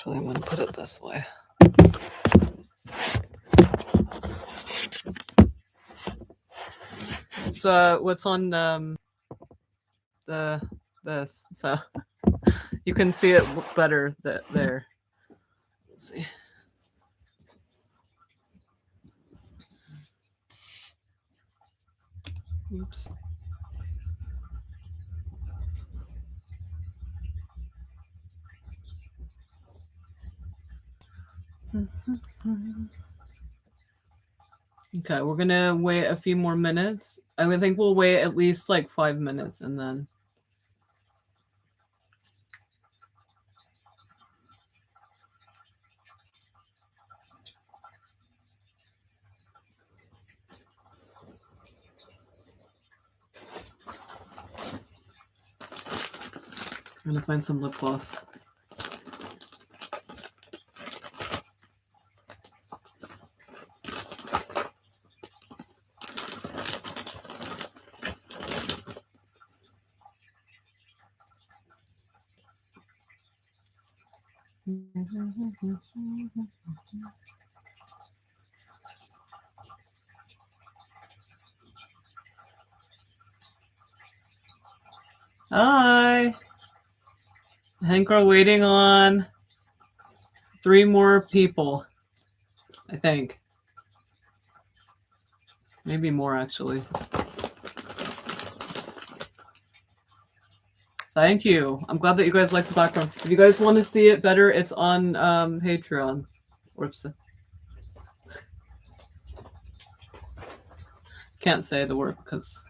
Actually, I'm going to put it this way. It's what's on this, so you can see it better there. Let's see. Oops. Okay, we're gonna wait a few more minutes. I think we'll wait at least like 5 minutes and then. I'm gonna find some lip gloss. Hi. I think we're waiting on 3 more people. I think. Maybe more, actually. Thank you. I'm glad that you guys like the background. If you guys want to see it better, it's on Patreon. Whoops. Can't say the word because...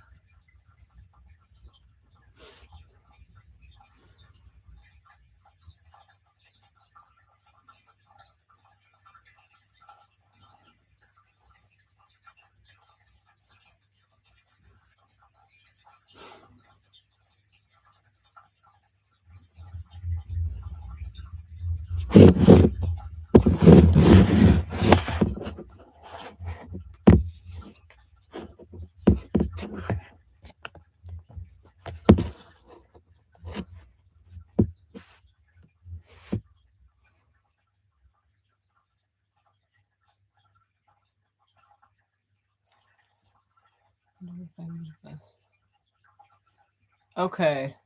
Okay.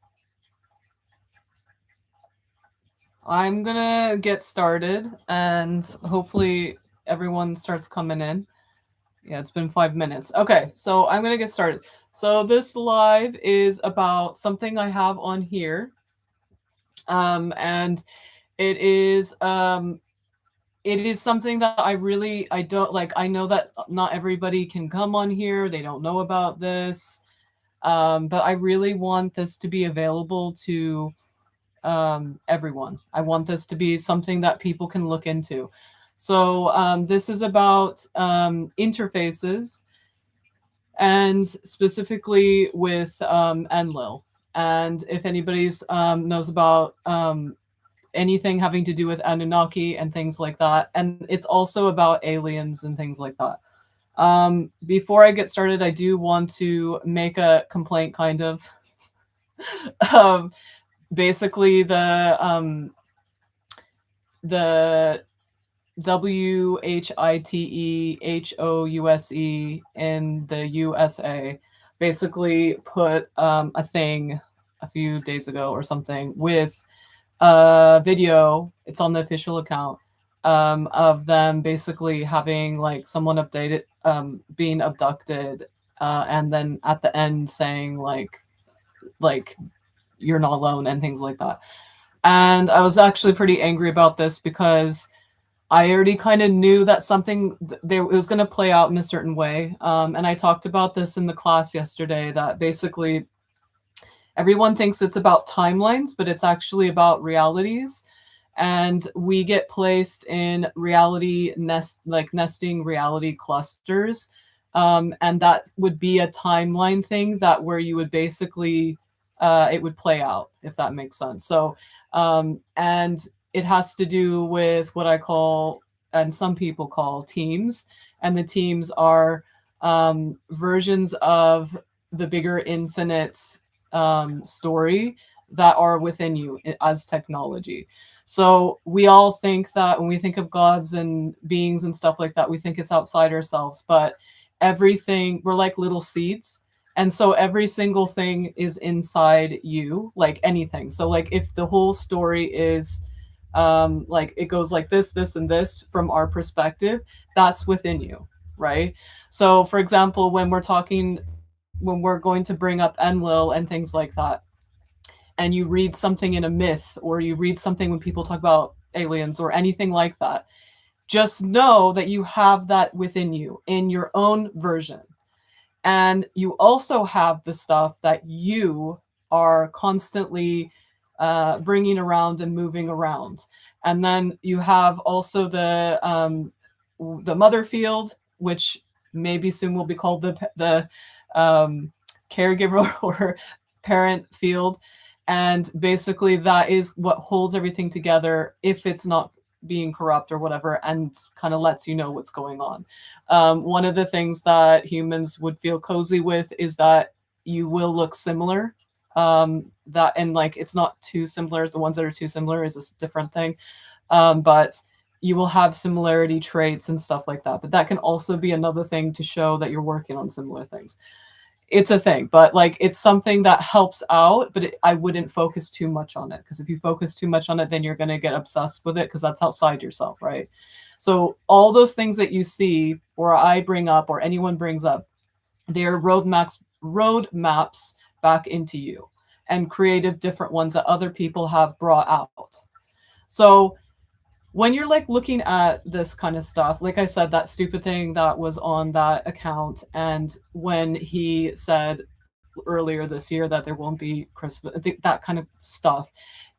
I'm gonna get started and hopefully everyone starts coming in. Yeah, it's been 5 minutes. Okay, so I'm gonna get started. So this live is about something I have on here. And it is something that I don't like. I know that not everybody can come on here. They don't know about this. But I really want this to be available to everyone. I want this to be something that people can look into. So this is about interfaces, and specifically with Enlil. And if anybody's knows about anything having to do with Anunnaki and things like that, and it's also about aliens and things like that. Before I get started, I do want to make a complaint, kind of. Basically, the WHITEHOUSE in the USA basically put a thing a few days ago or something with a video. It's on the official account of them basically having like someone updated, being abducted, and then at the end saying like you're not alone and things like that. And I was actually pretty angry about this because I already kind of knew that something it was going to play out in a certain way. And I talked about this in the class yesterday, that basically everyone thinks it's about timelines, but it's actually about realities. And we get placed in reality nesting reality clusters. And that would be a timeline thing that where you would basically, it would play out, if that makes sense. So, and it has to do with what I call, and some people call, teams. And the teams are versions of the bigger infinite story that are within you as technology. So we all think that when we think of gods and beings and stuff like that, we think it's outside ourselves, but everything, we're like little seeds. And so every single thing is inside you, like anything. So like if the whole story is like it goes like this and this from our perspective, that's within you, right? So for example, when we're going to bring up Enlil and things like that, and you read something in a myth, or you read something when people talk about aliens or anything like that, just know that you have that within you in your own version. And you also have the stuff that you are constantly bringing around and moving around. And then you have also the mother field, which maybe soon will be called the caregiver or parent field. And basically, that is what holds everything together if it's not being corrupt or whatever, and kind of lets you know what's going on. One of the things that humans would feel cozy with is that you will look similar. That and like it's not too similar. The ones that are too similar is a different thing. But you will have similarity traits and stuff like that. But that can also be another thing to show that you're working on similar things. It's a thing, but like it's something that helps out, but I wouldn't focus too much on it, because if you focus too much on it, then you're going to get obsessed with it, because that's outside yourself, right? So all those things that you see or I bring up or anyone brings up, they're roadmaps back into you, and creative different ones that other people have brought out. So when you're like looking at this kind of stuff, like I said, that stupid thing that was on that account, and when he said earlier this year that there won't be Christmas, that kind of stuff,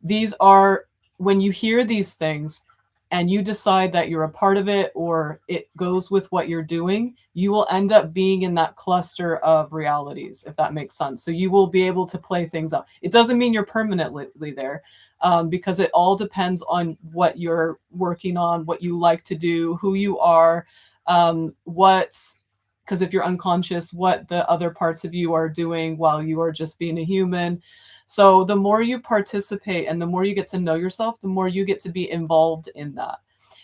these are, when you hear these things and you decide that you're a part of it or it goes with what you're doing, you will end up being in that cluster of realities, if that makes sense. So you will be able to play things out. It doesn't mean you're permanently there, because it all depends on what you're working on, what you like to do, who you are, because if you're unconscious, what the other parts of you are doing while you are just being a human. So the more you participate and the more you get to know yourself, the more you get to be involved in that.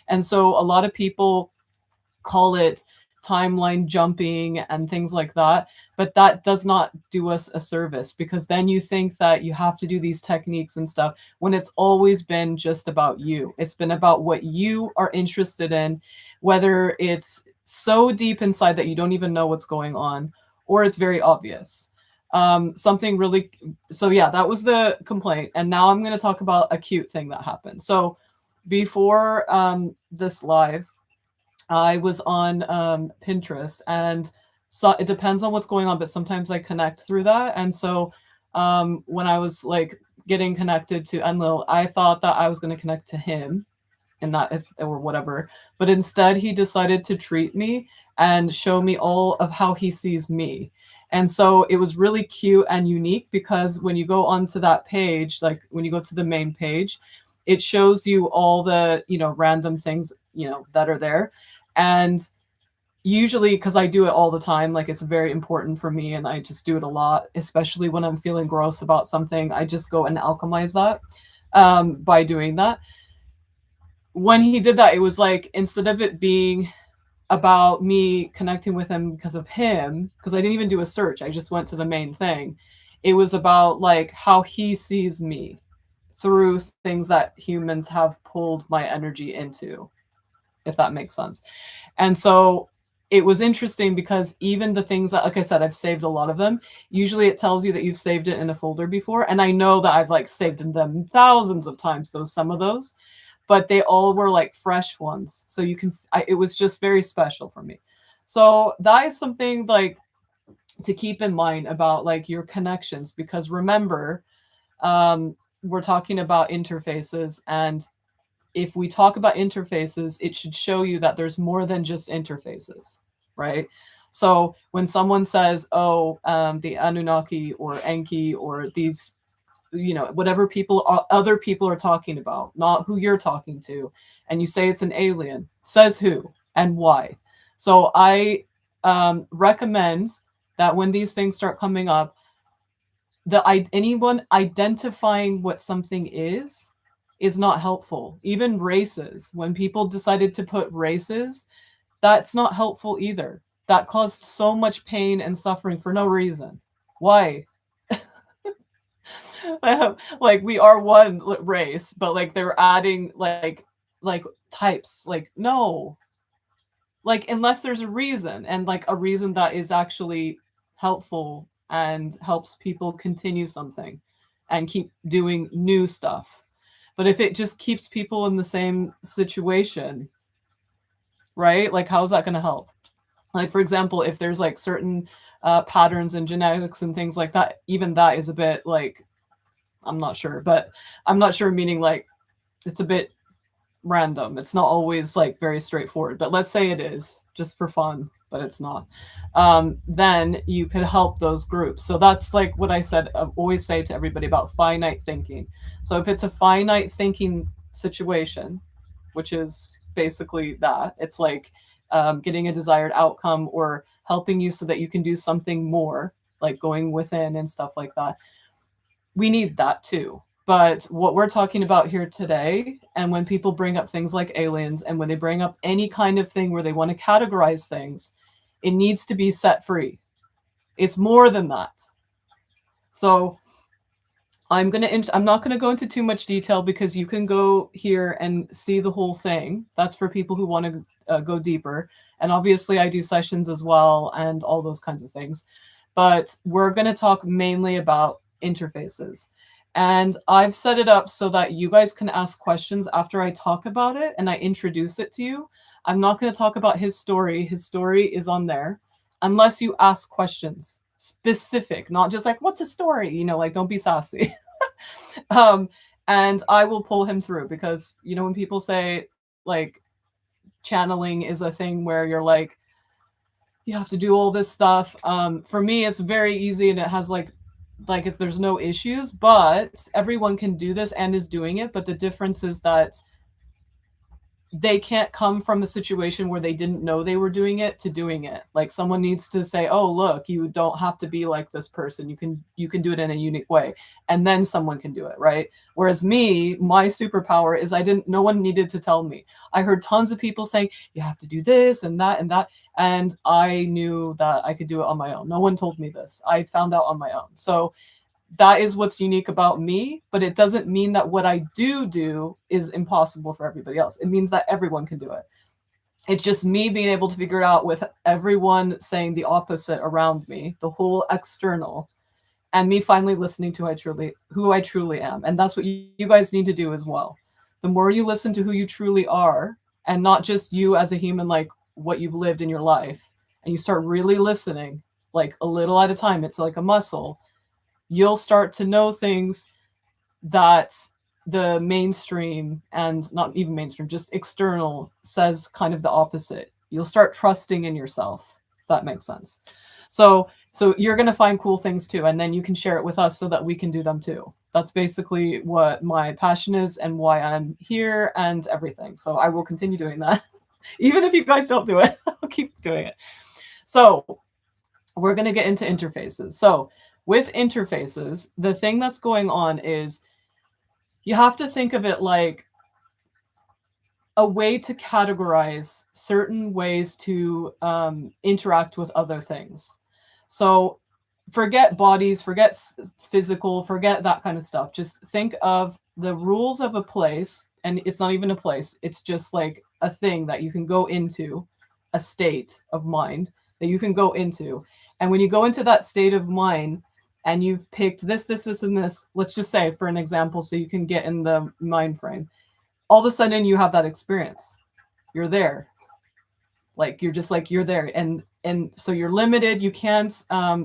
And so a lot of people call it timeline jumping and things like that, but that does not do us a service, because then you think that you have to do these techniques and stuff when it's always been just about you. It's been about what you are interested in, whether it's so deep inside that you don't even know what's going on, or it's very obvious. Something really, so yeah, that was the complaint. And now I'm going to talk about a cute thing that happened. So before this live, I was on Pinterest, and so it depends on what's going on, but sometimes I connect through that. And so when I was like getting connected to Enlil, I thought that I was going to connect to him and that if or whatever, but instead he decided to treat me and show me all of how he sees me. And so it was really cute and unique, because when you go onto that page, like when you go to the main page, it shows you all the, random things, that are there. And usually, because I do it all the time, like it's very important for me and I just do it a lot, especially when I'm feeling gross about something, I just go and alchemize that by doing that. When he did that, it was like, instead of it being about me connecting with him because of him, because I didn't even do a search, I just went to the main thing. It was about like how he sees me through things that humans have pulled my energy into, if that makes sense. And so it was interesting, because even the things that, like I said, I've saved a lot of them. Usually it tells you that you've saved it in a folder before. And I know that I've like saved them thousands of times, some of those, but they all were like fresh ones. So it was just very special for me. So that is something like to keep in mind about like your connections, because remember, we're talking about interfaces, and if we talk about interfaces, it should show you that there's more than just interfaces, right? So when someone says, oh, the Anunnaki or Enki or these, whatever other people are talking about, not who you're talking to, and you say it's an alien, says who and why. So I recommend that when these things start coming up, anyone identifying what something is is not helpful. Even races, when people decided to put races, that's not helpful either. That caused so much pain and suffering for no reason. Why? Like we are one race, but like they're adding like types. Like no, like unless there's a reason, and like a reason that is actually helpful and helps people continue something and keep doing new stuff. But if it just keeps people in the same situation, right? Like how's that going to help? Like for example, if there's like certain patterns in genetics and things like that, even that is a bit like, I'm not sure, but I'm not sure meaning like it's a bit random. It's not always like very straightforward, but let's say it is just for fun, but it's not. Then you could help those groups. So that's like what I said, I always say to everybody about finite thinking. So if it's a finite thinking situation, which is basically that, it's like getting a desired outcome or helping you so that you can do something more, like going within and stuff like that. We need that too. But what we're talking about here today, and when people bring up things like aliens, and when they bring up any kind of thing where they want to categorize things, it needs to be set free. It's more than that. So I'm not gonna go into too much detail because you can go here and see the whole thing. That's for people who want to go deeper. And obviously, I do sessions as well and all those kinds of things. But we're going to talk mainly about interfaces. And I've set it up so that you guys can ask questions after I talk about it and I introduce it to you. I'm not going to talk about his story. His story is on there unless you ask questions specific, not just like, what's his story? You know, like, don't be sassy. And I will pull him through because, you know, when people say like channeling is a thing where you're like, you have to do all this stuff. For me, it's very easy and it has like it's there's no issues, but everyone can do this and is doing it. But the difference is that they can't come from a situation where they didn't know they were doing it to doing it. Like someone needs to say, oh, look, you don't have to be like this person. You can do it in a unique way. And then someone can do it, right? Whereas me, my superpower is no one needed to tell me. I heard tons of people saying, you have to do this and that and that. And I knew that I could do it on my own. No one told me this. I found out on my own. So that is what's unique about me, but it doesn't mean that what I do is impossible for everybody else. It means that everyone can do it. It's just me being able to figure it out with everyone saying the opposite around me, the whole external, and me finally listening to who I truly am. And that's what you guys need to do as well. The more you listen to who you truly are, and not just you as a human, like what you've lived in your life, and you start really listening, like a little at a time, it's like a muscle, you'll start to know things that the mainstream, and not even mainstream, just external, says kind of the opposite. You'll start trusting in yourself, if that makes sense. So you're going to find cool things too, and then you can share it with us so that we can do them too. That's basically what my passion is and why I'm here and everything. So I will continue doing that. Even if you guys don't do it, I'll keep doing it. So we're going to get into interfaces. So with interfaces, the thing that's going on is you have to think of it like a way to categorize certain ways to interact with other things. So forget bodies, forget physical, forget that kind of stuff. Just think of the rules of a place, and it's not even a place. It's just like a thing that you can go into, a state of mind that you can go into. And when you go into that state of mind, and you've picked this, and this, let's just say for an example, so you can get in the mind frame, all of a sudden you have that experience. You're there. Like, you're just like, you're there. And so you're limited. You can't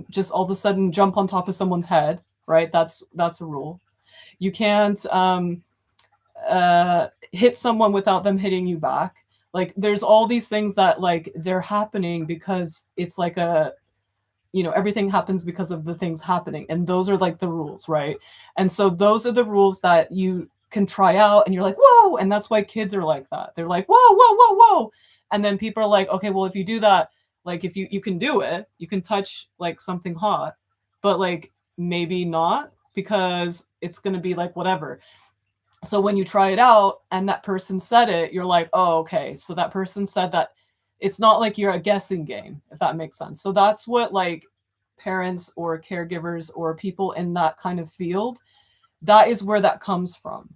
just all of a sudden jump on top of someone's head, right? That's a rule. You can't hit someone without them hitting you back. Like, there's all these things that like they're happening because it's like everything happens because of the things happening. And those are like the rules, right? And so those are the rules that you can try out and you're like, whoa. And that's why kids are like that. They're like, whoa, whoa, whoa, whoa. And then people are like, okay, well, if you do that, like if you can do it, you can touch like something hot, but like maybe not, because it's going to be like whatever. So when you try it out and that person said it, you're like, oh, okay. So that person said that. It's not like you're a guessing game, if that makes sense. So that's what like parents or caregivers or people in that kind of field, that is where that comes from.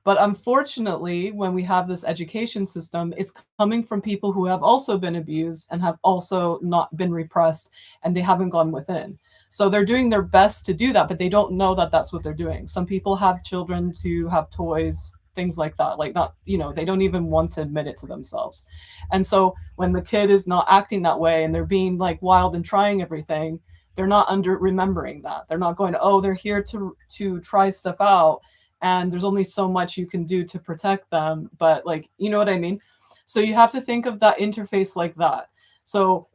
But unfortunately, when we have this education system, it's coming from people who have also been abused and have also not been repressed, and they haven't gone within. So they're doing their best to do that, but they don't know that that's what they're doing. Some people have children to have toys, things like that. Like, not, you know, they don't even want to admit it to themselves. And so when the kid is not acting that way and they're being like wild and trying everything, they're not under remembering that. They're not going, oh, they're here to try stuff out, and there's only so much you can do to protect them. But like, you know what I mean? So you have to think of that interface like that. So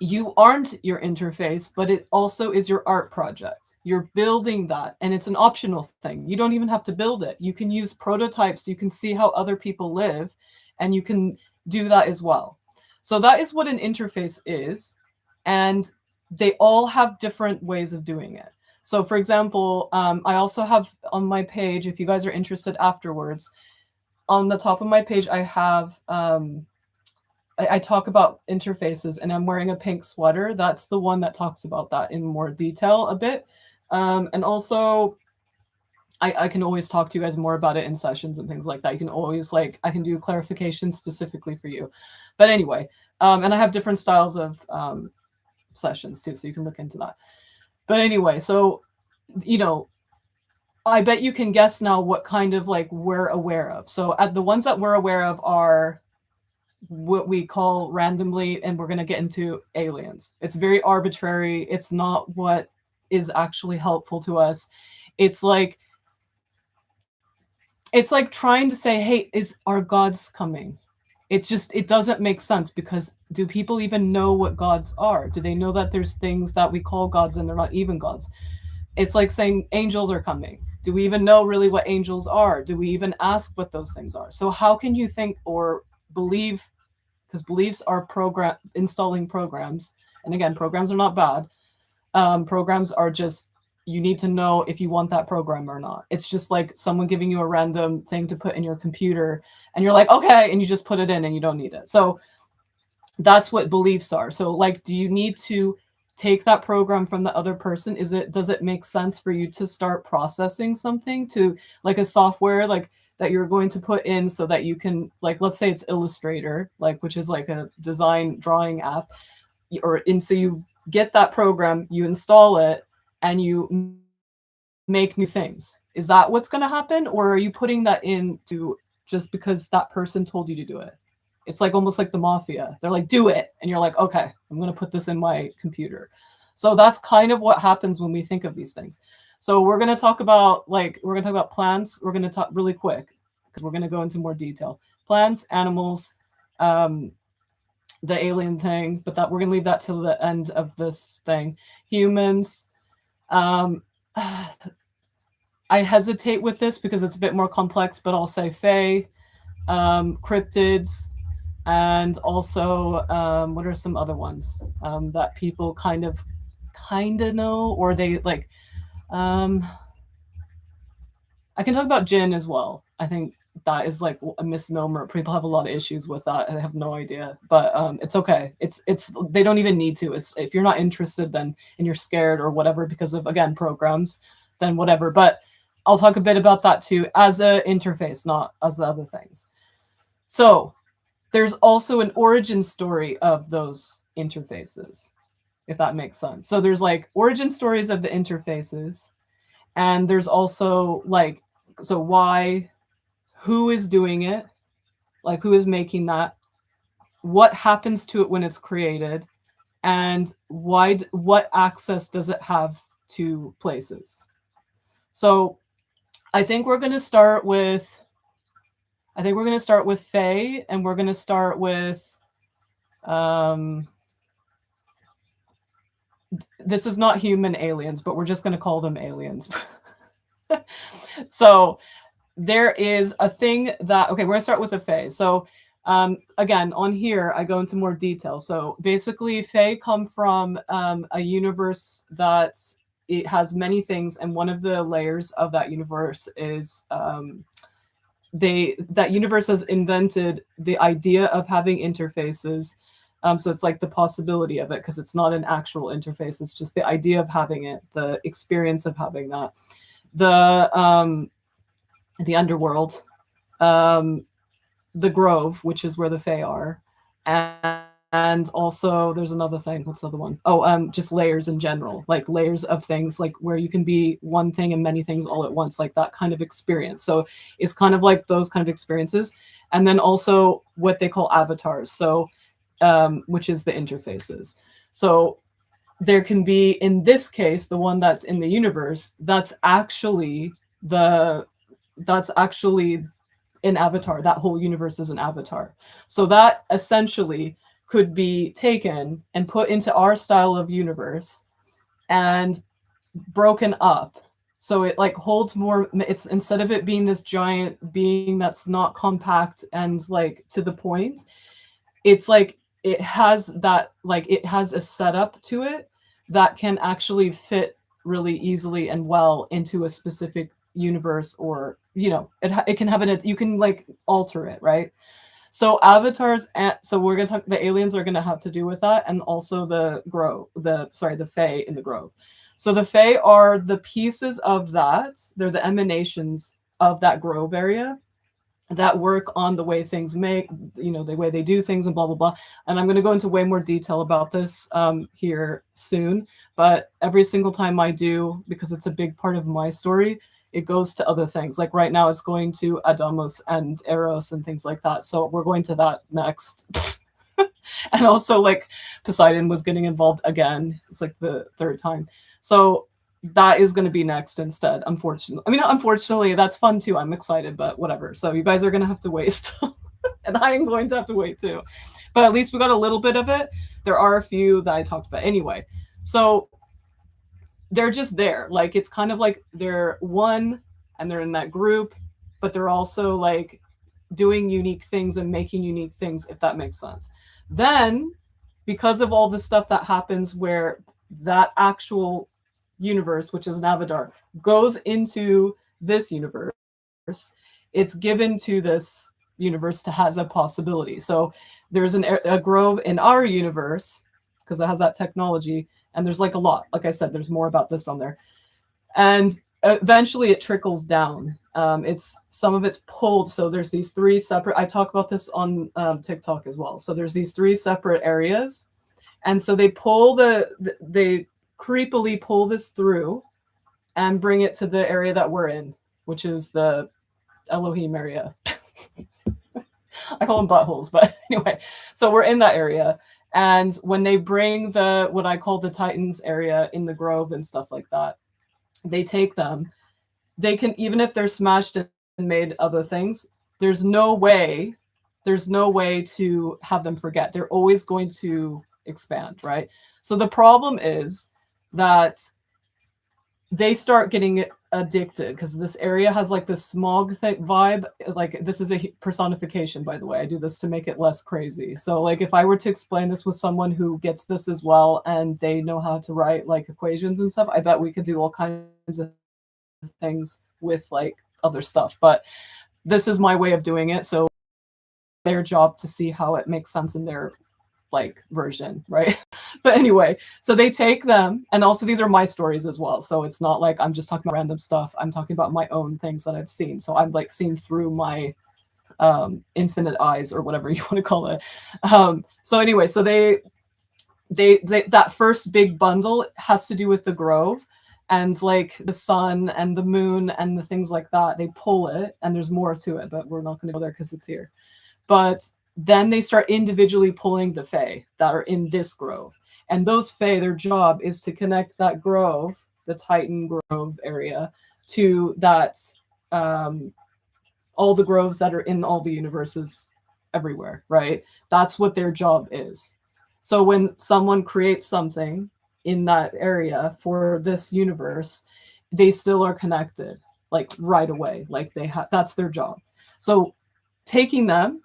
you aren't your interface, but it also is your art project. You're building that, and it's an optional thing. You don't even have to build it. You can use prototypes. You can see how other people live, and you can do that as well. So that is what an interface is. And they all have different ways of doing it. So for example, I also have on my page, if you guys are interested afterwards, on the top of my page, I have, I talk about interfaces, and I'm wearing a pink sweater. That's the one that talks about that in more detail a bit. And also, I can always talk to you guys more about it in sessions and things like that. You can always, like, I can do clarification specifically for you. But anyway, and I have different styles of sessions too, so you can look into that. But anyway, so, you know, I bet you can guess now what kind of like we're aware of. So at the ones that we're aware of are what we call randomly, and we're going to get into aliens. It's very arbitrary. It's not what is actually helpful to us. It's like trying to say, hey, are gods coming? It's just, it doesn't make sense, because do people even know what gods are? Do they know that there's things that we call gods and they're not even gods? It's like saying angels are coming. Do we even know really what angels are? Do we even ask what those things are? So how can you think or believe, because beliefs are installing programs. And again, programs are not bad. Programs are just, you need to know if you want that program or not. It's just like someone giving you a random thing to put in your computer, and you're like, okay, and you just put it in and you don't need it. So that's what beliefs are. So like, do you need to take that program from the other person? Does it make sense for you to start processing something, to like a software like that you're going to put in so that you can, like, let's say it's Illustrator, like, which is like a design drawing app, so you get that program, you install it, and you make new things. Is that what's going to happen? Or are you putting that in to just because that person told you to do it? It's like almost like the mafia. They're like, do it. And you're like, okay, I'm going to put this in my computer. So that's kind of what happens when we think of these things. So we're going to talk about plants. We're going to talk really quick because we're going to go into more detail. Plants, animals, the alien thing, but that we're going to leave that till the end of this thing. Humans. I hesitate with this because it's a bit more complex, but I'll say fae, cryptids, and also what are some other ones that people kind of know, or they like. I can talk about jinn as well. I think that is like a misnomer. People have a lot of issues with that. I have no idea, but it's okay. It's they don't even need to. It's, if you're not interested, then, and you're scared or whatever because of, again, programs, then whatever. But I'll talk a bit about that too as an interface, not as the other things. So there's also an origin story of those interfaces, if that makes sense. So there's like origin stories of the interfaces, and there's also like, so why, who is doing it, like who is making that, what happens to it when it's created, and what access does it have to places. So I think we're going to start with fae, and we're going to start with this is not human aliens, but we're just going to call them aliens. So there is a thing that, okay, we're going to start with the fae. So again, on here, I go into more detail. So basically, fae come from a universe that's it has many things, and one of the layers of that universe is that universe has invented the idea of having interfaces. So it's like the possibility of it, because it's not an actual interface. It's just the idea of having it, the experience of having that. The underworld, the Grove, which is where the Fae are, and also there's another thing. What's the other one? Oh, just layers in general, like layers of things, like where you can be one thing and many things all at once, like that kind of experience. So it's kind of like those kind of experiences, and then also what they call avatars. So, which is the interfaces. So there can be, in this case, the one that's in the universe, that's actually an avatar. That whole universe is an avatar. So that essentially could be taken and put into our style of universe and broken up. So it like holds more, it's, instead of it being this giant being that's not compact and like to the point, it's like it has that, like it has a setup to it that can actually fit really easily and well into a specific universe, or it can have you can like alter it, right? So avatars, so we're gonna talk, the aliens are gonna have to do with that, and also the Fae in the Grove. So the Fae are the pieces of that, they're the emanations of that Grove area that work on the way things the way they do things, and blah blah blah. And I'm going to go into way more detail about this here soon, but every single time I do, because it's a big part of my story, it goes to other things. Like right now it's going to Adamos and Eros and things like that, so we're going to that next. And also like Poseidon was getting involved again, it's like the third time, so that is going to be next instead. Unfortunately, that's fun too. I'm excited, but whatever. So you guys are going to have to wait still. And I am going to have to wait too. But at least we got a little bit of it. There are a few that I talked about anyway. So they're just there. Like it's kind of like they're one and they're in that group, but they're also like doing unique things and making unique things, if that makes sense. Then, because of all the stuff that happens where that actual universe, which is an avatar, goes into this universe, it's given to this universe to has a possibility. So there's a Grove in our universe because it has that technology, and there's like a lot, like I said, there's more about this on there, and eventually it trickles down. It's some of it's pulled. So there's these three separate, I talk about this on TikTok as well. So there's these three separate areas, and so they pull they creepily pull this through and bring it to the area that we're in, which is the Elohim area. I call them buttholes, but anyway, so we're in that area. And when they bring what I call the Titans area in the Grove and stuff like that, they take them, they can, even if they're smashed and made other things, there's no way to have them forget. They're always going to expand, right? So the problem is that they start getting addicted because this area has like this smog vibe. Like this is a personification, by the way. I do this to make it less crazy. So like if I were to explain this with someone who gets this as well and they know how to write like equations and stuff, I bet we could do all kinds of things with like other stuff. But this is my way of doing it. So their job to see how it makes sense in their like version, right? But anyway, so they take them, and also these are my stories as well, so it's not like I'm just talking about random stuff. I'm talking about my own things that I've seen, so I'm like seeing through my infinite eyes, or whatever you want to call it. So anyway, so they that first big bundle has to do with the Grove, and like the sun and the moon and the things like that. They pull it, and there's more to it, but we're not going to go there because it's here. But then they start individually pulling the Fae that are in this Grove. And those Fae, their job is to connect that Grove, the Titan Grove area, to that, all the Groves that are in all the universes everywhere, right? That's what their job is. So when someone creates something in that area for this universe, they still are connected, like right away. Like that's their job. So taking them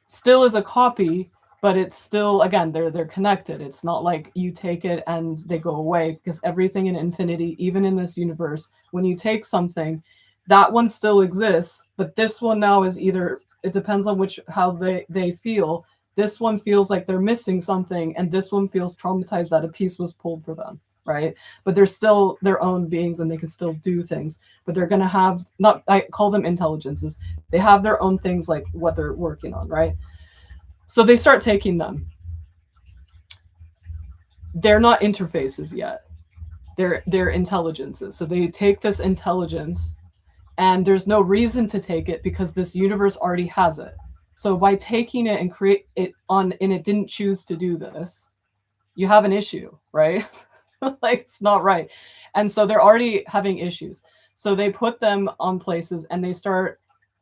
still is a copy, but it's still, again, they're connected. It's not like you take it and they go away, because everything in infinity, even in this universe, when you take something, that one still exists, but this one now is either, it depends on how they feel. This one feels like they're missing something, and this one feels traumatized that a piece was pulled for them, right? But they're still their own beings, and they can still do things, but they're going to have, not, I call them intelligences, they have their own things, like what they're working on, right? So they start taking them. They're not interfaces yet. They're intelligences. So they take this intelligence, and there's no reason to take it because this universe already has it. So by taking it and create it on, and it didn't choose to do this, you have an issue, right? Like, it's not right. And so they're already having issues. So they put them on places, and the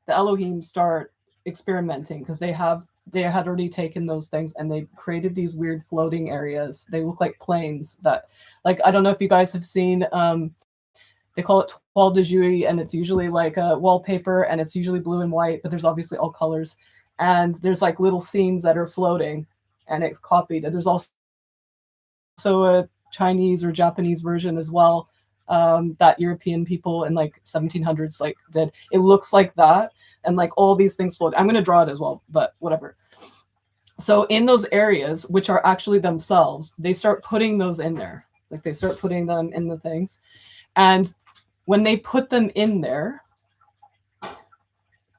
Elohim start experimenting, because they had already taken those things, and they created these weird floating areas. They look like planes that, like, I don't know if you guys have seen, they call it toile de jouy, and it's usually like a wallpaper, and it's usually blue and white, but there's obviously all colors. And there's like little scenes that are floating, and it's copied. And there's also a Chinese or Japanese version as well, that European people in like 1700s like did. It looks like that, and like all these things float. I'm going to draw it as well, but whatever. So in those areas, which are actually themselves, they start putting those in there. Like, they start putting them in the things. And when they put them in there,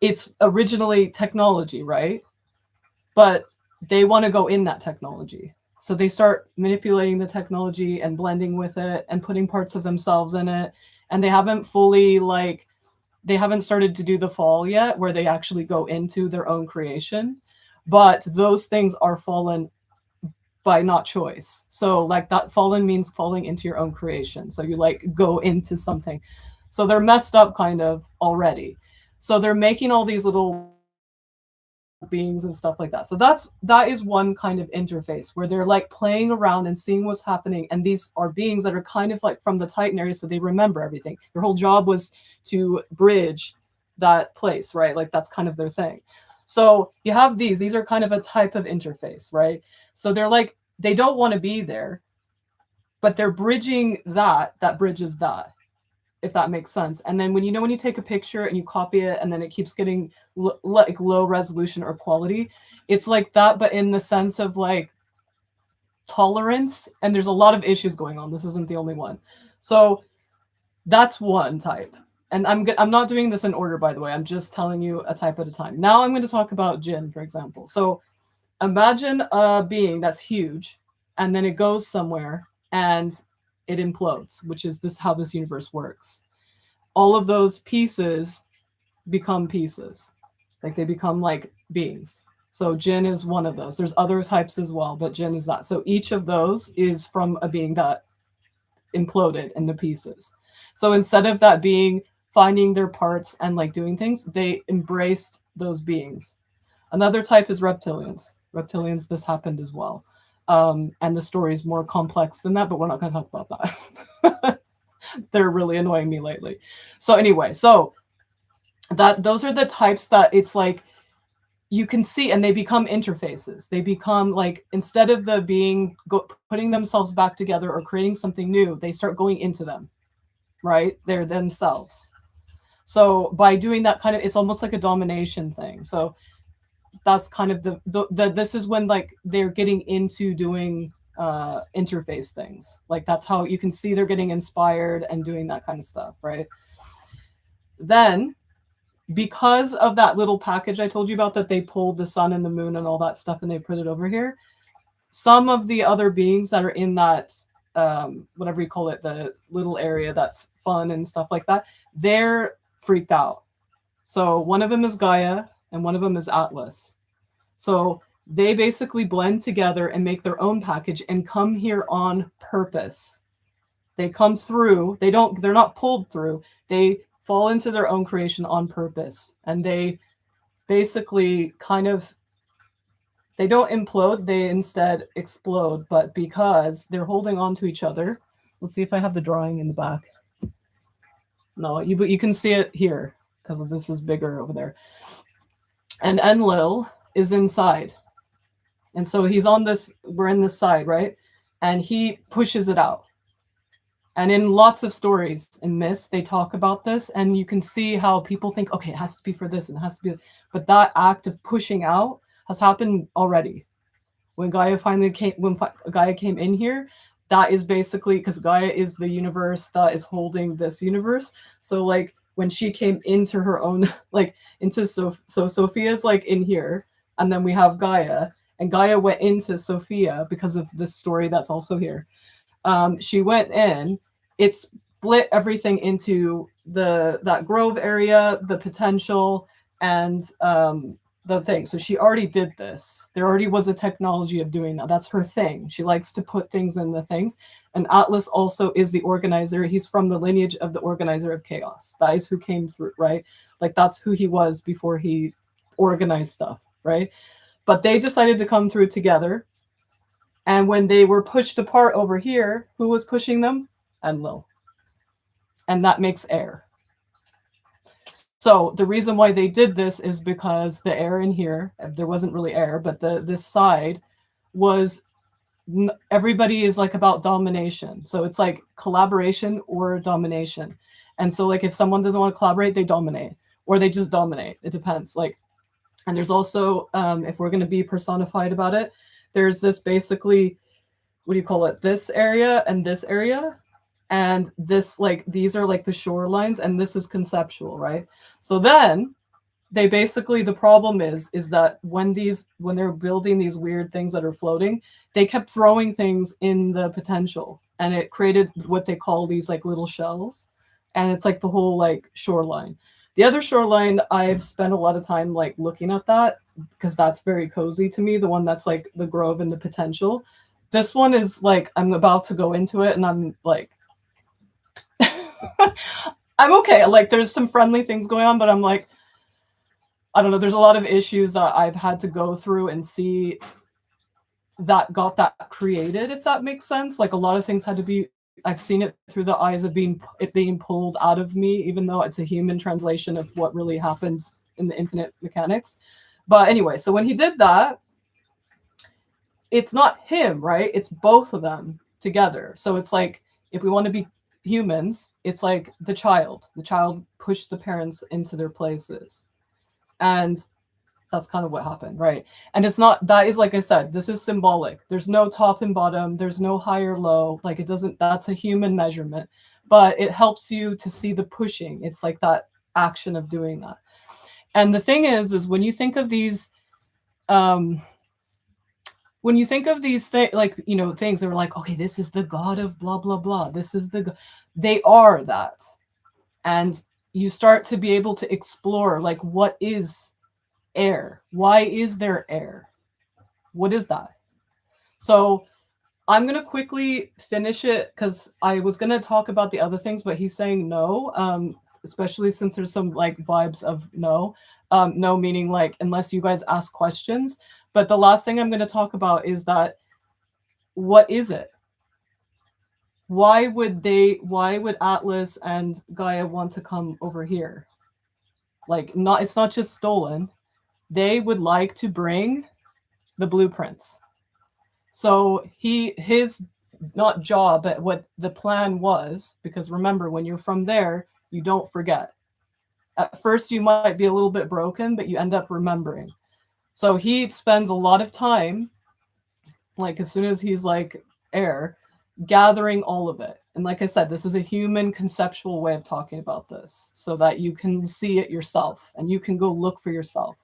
it's originally technology, right? But they want to go in that technology. So they start manipulating the technology and blending with it and putting parts of themselves in it. And they haven't fully, like, they haven't started to do the fall yet, where they actually go into their own creation. But those things are fallen by not choice. So like, that fallen means falling into your own creation. So you like go into something. So they're messed up kind of already. So they're making all these little beings and stuff like that. So that is one kind of interface, where they're like playing around and seeing what's happening. And these are beings that are kind of like from the Titan area, so they remember everything. Their whole job was to bridge that place, right? Like, that's kind of their thing. So you have these are kind of a type of interface, right? So they're like, they don't want to be there, but they're bridging that bridges that, if that makes sense. And then when you take a picture and you copy it, and then it keeps getting like low resolution or quality, it's like that, but in the sense of like tolerance. And there's a lot of issues going on. This isn't the only one. So that's one type. And I'm not doing this in order, by the way. I'm just telling you a type at a time. Now I'm going to talk about Jinn, for example. So imagine a being that's huge, and then it goes somewhere and it implodes, which is how this universe works. All of those pieces become pieces. Like, they become like beings. So Jinn is one of those. There's other types as well, but Jinn is that. So each of those is from a being that imploded in the pieces. So instead of that being finding their parts and like doing things, they embraced those beings. Another type is reptilians. Reptilians, this happened as well. And the story is more complex than that, but we're not going to talk about that. They're really annoying me lately. So anyway, so those are the types that it's like you can see, and they become interfaces. They become like, instead of the being putting themselves back together or creating something new, they start going into them, right? They're themselves. So by doing that kind of, it's almost like a domination thing. So that's kind of this is when like they're getting into doing interface things. Like, that's how you can see they're getting inspired and doing that kind of stuff, right? Then, because of that little package I told you about, that they pulled the sun and the moon and all that stuff, and they put it over here, some of the other beings that are in that whatever you call it, the little area that's fun and stuff like that, they're freaked out. So one of them is Gaia, and one of them is Atlas. So they basically blend together and make their own package and come here on purpose. They come through. They're not pulled through. They fall into their own creation on purpose. And they basically they don't implode. They instead explode. But because they're holding on to each other, let's see if I have the drawing in the back. No, but you can see it here, because this is bigger over there. And Enlil is inside. And so he's on this, we're in this side, right? And he pushes it out. And in lots of stories in myths, they talk about this, and you can see how people think, okay, it has to be for this, and it has to be, but that act of pushing out has happened already. When Gaia finally came, when Gaia came in here, that is basically because Gaia is the universe that is holding this universe. So like when she came into her own, like into so Sophia's like in here, and then we have Gaia, and Gaia went into Sophia because of this story that's also here. She went in, it split everything into that grove area, the potential, and the thing. So she already did this. There already was a technology of doing that. That's her thing. She likes to put things in the things. And Atlas also is the organizer. He's from the lineage of the organizer of chaos. That is who came through, right? Like that's who he was before he organized stuff, right? But they decided to come through together. And when they were pushed apart over here, who was pushing them? Enlil. And that makes air. So the reason why they did this is because the air in here, there wasn't really air, but this side was, everybody is like about domination. So it's like collaboration or domination. And so like if someone doesn't want to collaborate, they dominate, or they just dominate. It depends. Like, and there's also, if we're going to be personified about it, there's this basically, what do you call it? This area and this area. And this, like, these are like the shorelines, and this is conceptual, right? So then they basically, the problem is that when they're building these weird things that are floating, they kept throwing things in the potential, and it created what they call these like little shells. And it's like the whole like shoreline. The other shoreline, I've spent a lot of time like looking at that because that's very cozy to me. The one that's like the grove and the potential. This one is like, I'm about to go into it and I'm like, I'm okay. Like there's some friendly things going on, but I'm like, I don't know. There's a lot of issues that I've had to go through and see that got that created, if that makes sense. Like a lot of things had to be, I've seen it through the eyes of being pulled out of me, even though it's a human translation of what really happens in the infinite mechanics. But anyway, so when he did that, it's not him, right? It's both of them together. So it's like, if we want to be humans, it's like the child pushed the parents into their places. And that's kind of what happened, right? And it's not, that is, like I said, this is symbolic. There's no top and bottom. There's no high or low. Like it doesn't, that's a human measurement, but it helps you to see the pushing. It's like that action of doing that. And the thing is when you think of these, when you think of these things, like, you know, things that are like, okay, this is the god of blah, blah, blah. This is they are that. And you start to be able to explore, like, what is air? Why is there air? What is that? So I'm going to quickly finish it because I was going to talk about the other things, but he's saying no, especially since there's some like vibes of no. No meaning like, unless you guys ask questions. But the last thing I'm going to talk about is that, what is it? Why would Atlas and Gaia want to come over here? Like, it's not just stolen. They would like to bring the blueprints. So his not job, but what the plan was, because remember, when you're from there, you don't forget. At first, you might be a little bit broken, but you end up remembering. So he spends a lot of time, like as soon as he's like air, gathering all of it. And like I said, this is a human conceptual way of talking about this so that you can see it yourself and you can go look for yourself.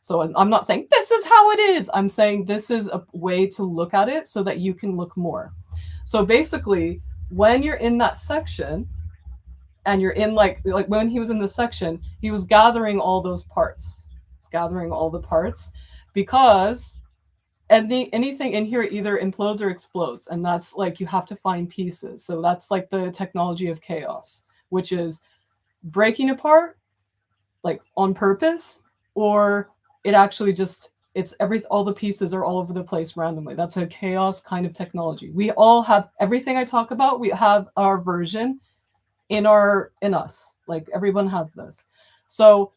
So I'm not saying this is how it is. I'm saying this is a way to look at it so that you can look more. So basically, when you're in that section and you're in like when he was in the section, he was gathering all those parts. Gathering all the parts because anything in here either implodes or explodes, and that's like you have to find pieces. So that's like the technology of chaos, which is breaking apart like on purpose, or it actually just all the pieces are all over the place randomly. That's a chaos kind of technology. We all have everything I talk about. We have our version in us. Like everyone has this. So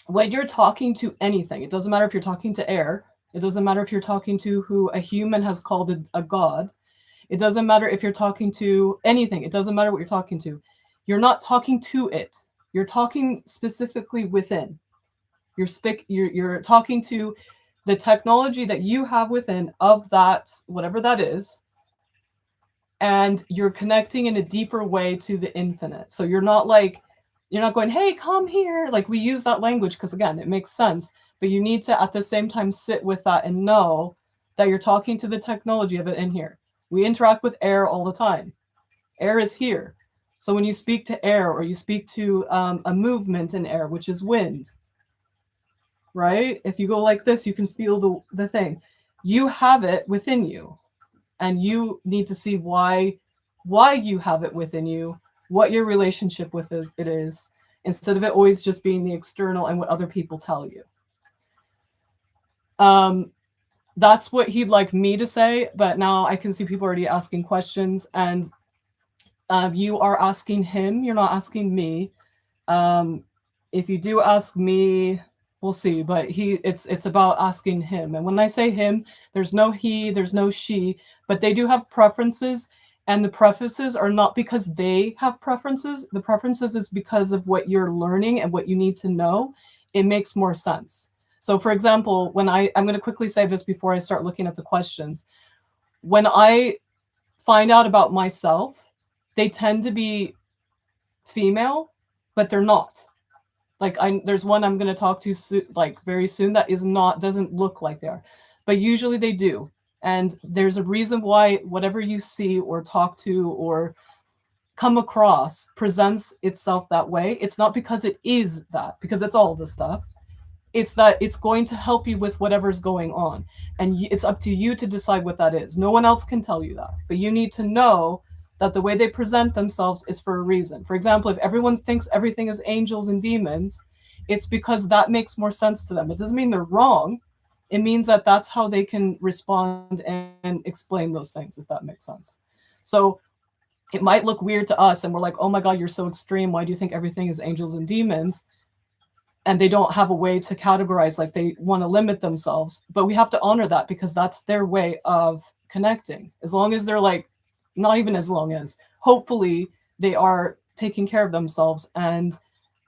when you're talking to anything, it doesn't matter if you're talking to air, It doesn't matter if you're talking to who a human has called a god. It doesn't matter if you're talking to anything. It doesn't matter what you're talking to. You're not talking to it. You're talking specifically within. You're talking to the technology that you have within of that, whatever that is, and you're connecting in a deeper way to the infinite. So you're not going, hey, come here. Like, we use that language because, again, it makes sense. But you need to, at the same time, sit with that and know that you're talking to the technology of it in here. We interact with air all the time. Air is here. So when you speak to air, or you speak to a movement in air, which is wind, right? If you go like this, you can feel the thing. You have it within you. And you need to see why you have it within you, what your relationship with it is, instead of it always just being the external and what other people tell you. That's what he'd like me to say, but now I can see people already asking questions, and you are asking him, you're not asking me. If you do ask me, we'll see, but it's about asking him. And when I say him, there's no he, there's no she, but they do have preferences, and the preferences are not because they have preferences. The preferences is because of what you're learning and what you need to know. It makes more sense. So for example, when I'm going to quickly say this before I start looking at the questions. When I find out about myself, they tend to be female, but they're not. Like, there's one I'm going to talk to very soon that doesn't look like they are, but usually they do. And there's a reason why whatever you see or talk to or come across presents itself that way. It's not because it is that, because it's all the stuff. It's that it's going to help you with whatever's going on. And it's up to you to decide what that is. No one else can tell you that. But you need to know that the way they present themselves is for a reason. For example, if everyone thinks everything is angels and demons, it's because that makes more sense to them. It doesn't mean they're wrong. It means that that's how they can respond and explain those things, if that makes sense. So it might look weird to us, and we're like, oh my God, you're so extreme. Why do you think everything is angels and demons? And they don't have a way to categorize, like they want to limit themselves. But we have to honor that because that's their way of connecting. As long as they're not even as long as, hopefully they are taking care of themselves. And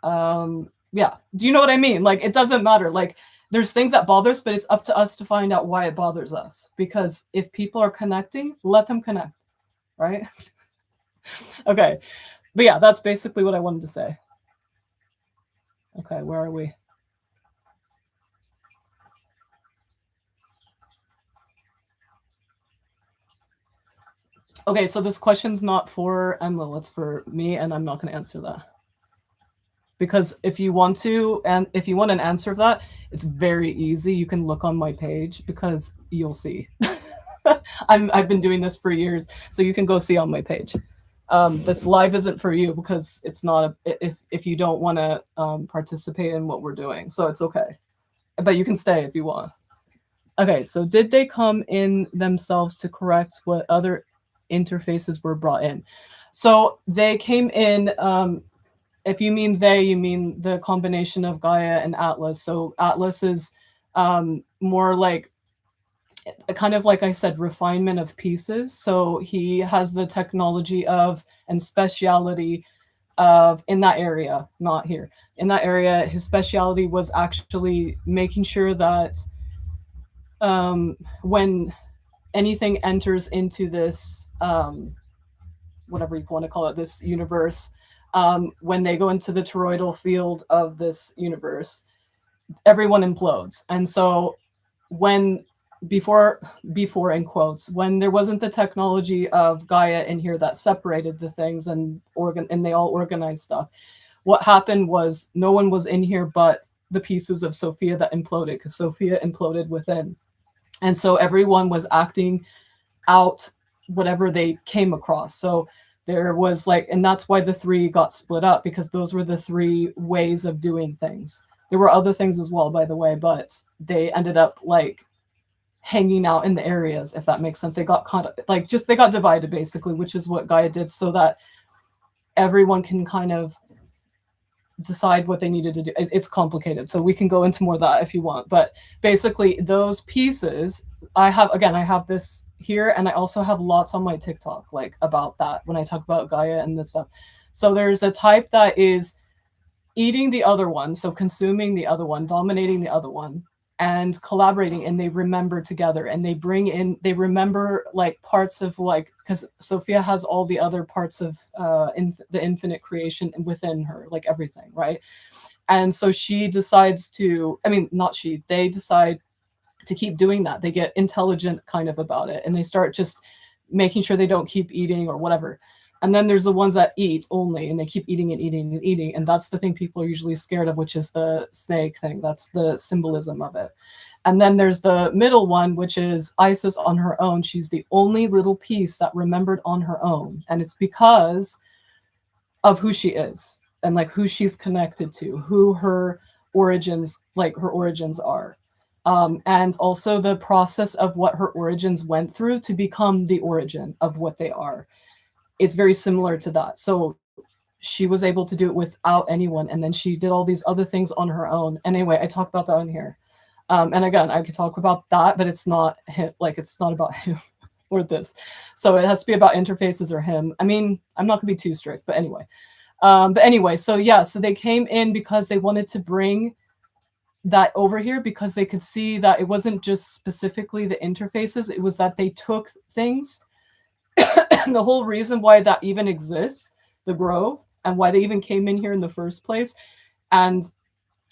yeah, do you know what I mean? Like, it doesn't matter. Like, there's things that bother us, but it's up to us to find out why it bothers us. Because if people are connecting, let them connect, right? Okay. But yeah, that's basically what I wanted to say. Okay, where are we? Okay, so this question's not for Enlil, it's for me, and I'm not going to answer that. Because if you want an answer of that, it's very easy. You can look on my page because you'll see. I've been doing this for years, so you can go see on my page. This live isn't for you because it's not if you don't want to participate in what we're doing, so it's okay. But you can stay if you want. Okay, so did they come in themselves to correct what other interfaces were brought in? So they came in. If you mean they, you mean the combination of Gaia and Atlas. So Atlas is more like, kind of like I said, refinement of pieces. So he has the technology of and speciality of, in that area, not here. In that area, his speciality was actually making sure that when anything enters into this, whatever you want to call it, this universe, when they go into the toroidal field of this universe, everyone implodes. And so when before in quotes, when there wasn't the technology of Gaia in here that separated the things and they all organized stuff, what happened was no one was in here but the pieces of Sophia that imploded, because Sophia imploded within. And so everyone was acting out whatever they came across. So there was and that's why the three got split up, because those were the three ways of doing things. There were other things as well, by the way, but they ended up hanging out in the areas, if that makes sense. They got they got divided basically, which is what Gaia did, so that everyone can kind of decide what they needed to do. It's complicated, so we can go into more of that if you want. But basically, those pieces, I have this here, and I also have lots on my TikTok, like about that when I talk about Gaia and this stuff. So there's a type that is eating the other one, so consuming the other one, dominating the other one, and collaborating, and they remember together, and they remember like parts of, like, because Sophia has all the other parts of the infinite creation within her, like everything, right? And so she decides to, I mean, not she, they decide to keep doing that. They get intelligent kind of about it, and they start just making sure they don't keep eating or whatever. And then there's the ones that eat only, and they keep eating and eating and eating. And that's the thing people are usually scared of, which is the snake thing. That's the symbolism of it. And then there's the middle one, which is Isis on her own. She's the only little piece that remembered on her own. And it's because of who she is and like who she's connected to, who her origins are. And also the process of what her origins went through to become the origin of what they are. It's very similar to that. So she was able to do it without anyone, and then she did all these other things on her own. And anyway, I talk about that on here. And again, I could talk about that, but it's not him, like it's not about him or this. So it has to be about interfaces or him. I mean, I'm not gonna be too strict, but anyway. So yeah, so they came in because they wanted to bring that over here, because they could see that it wasn't just specifically the interfaces, it was that they took things. And the whole reason why that even exists, the Grove, and why they even came in here in the first place and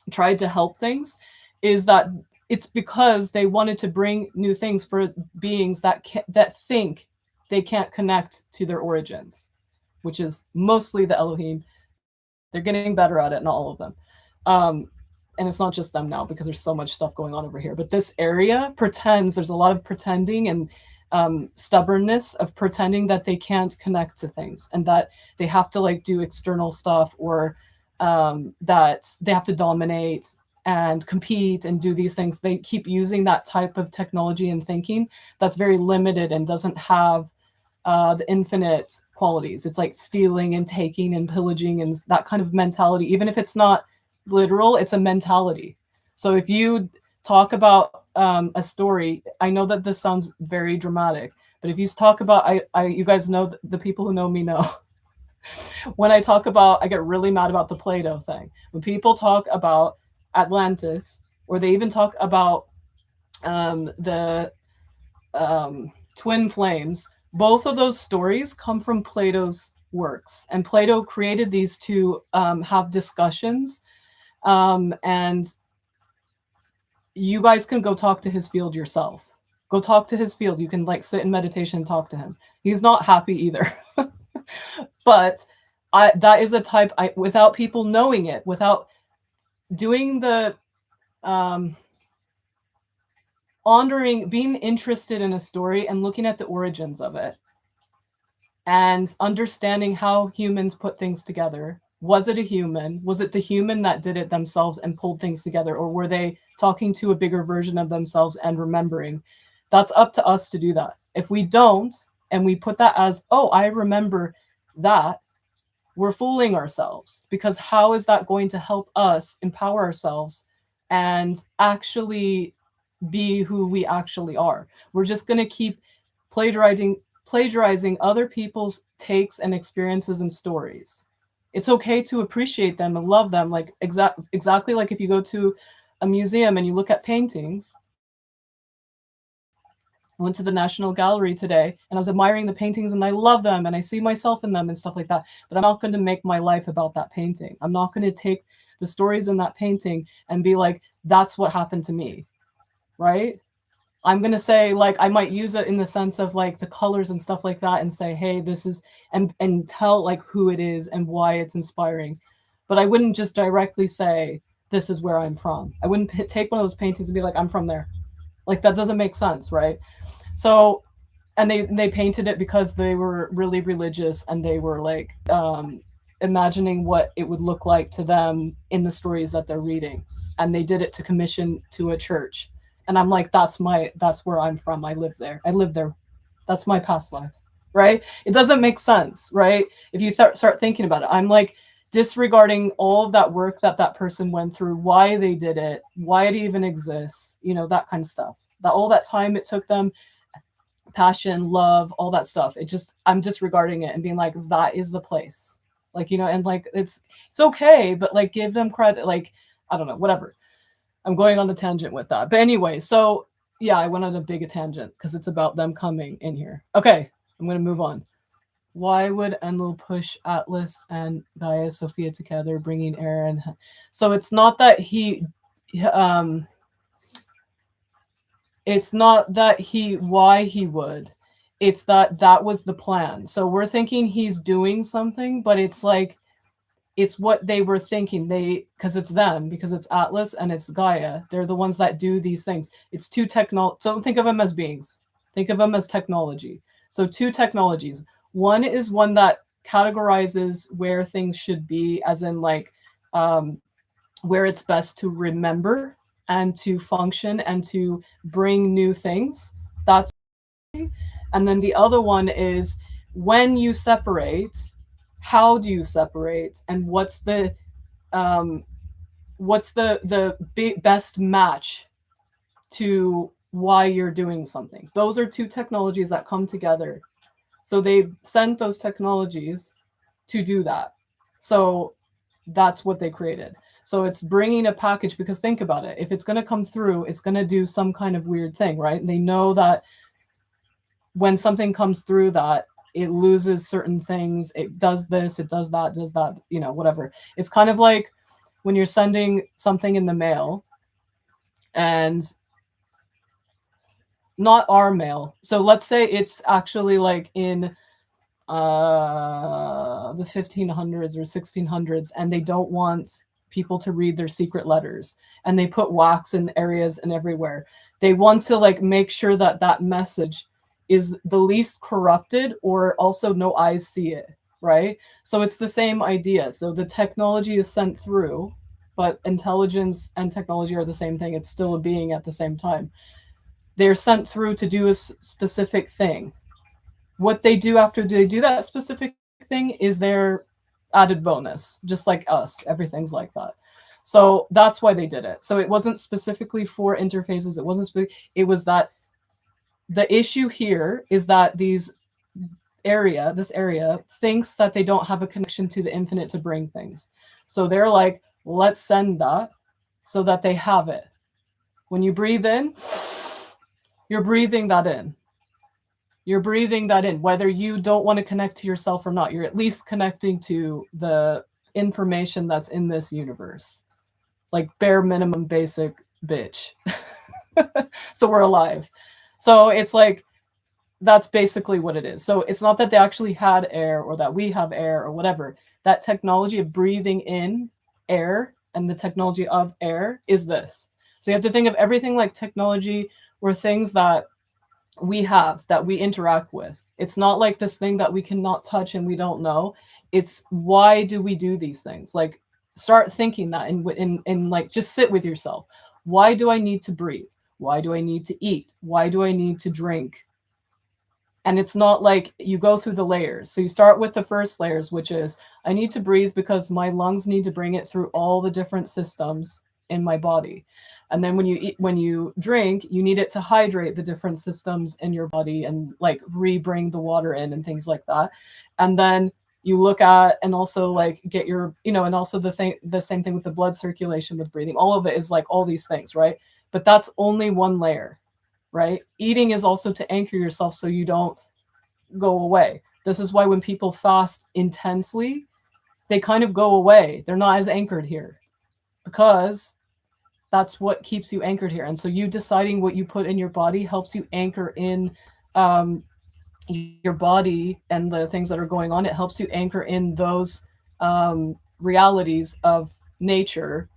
tried to help things, is that it's because they wanted to bring new things for beings that think they can't connect to their origins, which is mostly the Elohim. They're getting better at it, not all of them. And it's not just them now, because there's so much stuff going on over here. But this area pretends, there's a lot of pretending and stubbornness of pretending that they can't connect to things, and that they have to like do external stuff, or that they have to dominate and compete and do these things. They keep using that type of technology and thinking that's very limited and doesn't have the infinite qualities. It's like stealing and taking and pillaging and that kind of mentality. Even if it's not literal, it's a mentality. So if you talk about a story, I know that this sounds very dramatic, but if you talk about, you guys know, the people who know me know, when I talk about, I get really mad about the Plato thing. When people talk about Atlantis, or they even talk about the twin flames, both of those stories come from Plato's works. And Plato created these to have discussions. And you guys can go talk to his field yourself. Go talk to his field. You can like sit in meditation and talk to him. He's not happy either. But that is a type, without people knowing it, without doing the honoring, being interested in a story and looking at the origins of it and understanding how humans put things together. Was it a human? Was it the human that did it themselves and pulled things together? Or were they talking to a bigger version of themselves and remembering? That's up to us to do that. If we don't, and we put that as, oh, I remember that, we're fooling ourselves. Because how is that going to help us empower ourselves and actually be who we actually are? We're just going to keep plagiarizing other people's takes and experiences and stories. It's okay to appreciate them and love them, like exactly like if you go to a museum and you look at paintings. I went to the National Gallery today and I was admiring the paintings and I love them and I see myself in them and stuff like that. But I'm not going to make my life about that painting. I'm not going to take the stories in that painting and be like, that's what happened to me, right? I'm going to say, like, I might use it in the sense of like the colors and stuff like that and say, hey, this is, and tell like who it is and why it's inspiring. But I wouldn't just directly say, this is where I'm from. I wouldn't take one of those paintings and be like, I'm from there. Like, that doesn't make sense, right? So, and they painted it because they were really religious and they were like imagining what it would look like to them in the stories that they're reading. And they did it to commission to a church. And I'm like, that's where I'm from. I live there. That's my past life, right? It doesn't make sense, right? If you start thinking about it, I'm like, disregarding all of that work that that person went through, why they did it, why it even exists, that kind of stuff. That all that time it took them, passion, love, all that stuff. It just, I'm disregarding it and being like, that is the place. Like, and like it's okay, but like give them credit. Like, I don't know, whatever. I'm going on the tangent with that. But anyway, so yeah, I went on a big tangent because it's about them coming in here. Okay, I'm gonna move on. Why would Enlil push Atlas and Gaia Sophia together, bringing air and... So it's not that it's not that why he would. It's that was the plan. So we're thinking he's doing something, but it's like, it's what they were thinking. Because it's them, because it's Atlas and it's Gaia. They're the ones that do these things. It's two don't think of them as beings. Think of them as technology. So two technologies. One is one that categorizes where things should be, as in like where it's best to remember and to function and to bring new things. That's... And then the other one is when you separate, how do you separate, and what's the best match to why you're doing something. Those are two technologies that come together. So they sent those technologies to do that. So that's what they created. So it's bringing a package, because think about it. If it's going to come through, it's going to do some kind of weird thing, right? And they know that when something comes through that, it loses certain things. It does this, it does that, whatever. It's kind of like when you're sending something in the mail, and not our mail. So let's say it's actually like in the 1500s or 1600s, and they don't want people to read their secret letters, and they put wax in areas and everywhere. They want to like make sure that that message is the least corrupted, or also no eyes see it, right? So it's the same idea. So the technology is sent through, but intelligence and technology are the same thing. It's still a being at the same time. They're sent through to do a specific thing. What they do after they do that specific thing is their added bonus, just like us. Everything's like that. So that's why they did it. So it wasn't specifically for interfaces. It wasn't. It was that the issue here is that this area thinks that they don't have a connection to the infinite to bring things. So they're like, let's send that so that they have it. When you breathe in, you're breathing that in. You're breathing that in, whether you don't want to connect to yourself or not. You're at least connecting to the information that's in this universe. Like bare minimum basic bitch. So we're alive. So it's like, that's basically what it is. So it's not that they actually had air, or that we have air, or whatever. That technology of breathing in air and the technology of air is this. So you have to think of everything like technology, or things that we have, that we interact with. It's not like this thing that we cannot touch and we don't know. It's why do we do these things? Like, start thinking that, and like, just sit with yourself. Why do I need to breathe? Why do I need to eat? Why do I need to drink? And it's not like you go through the layers. So you start with the first layers, which is, I need to breathe because my lungs need to bring it through all the different systems in my body. And then when you eat, when you drink, you need it to hydrate the different systems in your body and like re-bring the water in and things like that. And then you look at, and also like get your, and also the same thing with the blood circulation, with breathing. All of it is like all these things, right? But that's only one layer, right? Eating is also to anchor yourself so you don't go away. This is why when people fast intensely, they kind of go away. They're not as anchored here, because that's what keeps you anchored here. And so you deciding what you put in your body helps you anchor in your body and the things that are going on. It helps you anchor in those realities of nature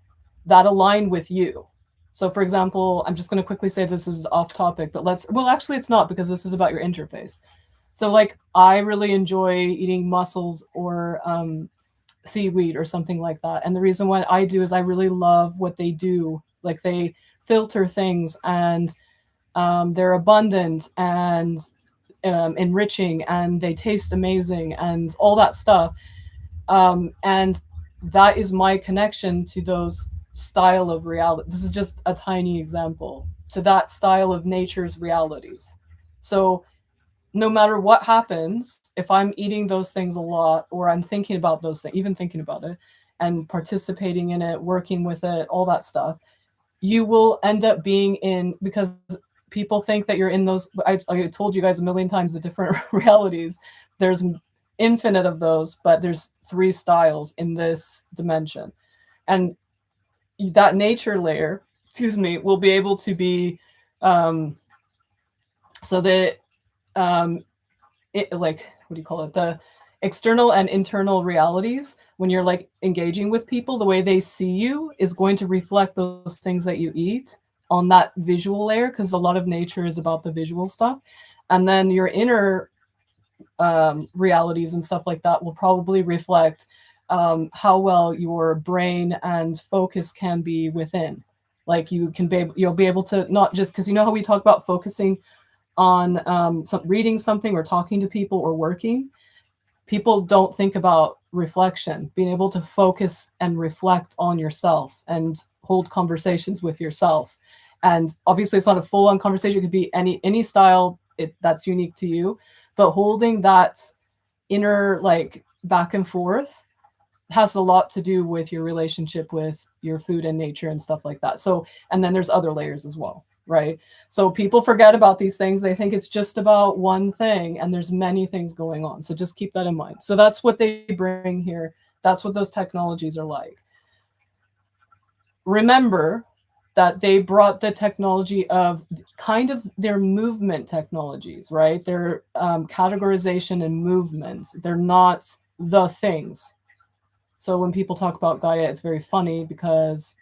that align with you. So for example, I'm just going to quickly say this is off topic, but actually it's not, because this is about your interface. So like, I really enjoy eating mussels or seaweed or something like that. And the reason why I do is I really love what they do. Like, they filter things, and they're abundant and enriching, and they taste amazing and all that stuff. And that is my connection to those style of reality. This is just a tiny example to that style of nature's realities. So no matter what happens, if I'm eating those things a lot, or I'm thinking about those things, even thinking about it and participating in it, working with it, all that stuff, you will end up being in, because people think that you're in those. I told you guys a million times the different realities. There's infinite of those, but there's 3 styles in this dimension. And that nature layer, excuse me, will be able to be so that like, what do you call it, the external and internal realities, when you're like engaging with people, the way they see you is going to reflect those things that you eat on that visual layer, because a lot of nature is about the visual stuff. And then your inner realities and stuff like that will probably reflect how well your brain and focus can be within. Like you'll be able to, not just because, you know how we talk about focusing on reading something or talking to people or working, people don't think about reflection, being able to focus and reflect on yourself and hold conversations with yourself. And obviously it's not a full-on conversation. It could be any style that's unique to you, but holding that inner like back and forth has a lot to do with your relationship with your food and nature and stuff like that. So, and then there's other layers as well, right? So people forget about these things. They think it's just about one thing, and there's many things going on. So just keep that in mind. So that's what they bring here. That's what those technologies are like. Remember that they brought the technology of kind of their movement technologies, right? Their categorization and movements. They're not the things. So when people talk about Gaia, it's very funny because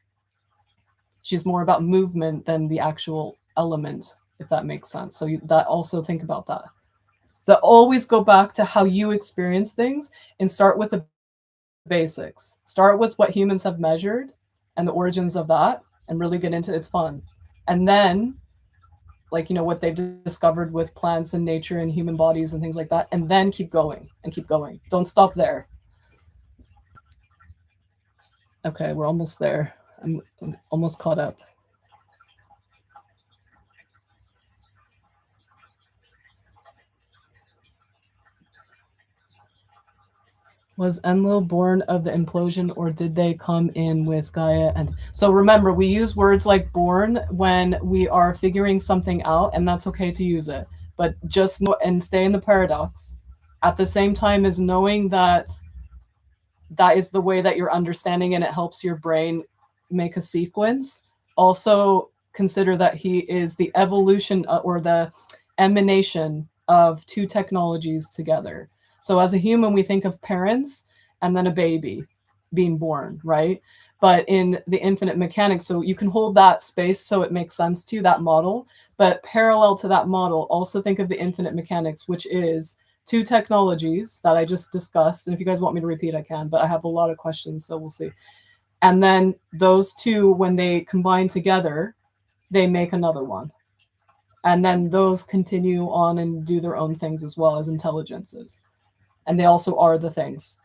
she's more about movement than the actual element, if that makes sense. So that also, think about that. That always go back to how you experience things and start with the basics. Start with what humans have measured and the origins of that, and really get into it. It's fun. And then, like, you know, what they've discovered with plants and nature and human bodies and things like that, and then keep going and keep going. Don't stop there. Okay, we're almost there. I'm almost caught up. Was Enlil born of the implosion, or did they come in with Gaia? And so remember, we use words like born when we are figuring something out, and that's okay to use it. But just know and stay in the paradox at the same time as knowing that that is the way that you're understanding, and it helps your brain make a sequence. Also consider that he is the evolution or the emanation of 2 technologies together. So as a human, we think of parents and then a baby being born, right? But in the infinite mechanics, so you can hold that space so it makes sense to that model. But parallel to that model, also think of the infinite mechanics, which is 2 technologies that I just discussed. And if you guys want me to repeat, I can, but I have a lot of questions, so we'll see. And then those 2, when they combine together, they make another one. And then those continue on and do their own things as well as intelligences. And they also are the things.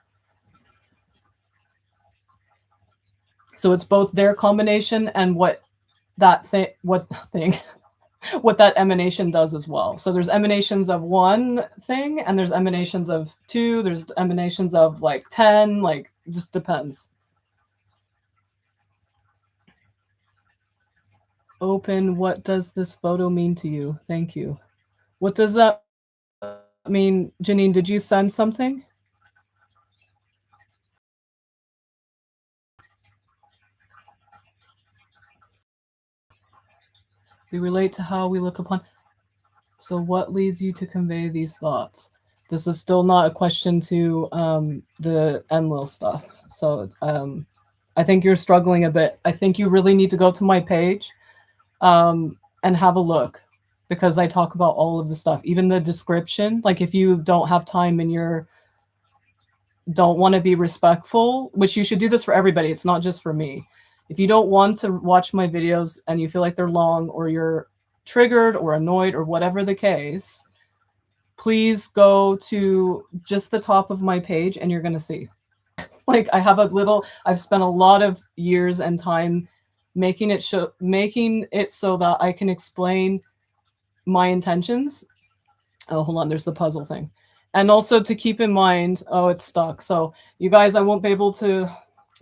So it's both their combination and what that emanation does as well. So there's emanations of one thing, and there's emanations of 2, there's emanations of like 10, like, it just depends. Open, what does this photo mean to you? Thank you. What does that mean? Janine, did you send something? We relate to how we look upon. So what leads you to convey these thoughts? This is still not a question to the Enlil stuff. So I think you're struggling a bit. I think you really need to go to my page and have a look, because I talk about all of the stuff, even the description. Like, if you don't have time and you're don't want to be respectful, which you should do this for everybody, it's not just for me. If you don't want to watch my videos and you feel like they're long, or you're triggered or annoyed or whatever the case, please go to just the top of my page and you're going to see. Like I've spent a lot of years and time making it so that I can explain my intentions. Oh, hold on, there's the puzzle thing. And also to keep in mind, oh, it's stuck. So you guys, I won't be able to,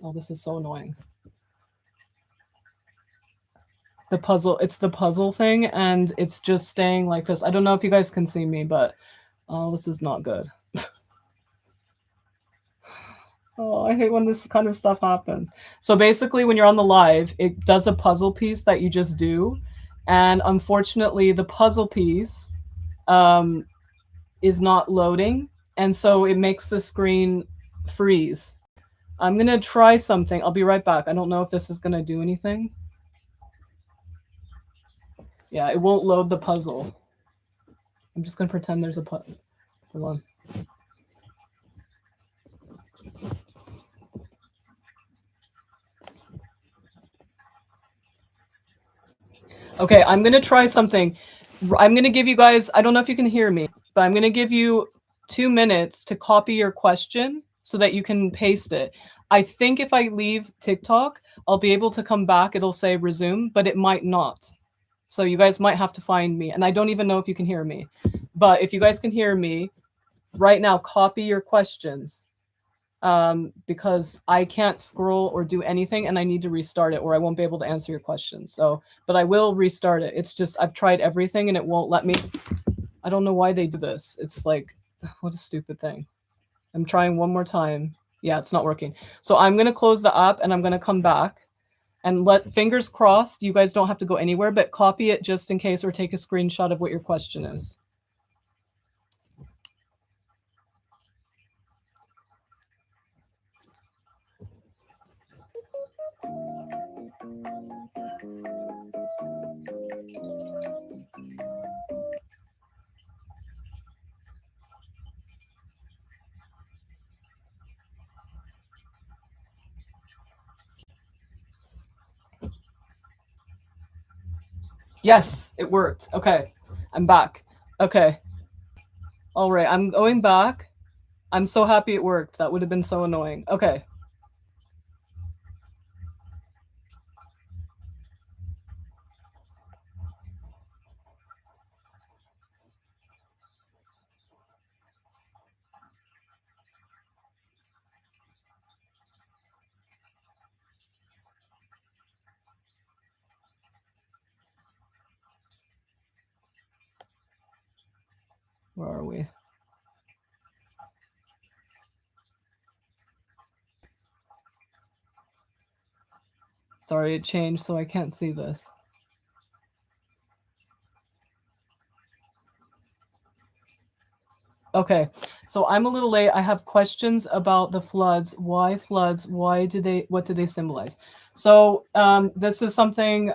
oh, this is so annoying. It's the puzzle thing, and it's just staying like this. I don't know if you guys can see me, but oh, this is not good. Oh, I hate when this kind of stuff happens. So basically, when you're on the live, it does a puzzle piece that you just do. And unfortunately, the puzzle piece is not loading. And so it makes the screen freeze. I'm going to try something. I'll be right back. I don't know if this is going to do anything. Yeah, it won't load the puzzle. I'm just going to pretend there's a puzzle. Hold on. Okay, I'm going to try something. I'm going to give you guys, I don't know if you can hear me, but I'm going to give you 2 minutes to copy your question so that you can paste it. I think if I leave TikTok, I'll be able to come back. It'll say resume, but it might not. So you guys might have to find me. And I don't even know if you can hear me. But if you guys can hear me, right now, copy your questions. Because I can't scroll or do anything and I need to restart it or I won't be able to answer your questions. So, but I will restart it. It's just, I've tried everything and it won't let me. I don't know why they do this. It's like, what a stupid thing. I'm trying one more time. Yeah, it's not working. So I'm going to close the app and I'm going to come back and fingers crossed, you guys don't have to go anywhere, but copy it just in case or take a screenshot of what your question is. Yes, it worked. Okay, I'm back. Okay. All right, I'm going back. I'm so happy it worked. That would have been so annoying. Okay. Where are we? Sorry, it changed, so I can't see this. Okay, so I'm a little late. I have questions about the floods. Why floods? What do they symbolize? So this is something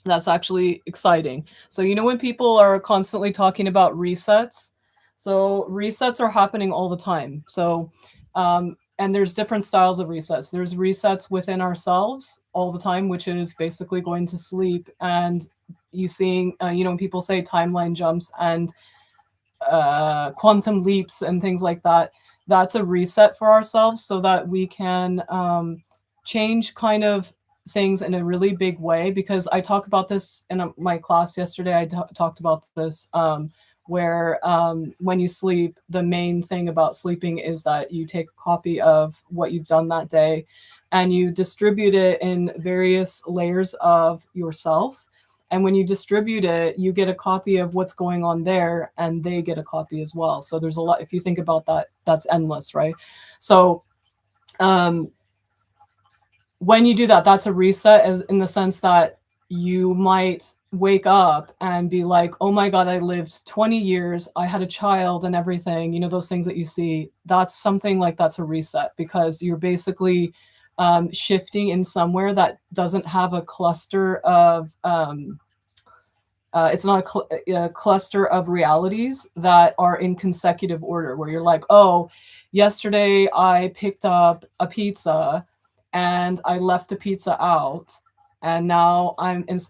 that's actually exciting. So you know when people are constantly talking about resets? So resets are happening all the time. So and there's different styles of resets. There's resets within ourselves all the time, which is basically going to sleep and you seeing, you know, when people say timeline jumps and quantum leaps and things like that, that's a reset for ourselves so that we can change kind of things in a really big way. Because I talk about this in my class yesterday. I talked about this where when you sleep, the main thing about sleeping is that you take a copy of what you've done that day and you distribute it in various layers of yourself. And when you distribute it, you get a copy of what's going on there and they get a copy as well. So there's a lot, if you think about that, that's endless, right? So when you do that, that's a reset, as in the sense that you might wake up and be like, oh my God, I lived 20 years. I had a child and everything, you know, those things that you see, that's something like that's a reset because you're basically shifting in somewhere that doesn't have a cluster of, it's not a cluster of realities that are in consecutive order where you're like, oh, yesterday I picked up a pizza and I left the pizza out and now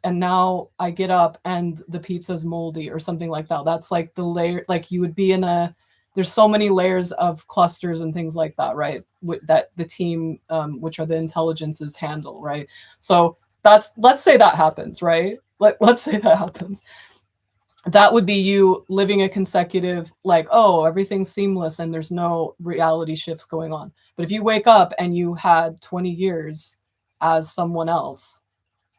now I get up and the pizza's moldy or something like that. That's like the layer, like you would be in a there's so many layers of clusters and things like that, right? That the team, which are the intelligences, handle, right? So let's say that happens, right? Let's say that happens. That would be you living a consecutive, like, oh, everything's seamless and there's no reality shifts going on. But if you wake up and you had 20 years as someone else,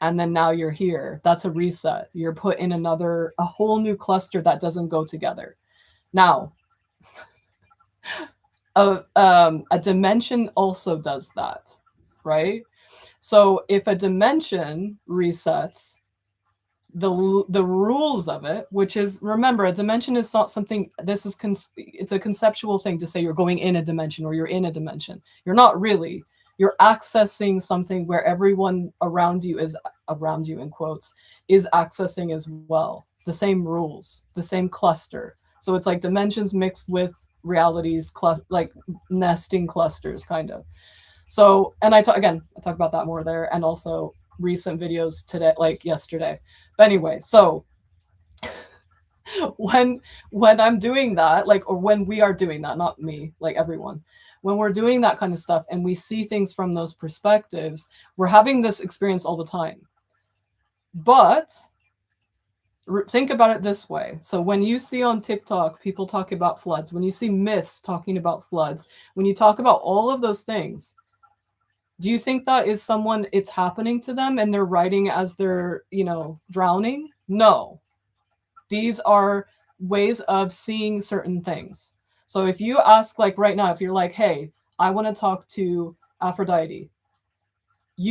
and then now you're here, that's a reset. You're put in a whole new cluster that doesn't go together. Now, a dimension also does that, right? So if a dimension resets, the rules of it, which is, remember, a dimension is not something, this is it's a conceptual thing to say you're going in a dimension or you're in a dimension. You're not really. You're accessing something where everyone around you in quotes, is accessing as well. The same rules, the same cluster. So it's like dimensions mixed with realities, like nesting clusters, kind of. So, and I talk about that more there, and also recent videos today, like yesterday. But anyway, so when I'm doing that, like, or when we are doing that, not me, like everyone, when we're doing that kind of stuff and we see things from those perspectives, we're having this experience all the time. But think about it this way. So when you see on TikTok people talking about floods, when you see myths talking about floods, when you talk about all of those things, do you think that is someone, it's happening to them and they're writing as they're, drowning? No. These are ways of seeing certain things. So if you ask, like right now, if you're like, hey, I want to talk to Aphrodite, do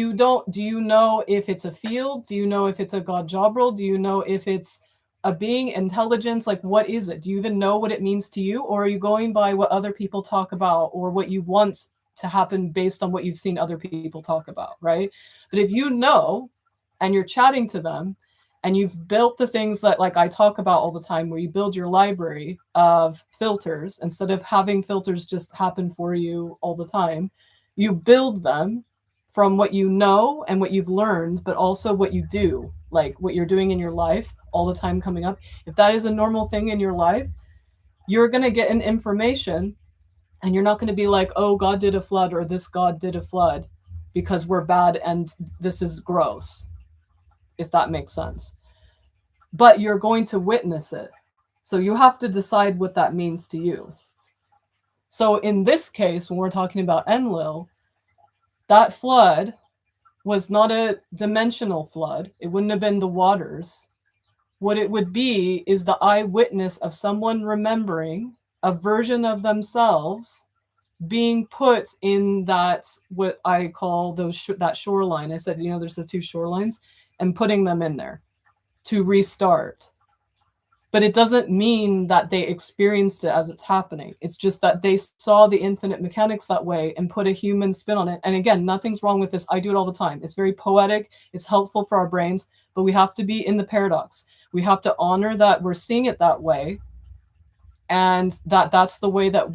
you know if it's a field? Do you know if it's a god job role? Do you know if it's a being, intelligence? Like, what is it? Do you even know what it means to you? Or are you going by what other people talk about or what you want to happen based on what you've seen other people talk about, right? But if you know, and you're chatting to them, and you've built the things that, like I talk about all the time, where you build your library of filters, instead of having filters just happen for you all the time, you build them from what you know and what you've learned, but also what you do, like what you're doing in your life all the time coming up. If that is a normal thing in your life, you're going to get an information, and you're not going to be like, oh, God did a flood, or this God did a flood because we're bad and this is gross, if that makes sense. But you're going to witness it. So you have to decide what that means to you. So in this case, when we're talking about Enlil, that flood was not a dimensional flood. It wouldn't have been the waters. What it would be is the eyewitness of someone remembering a version of themselves being put in that, what I call that shoreline. I said, there's the two shorelines, and putting them in there to restart. But it doesn't mean that they experienced it as it's happening. It's just that they saw the infinite mechanics that way and put a human spin on it. And again, nothing's wrong with this. I do it all the time. It's very poetic. It's helpful for our brains, but we have to be in the paradox. We have to honor that we're seeing it that way, and that's the way that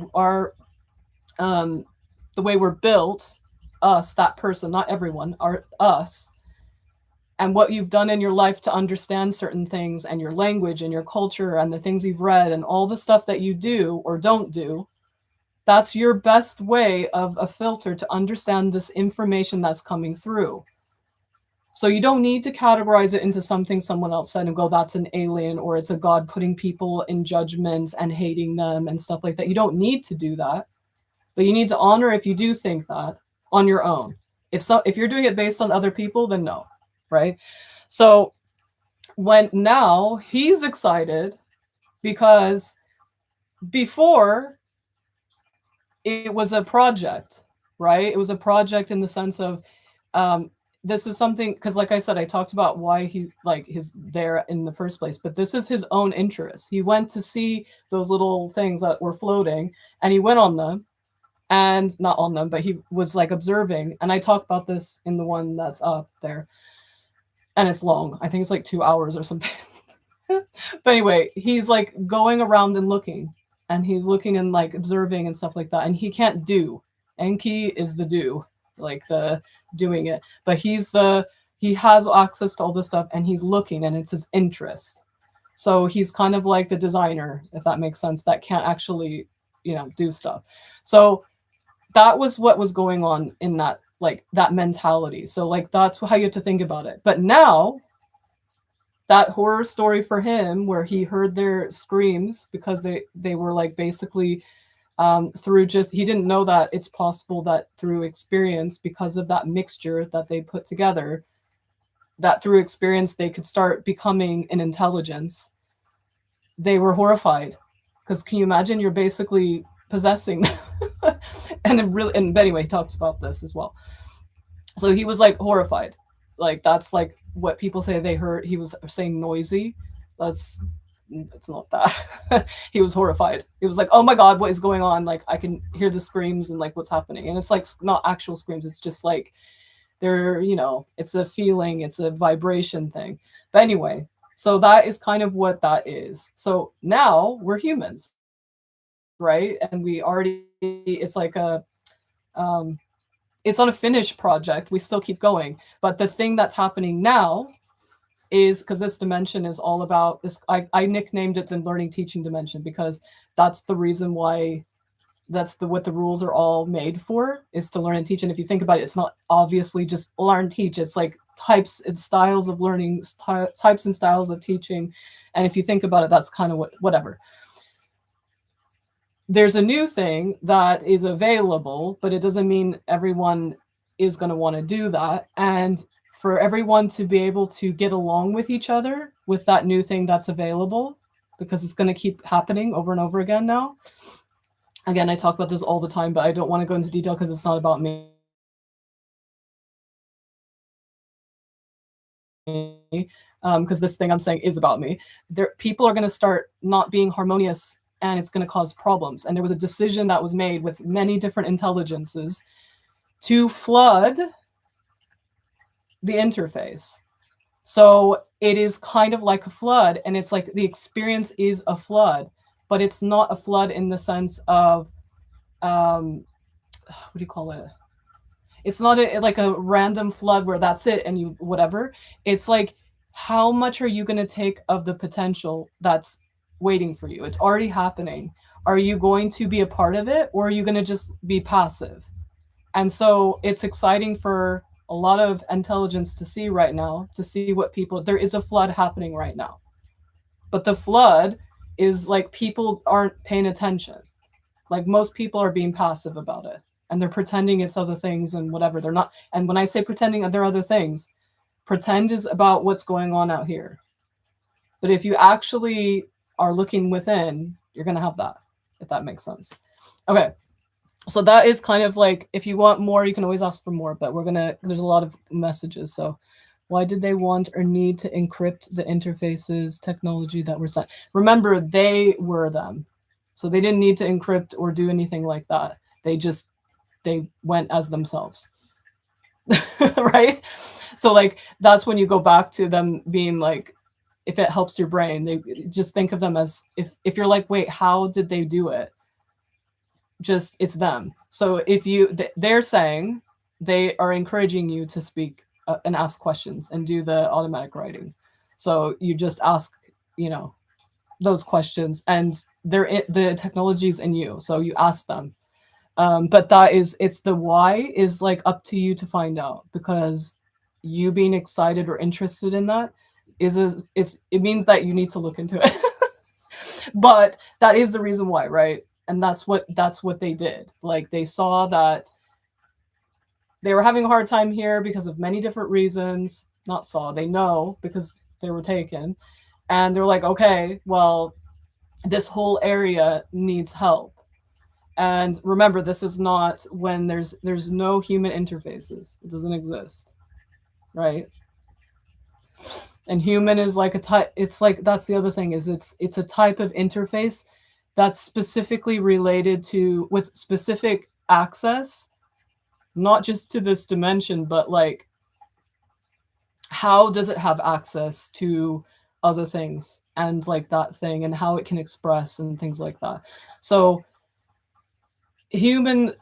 the way we're built, us, that person, not everyone, us, and what you've done in your life to understand certain things, and your language and your culture and the things you've read and all the stuff that you do or don't do. That's your best way of a filter to understand this information that's coming through. So you don't need to categorize it into something someone else said and go, that's an alien, or it's a god putting people in judgment and hating them and stuff like that. You don't need to do that, but you need to honor if you do think that on your own. If you're doing it based on other people, then no, right? So now he's excited because before it was a project, right? It was a project in the sense of, this is something, because like I said, I talked about why he is there in the first place, but this is his own interest. He went to see those little things that were floating, and he went on them, and not on them, but he was like observing. And I talked about this in the one that's up there, and it's long. I think it's like 2 hours or something. But anyway, he's like going around and looking, and he's looking and like observing and stuff like that. And he can't do. Enki is the do, like the doing it, but he has access to all this stuff, and he's looking, and it's his interest. So he's kind of like the designer, if that makes sense, that can't actually do stuff. So that was what was going on in that, like, that mentality. So like that's how you have to think about it. But now that horror story for him where he heard their screams because they were like basically through just, he didn't know that it's possible that through experience, because of that mixture that they put together, that through experience they could start becoming an intelligence. They were horrified because can you imagine, you're basically possessing and anyway, he talks about this as well. So he was like horrified. Like that's like what people say they heard. He was saying noisy. It's not that. He was horrified. He was like, oh my God, what is going on? Like I can hear the screams and like what's happening. And it's like not actual screams. It's just like they're, it's a feeling, it's a vibration thing. But anyway, so that is kind of what that is. So now we're humans, right? And we already, it's like it's not a finished project. We still keep going. But the thing that's happening now is, because this dimension is all about this, I nicknamed it the learning teaching dimension, because that's the reason why, that's what the rules are all made for, is to learn and teach. And if you think about it, it's not obviously just learn, teach. It's like types and styles of learning, types and styles of teaching. And if you think about it, that's kind of whatever. There's a new thing that is available, but it doesn't mean everyone is going to want to do that. And for everyone to be able to get along with each other with that new thing that's available, because it's going to keep happening over and over again now. Again, I talk about this all the time, but I don't want to go into detail because it's not about me. Because this thing I'm saying is about me. People are going to start not being harmonious, and it's going to cause problems. And there was a decision that was made with many different intelligences to flood the interface. So it is kind of like a flood, and it's like the experience is a flood, but it's not a flood in the sense of, what do you call it? It's not like a random flood where that's it and you whatever. It's like, how much are you going to take of the potential that's waiting for you? It's already happening. Are you going to be a part of it, or are you going to just be passive? And so it's exciting for a lot of intelligence to see right now, to see what people, there is a flood happening right now. But the flood is like people aren't paying attention. Like most people are being passive about it, and they're pretending it's other things and whatever. They're not. And when I say pretending they're other things, pretend is about what's going on out here. But if you actually are looking within, you're going to have that, if that makes sense. Okay. So that is kind of like, if you want more, you can always ask for more, but there's a lot of messages. So why did they want or need to encrypt the interfaces technology that were sent? Remember, they were them. So they didn't need to encrypt or do anything like that. They went as themselves. Right? So like, that's when you go back to them being like, if it helps your brain, they just think of them as, if you're like, wait, how did they do it? Just, it's them. So if they're saying, they are encouraging you to speak and ask questions and do the automatic writing. So you just ask, those questions, and the technology's in you. So you ask them. But it's the why is like up to you to find out, because you being excited or interested in that it means that you need to look into it. But that is the reason why, right? And that's what they did. Like they saw that they were having a hard time here because of many different reasons. They know because they were taken. And they're like, okay, well, this whole area needs help. And remember, this is not when there's no human interfaces. It doesn't exist, right? And human is like a type. It's like, that's the other thing, is it's a type of interface that's specifically related to, with specific access, not just to this dimension, but like, how does it have access to other things and like that thing, and how it can express and things like that. So human,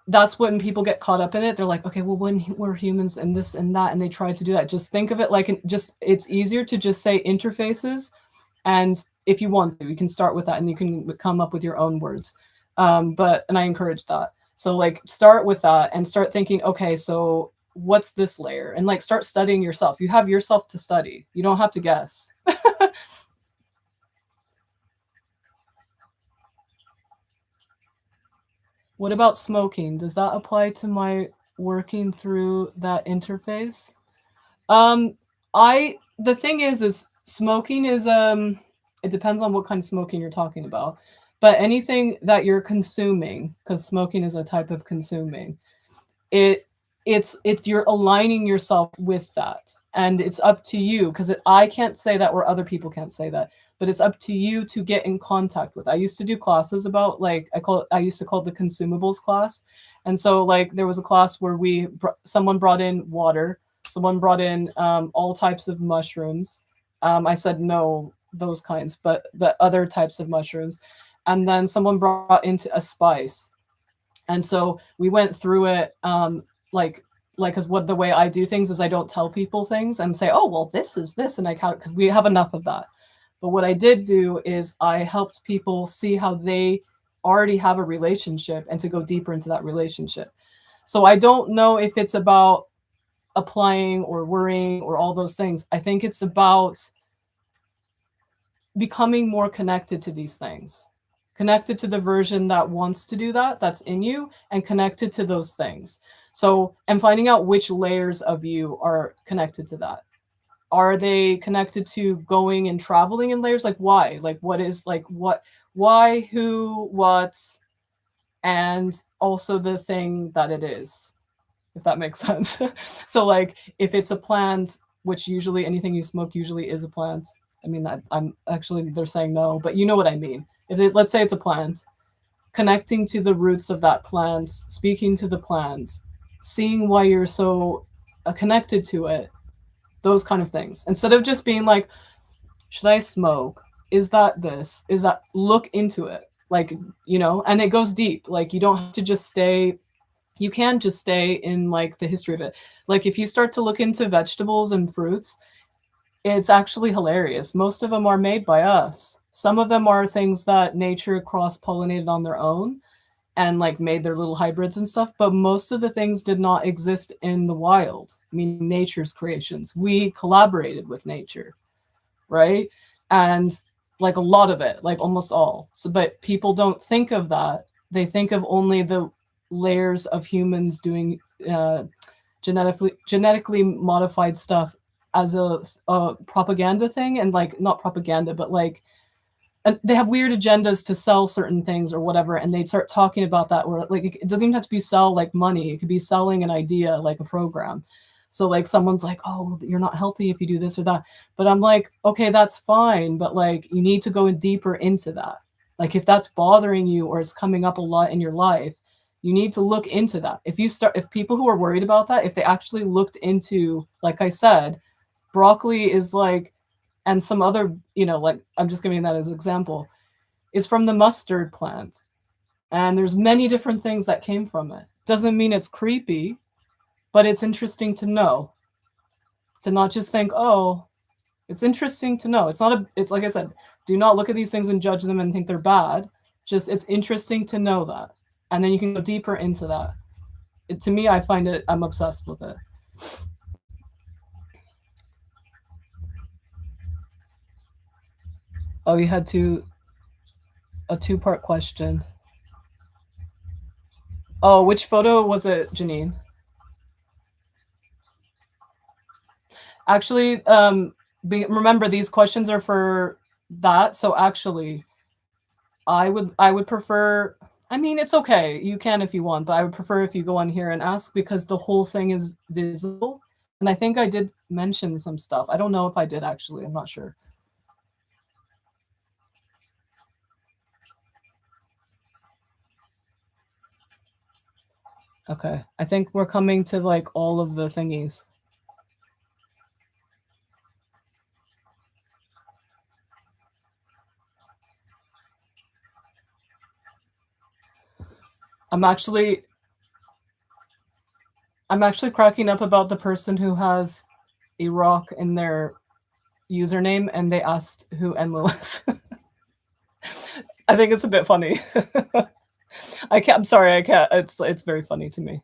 that's when people get caught up in it. They're like, okay, well, when we're humans and this and that, and they try to do that. Just think of it like, it's easier to just say interfaces. And if you want to, you can start with that and you can come up with your own words. But and I encourage that. So like start with that and start thinking, okay, so what's this layer? And like start studying yourself. You have yourself to study. You don't have to guess. What about smoking? Does that apply to my working through that interface? Um, I the thing is smoking is it depends on what kind of smoking you're talking about. But anything that you're consuming, because smoking is a type of consuming, it it's you're aligning yourself with that, and it's up to you because I can't say that or other people can't say that, but it's up to you to get in contact with. I used to do classes about like I used to call it the consumables class, and so like there was a class where someone brought in water, someone brought in all types of mushrooms. I said no those kinds, but other types of mushrooms, and then someone brought into a spice, and so we went through it like because what the way I do things is I don't tell people things and say, oh well this is this, and I count because we have enough of that. But what I did do is I helped people see how they already have a relationship and to go deeper into that relationship. So I don't know if it's about applying or worrying or all those things. I think it's about becoming more connected to these things, connected to the version that wants to do that, that's in you, and connected to those things. So, and finding out which layers of you are connected to that. Are they connected to going and traveling in layers? Like why? Like what is like what, why, who, what, and also the thing that it is, if that makes sense. So like if it's a plant, which usually anything you smoke usually is a plant. I mean, I'm actually, they're saying no, but you know what I mean. If it, let's say it's a plant, connecting to the roots of that plant, speaking to the plant, seeing why you're so connected to it, those kind of things. Instead of just being like, should I smoke? Is that this? Is that, look into it. Like, you know, and it goes deep. Like you don't have to just stay, you can just stay in like the history of it. Like if you start to look into vegetables and fruits, it's actually hilarious. Most of them are made by us. Some of them are things that nature cross-pollinated on their own and like made their little hybrids and stuff, but most of the things did not exist in the wild. I mean, nature's creations. We collaborated with nature, right? And like a lot of it, like almost all. So, but people don't think of that. They think of only the layers of humans doing genetically modified stuff as a propaganda thing, and like not propaganda, but like, and they have weird agendas to sell certain things or whatever, and they start talking about that, or like it doesn't even have to be sell like money, it could be selling an idea like a program. So like someone's like, oh, you're not healthy if you do this or that, but I'm like, okay, that's fine, but like you need to go deeper into that. Like if that's bothering you or it's coming up a lot in your life, you need to look into that. If people who are worried about that, if they actually looked into, like I said, broccoli is like, and some other, you know, like I'm just giving that as an example, is from the mustard plant. And there's many different things that came from it. Doesn't mean it's creepy, but it's interesting to know. To not just think, oh, it's interesting to know. It's not a, it's like I said, do not look at these things and judge them and think they're bad. Just it's interesting to know that. And then you can go deeper into that. To me, I find it, I'm obsessed with it. Oh, you had a two-part question. Oh, which photo was it, Janine? Actually, remember these questions are for that. So actually, I would prefer. I mean, it's okay. You can if you want, but I would prefer if you go on here and ask because the whole thing is visible. And I think I did mention some stuff. I don't know if I did actually. I'm not sure. Okay. I think we're coming to like all of the thingies. I'm actually I'm actually cracking up about the person who has a rock in their username and they asked who Enlil is. I think it's a bit funny. I can't. I'm sorry. I can't. It's very funny to me,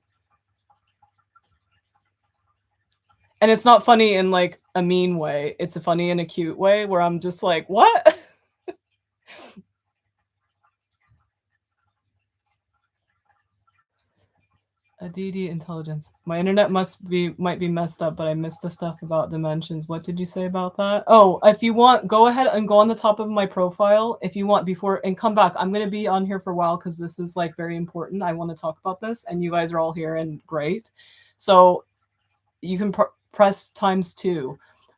and it's not funny in like a mean way. It's funny in a cute way where I'm just like, what? A DD intelligence. My internet might be messed up, but I missed the stuff about dimensions. What did you say about that? Oh, if you want, go ahead and go on the top of my profile if you want before and come back. I'm gonna be on here for a while because this is like very important. I want to talk about this, and you guys are all here and great. So you can press ×2.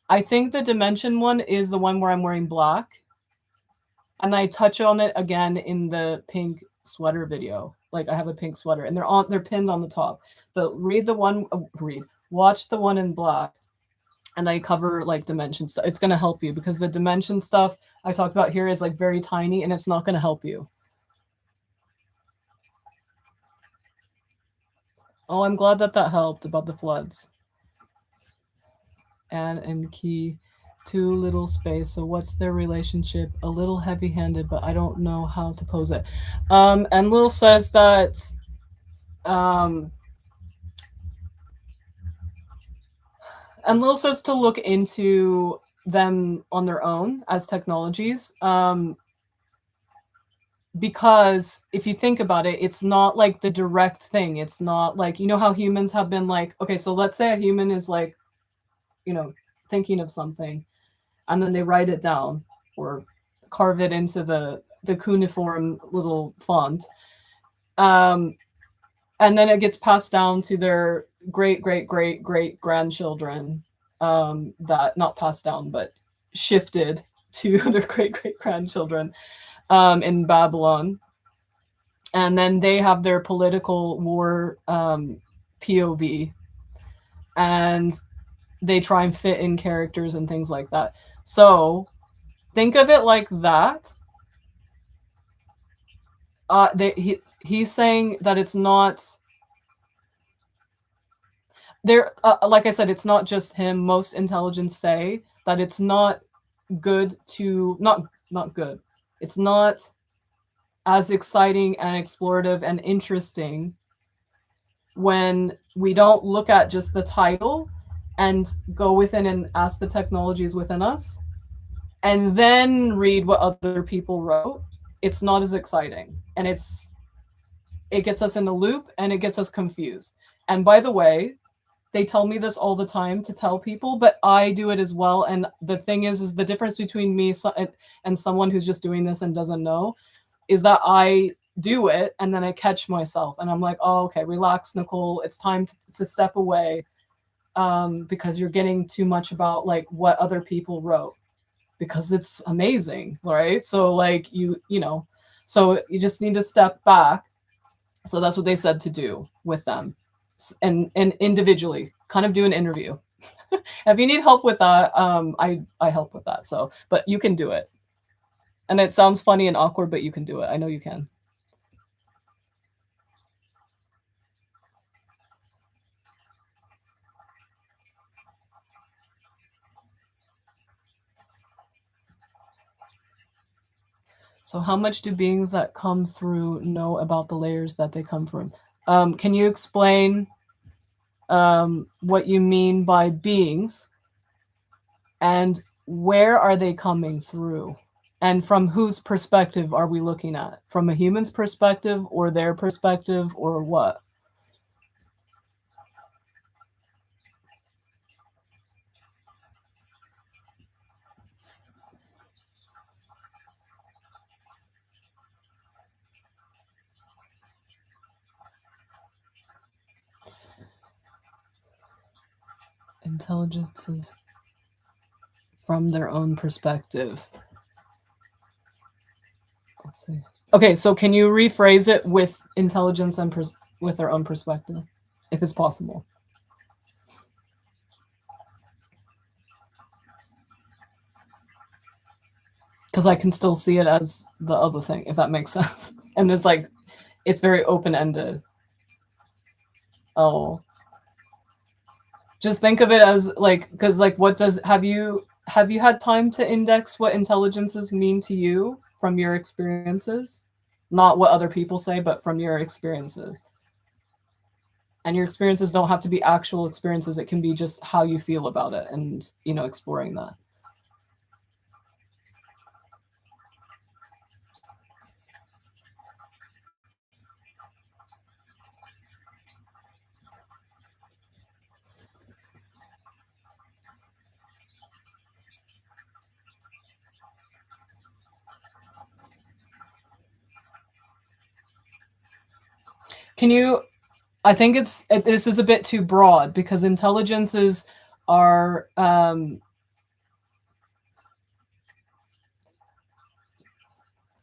I think the dimension one is the one where I'm wearing black, and I touch on it again in the pink sweater video. Like I have a pink sweater and they're pinned on the top. But watch the one in black, and I cover like dimension stuff. It's gonna help you because the dimension stuff I talked about here is like very tiny and it's not gonna help you. Oh, I'm glad that helped about the floods. And key too little space. So what's their relationship? A little heavy-handed, but I don't know how to pose it. Enlil says that Enlil says to look into them on their own as technologies. Because if you think about it, it's not like the direct thing. It's not like, you know how humans have been like, okay, so let's say a human is like, you know, thinking of something, and then they write it down or carve it into the cuneiform little font. And then it gets passed down to their great grandchildren, that not passed down, but shifted to their great grandchildren in Babylon. And then they have their political war POV, and they try and fit in characters and things like that. So think of it like that. He's saying that it's not there. Like I said, it's not just him. Most intelligents say that it's not good to not good. It's not as exciting and explorative and interesting when we don't look at just the title and go within and ask the technologies within us and then read what other people wrote. It's not as exciting, and it gets us in a loop and it gets us confused. And by the way, they tell me this all the time to tell people, but I do it as well. And the thing is the difference between me and someone who's just doing this and doesn't know is that I do it and then I catch myself and I'm like, oh, okay, relax, Nicole. It's time to step away, because you're getting too much about like what other people wrote, because it's amazing, right? So like you know, so you just need to step back. So that's what they said to do with them, and individually kind of do an interview. If you need help with that, I help with that. So, but you can do it. And it sounds funny and awkward, but you can do it. I know you can. So how much do beings that come through know about the layers that they come from? Can you explain what you mean by beings, and where are they coming through? And from whose perspective are we looking at? From a human's perspective or their perspective or what? Intelligences from their own perspective. Let's see. Okay, so can you rephrase it with intelligence and with their own perspective, if it's possible? Because I can still see it as the other thing, if that makes sense. And there's like, it's very open-ended. Oh. Just think of it as like, because like, what does, have you had time to index what intelligences mean to you from your experiences? not what other people say, but from your experiences. And your experiences don't have to be actual experiences. It can be just how you feel about it and, you know, exploring that. Can you, I think this is a bit too broad because intelligences are, and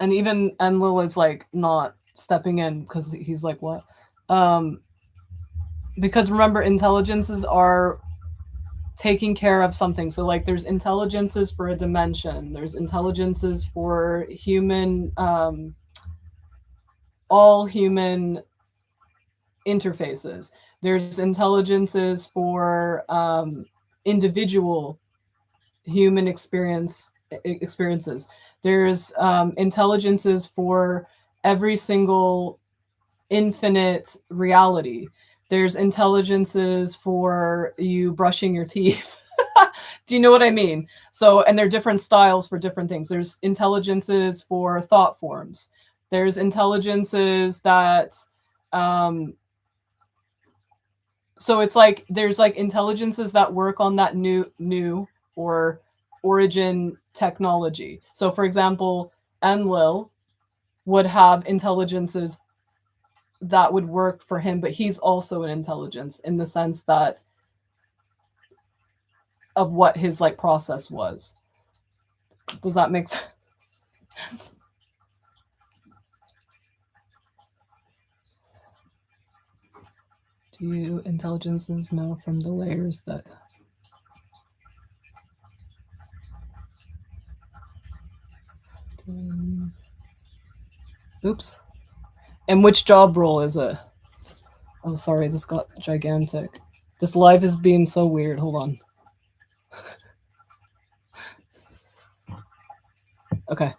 even Enlil is like not stepping in because he's like, what? Because remember, intelligences are taking care of something. So like there's intelligences for a dimension, there's intelligences for human, all human interfaces, there's intelligences for individual human experiences, there's intelligences for every single infinite reality, there's intelligences for you brushing your teeth. Do you know what I mean? So, and there are different styles for different things. There's intelligences for thought forms. There's intelligences that, so it's like there's like intelligences that work on that new or origin technology. So, for example, Enlil would have intelligences that would work for him, but he's also an intelligence in the sense that of what his like process was. Does that make sense? Do intelligences know from the layers that... Oops. And which job role is it? Oh, sorry, this got gigantic. This live is being so weird. Hold on. Okay.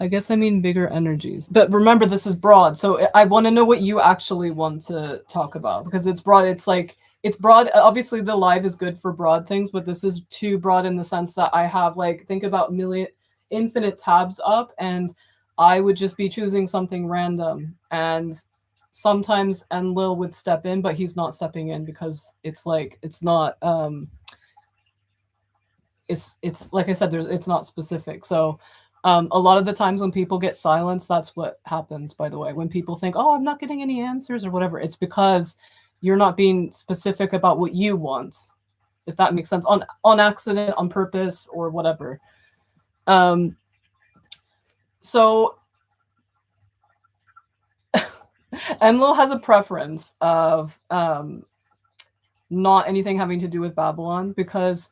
I guess I mean bigger energies. But remember, this is broad. So I want to know what you actually want to talk about because it's broad. It's like, it's broad. Obviously, the live is good for broad things, but this is too broad in the sense that I have like, think about infinite tabs up and I would just be choosing something random. And sometimes Enlil would step in, but he's not stepping in because it's like, it's not, it's like I said, it's not specific. So a lot of the times when people get silence, that's what happens, by the way. When people think, oh, I'm not getting any answers or whatever, it's because you're not being specific about what you want, if that makes sense, on accident, on purpose, or whatever. So Enlil has a preference of not anything having to do with Babylon because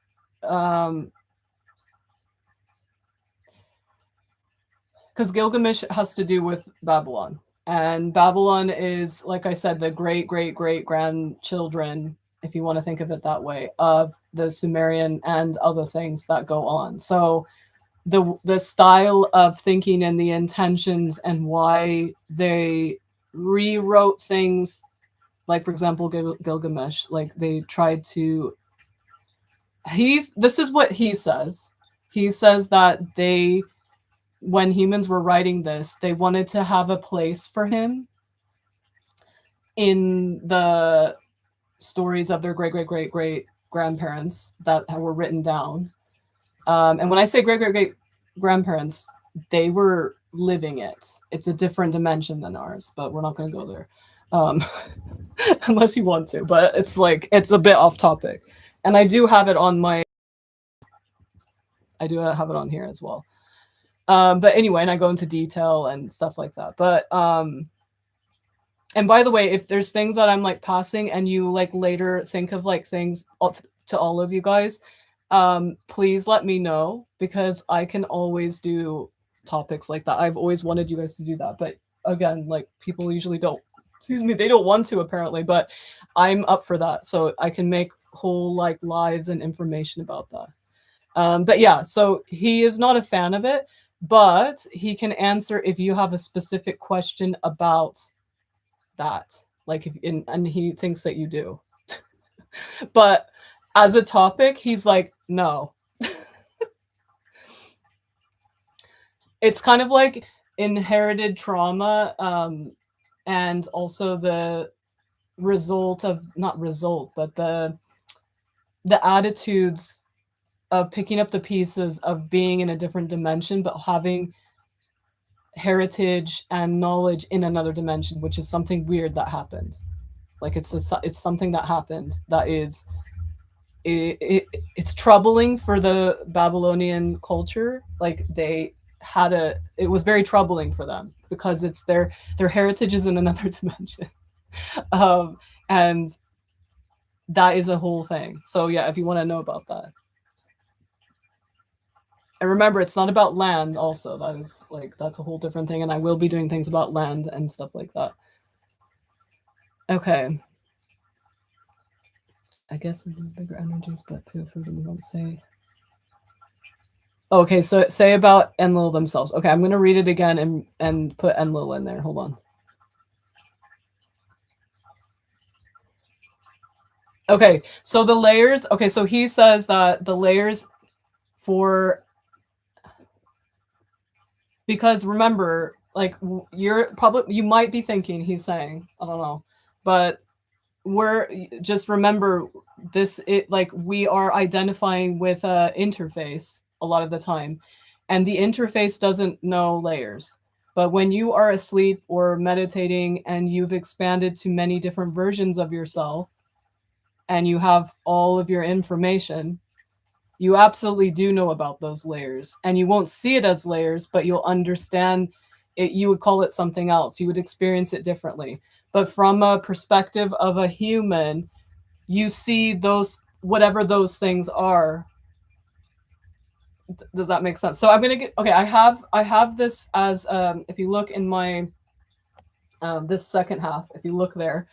Gilgamesh has to do with Babylon. And Babylon is, like I said, the great grandchildren, if you want to think of it that way, of the Sumerian and other things that go on. So the style of thinking and the intentions and why they rewrote things, like, for example, Gilgamesh, like they tried to... This is what he says. He says that when humans were writing this, they wanted to have a place for him in the stories of their great grandparents that were written down. And when I say great grandparents, they were living it. It's a different dimension than ours, but we're not going to go there. Unless you want to, but it's like, it's a bit off topic. And I do have it on here as well. But anyway, and I go into detail and stuff like that. But and by the way, if there's things that I'm like passing and you like later think of like things to all of you guys, please let me know because I can always do topics like that. I've always wanted you guys to do that, but again, like people usually don't, they don't want to apparently, but I'm up for that. So I can make whole like lives and information about that. But yeah, so he is not a fan of it. but he can answer if you have a specific question about that. Like if and he thinks that you do. But as a topic, he's like, no. It's kind of like inherited trauma, and also the result of, not result, but the attitudes of picking up the pieces of being in a different dimension, but having heritage and knowledge in another dimension, which is something weird that happened. Like it's something that happened that is it's troubling for the Babylonian culture. Like it was very troubling for them because it's their heritage is in another dimension. And that is a whole thing. So yeah, if you want to know about that. And remember, it's not about land also. That is like, that's a whole different thing. And I will be doing things about land and stuff like that. Okay. I guess the bigger energies, but feel free to don't say. Okay, so say about Enlil themselves. Okay, I'm going to read it again and put Enlil in there. Hold on. Okay, so the layers. Okay, so he says that the layers for, because remember, like you might be thinking he's saying, I don't know, but just remember this, like we are identifying with a interface a lot of the time, and the interface doesn't know layers. But when you are asleep or meditating and you've expanded to many different versions of yourself and you have all of your information, you absolutely do know about those layers, and you won't see it as layers, but you'll understand it. You would call it something else. You would experience it differently. But from a perspective of a human, you see those, whatever those things are. Does that make sense? So I'm going to okay. I have this as, if you look in my, this second half, if you look there,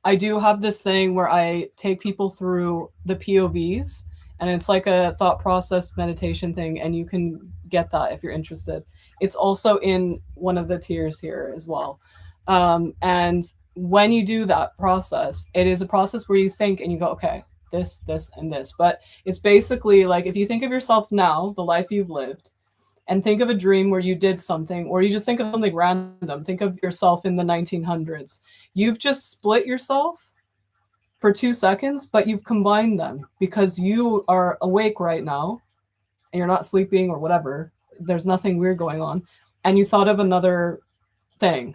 I do have this thing where I take people through the POVs, and it's like a thought process meditation thing, and you can get that if you're interested. It's also in one of the tiers here as well. And when you do that process, it is a process where you think and you go, okay, this, and this. But it's basically like, if you think of yourself now, the life you've lived, and think of a dream where you did something, or you just think of something random. Think of yourself in the 1900s. You've just split yourself for 2 seconds, but you've combined them because you are awake right now and you're not sleeping or whatever. There's nothing weird going on. And you thought of another thing.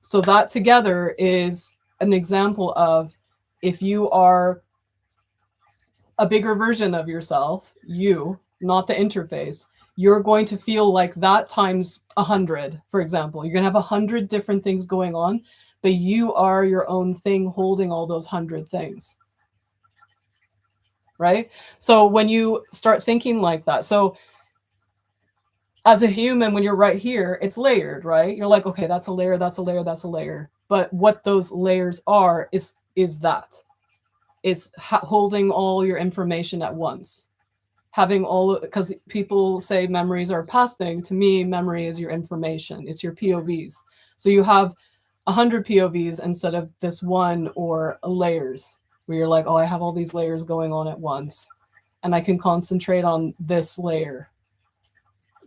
So that together is an example of, if you are a bigger version of yourself, you, not the interface, you're going to feel like that times 100, for example. You're going to have 100 different things going on, but you are your own thing holding all those 100 things. Right? So when you start thinking like that, so as a human, when you're right here, it's layered, right? You're like, okay, that's a layer, that's a layer, that's a layer. But what those layers are is that. It's holding all your information at once. Having all, because people say memories are a past thing. To me, memory is your information. It's your POVs. So you have 100 POVs instead of this one, or layers, where you're like, oh, I have all these layers going on at once, and I can concentrate on this layer.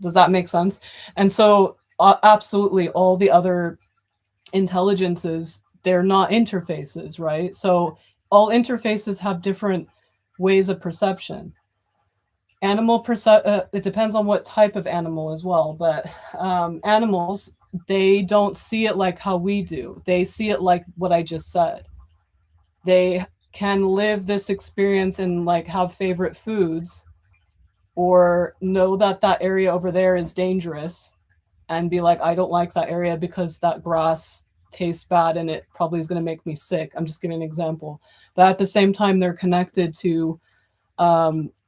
Does that make sense? And so absolutely all the other intelligences, they're not interfaces, right? So all interfaces have different ways of perception. Animal it depends on what type of animal as well, but animals, they don't see it like how we do. They see it like what I just said. They can live this experience and like have favorite foods, or know that that area over there is dangerous, and be like, I don't like that area because that grass tastes bad and it probably is going to make me sick. I'm just giving an example. But at the same time, they're connected to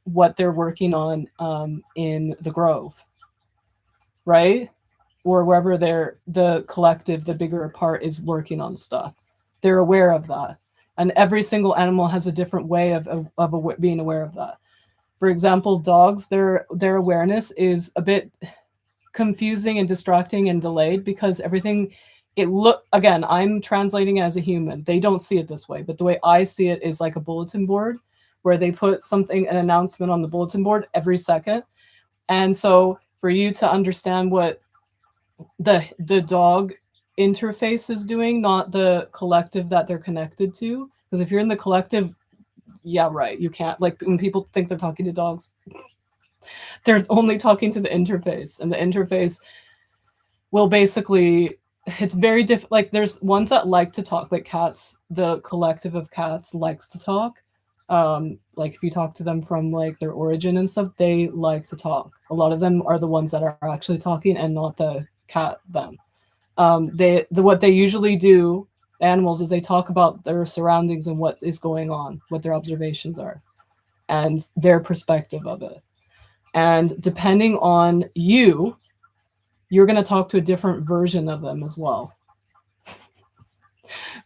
what they're working on in the grove, right? Or wherever the collective, the bigger part, is working on stuff. They're aware of that. And every single animal has a different way of being aware of that. For example, dogs, their awareness is a bit confusing and distracting and delayed because everything it look again, I'm translating it as a human. They don't see it this way, but the way I see it is like a bulletin board where they put something, an announcement on the bulletin board every second. And so for you to understand what the dog interface is doing, not the collective that they're connected to, because if you're in the collective, yeah, right, you can't, like when people think they're talking to dogs, they're only talking to the interface, and the interface will basically, it's very different. Like there's ones that like to talk, like cats, the collective of cats likes to talk. Like if you talk to them from like their origin and stuff, they like to talk. A lot of them are the ones that are actually talking and not the cat them. What they usually do, animals, is they talk about their surroundings and what is going on, what their observations are, and their perspective of it. And depending on you, you're going to talk to a different version of them as well,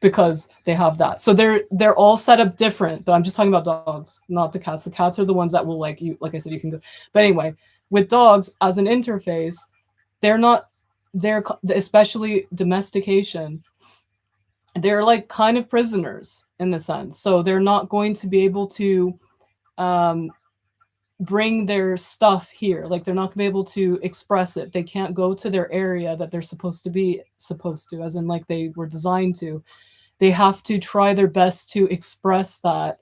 because they have that. So they're all set up different, but I'm just talking about dogs, not the cats. The cats are the ones that will, like you, like I said, you can go. But anyway, with dogs as an interface, they're especially domestication, they're like kind of prisoners in the sense. So they're not going to be able to bring their stuff here. Like they're not gonna be able to express it. They can't go to their area that they're supposed to, as in like they were designed to. They have to try their best to express that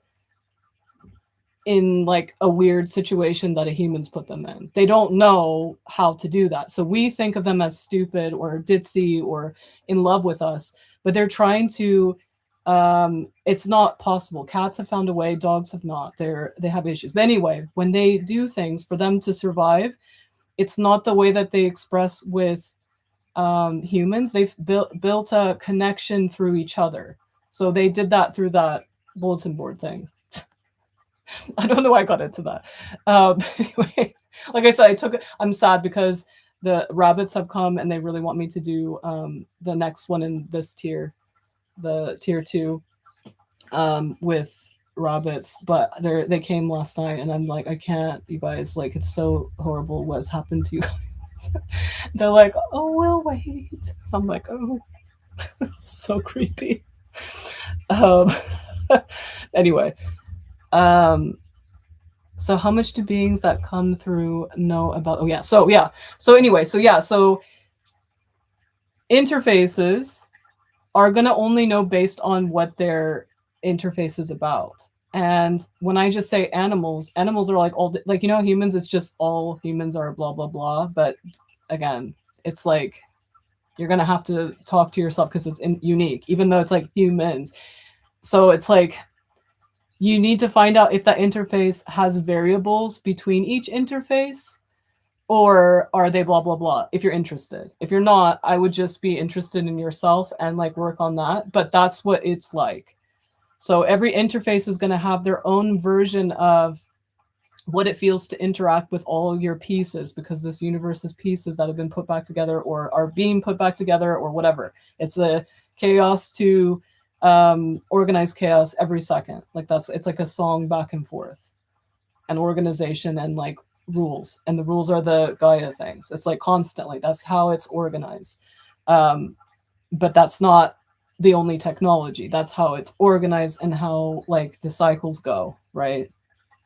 in like a weird situation that a human's put them in. They don't know how to do that. So we think of them as stupid or ditzy or in love with us, but they're trying to, it's not possible. Cats have found a way, dogs have not. They have issues. But anyway, when they do things for them to survive, it's not the way that they express with humans. They've built a connection through each other. So they did that through that bulletin board thing. I don't know why I got into that. Anyway, like I said, I'm sad because the rabbits have come and they really want me to do the next one in this tier, the tier 2, with rabbits, but they came last night and I'm like, I can't, you guys, like it's so horrible what's happened to you guys. They're like, oh, we'll wait. I'm like, oh, so creepy. Anyway, so how much do beings that come through know about, so interfaces are going to only know based on what their interface is about. And when I just say animals are like all, like, you know, humans, it's just all humans are blah blah blah, but again, it's like you're going to have to talk to yourself because it's unique, even though it's like humans. So it's like you need to find out if that interface has variables between each interface, or are they blah, blah, blah, if you're interested. If you're not, I would just be interested in yourself and like work on that. But that's what it's like. So every interface is going to have their own version of what it feels to interact with all your pieces, because this universe is pieces that have been put back together or are being put back together or whatever. It's a chaos to organized chaos every second. Like it's like a song back and forth, and organization and like rules, and the rules are the Gaia things. It's like constantly, that's how it's organized. But that's not the only technology. That's how it's organized and how like the cycles go, right?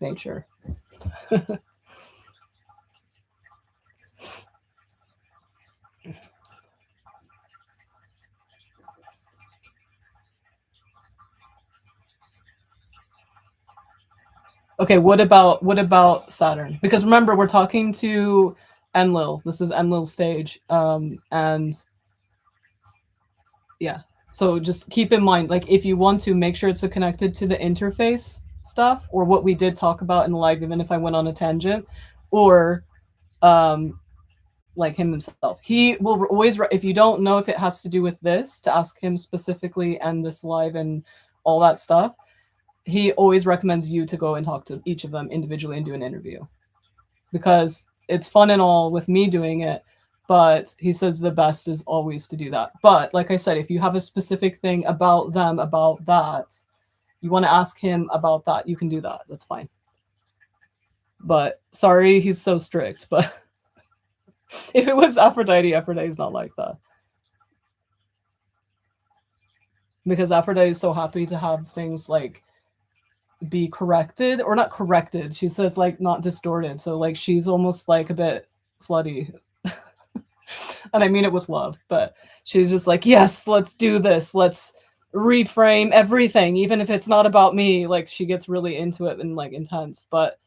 Nature. Okay, what about Saturn? Because remember, we're talking to Enlil. This is Enlil's stage. And yeah, so just keep in mind, like if you want to, make sure it's connected to the interface stuff or what we did talk about in the live, even if I went on a tangent, or like him himself. He will always, if you don't know if it has to do with this, to ask him specifically and this live and all that stuff. He always recommends you to go and talk to each of them individually and do an interview, because it's fun and all with me doing it, but he says the best is always to do that. But like I said, if you have a specific thing about them, about that, you want to ask him about that, you can do that. That's fine. But sorry, he's so strict, but If it was Aphrodite, Aphrodite's not like that. Because Aphrodite is so happy to have things like be corrected, or not corrected. She says like not distorted. So like she's almost like a bit slutty. And I mean it with love, but she's just like, yes, let's do this. Let's reframe everything, even if it's not about me. Like she gets really into it and like intense, but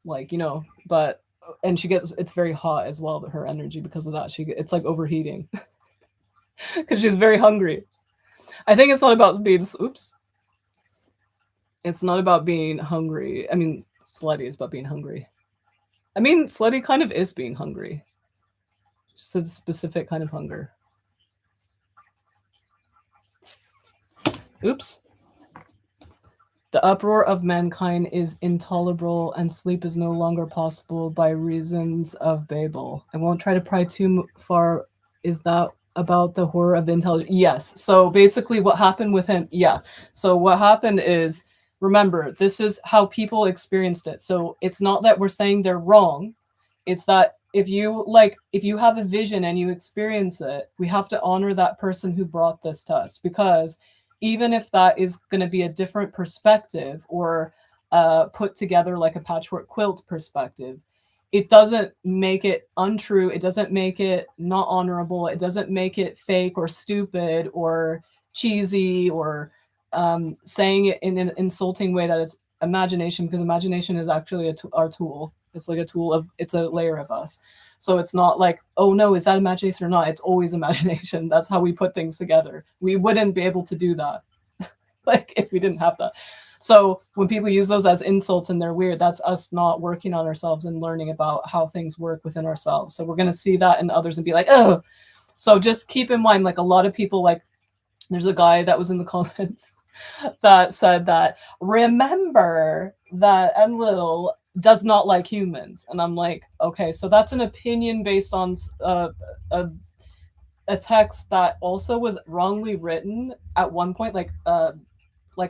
like, you know, but and she gets, it's very hot as well, her energy, because of that. It's like overheating because she's very hungry. I think it's not about being, oops. It's not about being hungry. I mean, slutty is about being hungry. I mean, slutty kind of is being hungry. Just a specific kind of hunger. Oops. The uproar of mankind is intolerable, and sleep is no longer possible by reasons of Babel. I won't try to pry too far. Is that about the horror of the intelligence? Yes. So basically what happened with him, yeah. So what happened is, remember, this is how people experienced it. So it's not that we're saying they're wrong. It's that if you have a vision and you experience it, we have to honor that person who brought this to us, because even if that is going to be a different perspective, or put together like a patchwork quilt perspective, it doesn't make it untrue. It doesn't make it not honorable. It doesn't make it fake or stupid or cheesy, or saying it in an insulting way that it's imagination, because imagination is actually our tool. It's like a tool of, it's a layer of us. So it's not like, oh no, is that imagination or not? It's always imagination. That's how we put things together. We wouldn't be able to do that like if we didn't have that. So when people use those as insults and they're weird, that's us not working on ourselves and learning about how things work within ourselves. So we're going to see that in others and be like, oh. So just keep in mind, like a lot of people, like there's a guy that was in the comments that said that, remember that Enlil does not like humans. And I'm like, okay, so that's an opinion based on a text that also was wrongly written at one point, like a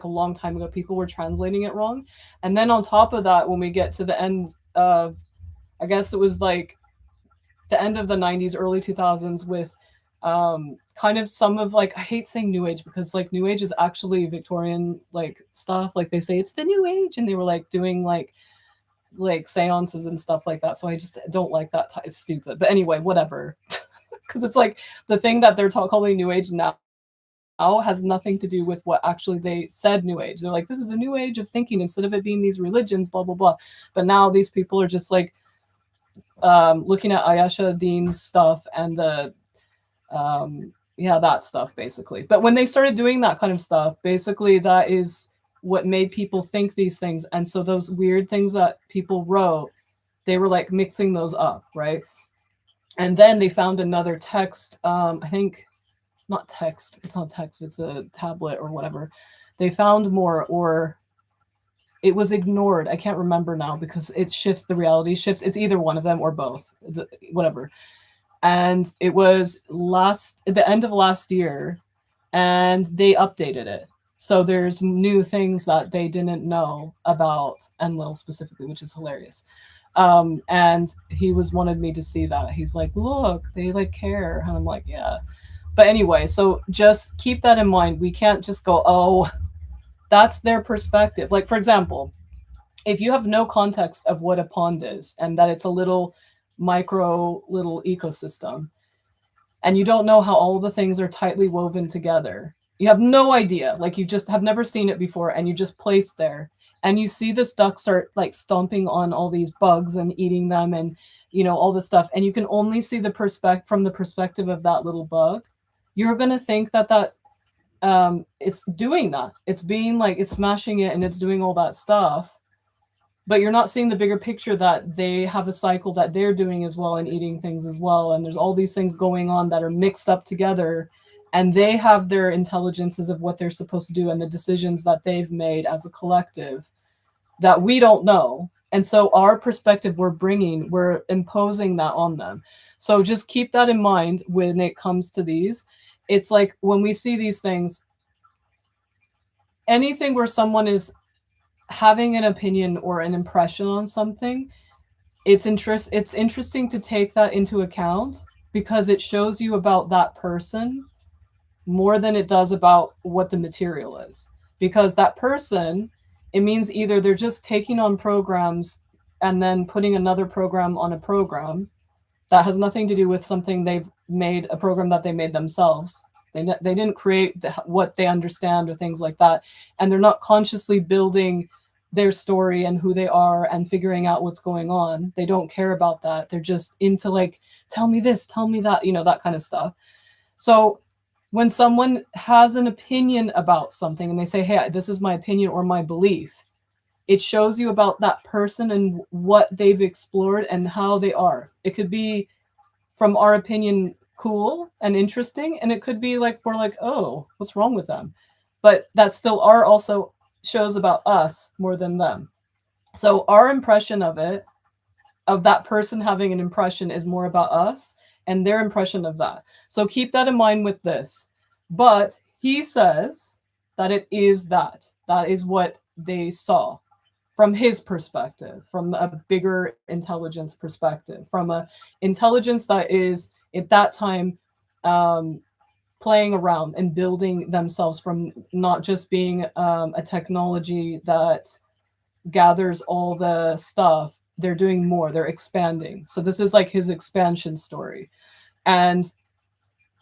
long time ago. People were translating it wrong. And then on top of that, when we get to the end of, I guess it was like the end of the 90s, early 2000s, with kind of some of like, I hate saying new age, because like new age is actually Victorian like stuff. Like they say it's the new age, and they were like doing like seances and stuff like that. So I just don't like that. It's stupid. But anyway, whatever. Because it's like the thing that they're calling new age now has nothing to do with what actually they said new age. They're like, this is a new age of thinking, instead of it being these religions, blah blah blah. But now these people are just like looking at Ayesha Dean's stuff and the that stuff basically. But when they started doing that kind of stuff, basically that is what made people think these things. And so those weird things that people wrote, they were like mixing those up, right? And then they found another text, I think, not text, it's not text, it's a tablet or whatever. They found more, or it was ignored. I can't remember now, because it shifts, the reality shifts. It's either one of them or both, whatever. And it was the end of last year, and they updated it. So there's new things that they didn't know about Enlil specifically, which is hilarious. And he wanted me to see that. He's like, look, they like care. And I'm like, yeah. But anyway, so just keep that in mind. We can't just go, oh, that's their perspective. Like, for example, if you have no context of what a pond is, and that it's a little ecosystem, and you don't know how all the things are tightly woven together, you have no idea, like you just have never seen it before, and you just place there, and you see this duck start like stomping on all these bugs and eating them, and you know, all this stuff, and you can only see from the perspective of that little bug. You're going to think that it's doing that. It's being like, it's smashing it and it's doing all that stuff. But you're not seeing the bigger picture, that they have a cycle that they're doing as well, and eating things as well. And there's all these things going on that are mixed up together, and they have their intelligences of what they're supposed to do and the decisions that they've made as a collective that we don't know. And so our perspective we're imposing that on them. So just keep that in mind when it comes to these. It's like when we see these things, anything where someone is having an opinion or an impression on something, it's interesting to take that into account because it shows you about that person more than it does about what the material is. Because that person, it means either they're just taking on programs and then putting another program on a program that has nothing to do with something they've made, a program that they made themselves. They didn't create what they understand or things like that. And they're not consciously building their story and who they are and figuring out what's going on. They don't care about that. They're just into like, tell me this, tell me that, that kind of stuff. So when someone has an opinion about something and they say, hey, this is my opinion or my belief, it shows you about that person and what they've explored and how they are. It could be, from our opinion, cool and interesting, and it could be like, we're like, oh, what's wrong with them? But that still are also shows about us more than them. So our impression of it, of that person having an impression, is more about us and their impression of that. So keep that in mind with this. But he says that it is that. That is what they saw from his perspective, from a bigger intelligence perspective, from a intelligence that is at that time playing around and building themselves from not just being a technology that gathers all the stuff. They're doing more. They're expanding. So this is like his expansion story. And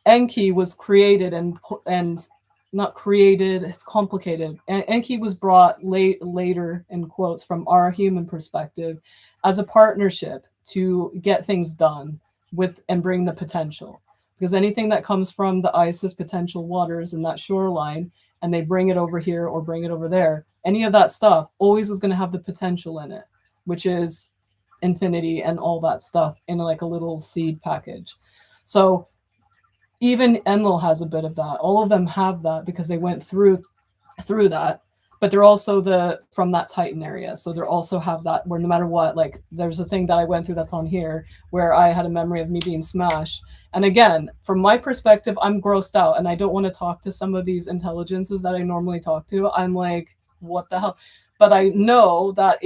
Enki was created and not created, it's complicated. Enki was brought later, in quotes, from our human perspective as a partnership to get things done with and bring the potential. Because anything that comes from the ISIS potential waters and that shoreline, and they bring it over here or bring it over there, any of that stuff always is going to have the potential in it, which is infinity and all that stuff in like a little seed package. So even Enlil has a bit of that. All of them have that because they went through that, but they're also from that Titan area. So they also have that where no matter what, like there's a thing that I went through that's on here where I had a memory of me being smashed. And again, from my perspective, I'm grossed out and I don't want to talk to some of these intelligences that I normally talk to. I'm like, what the hell? But I know that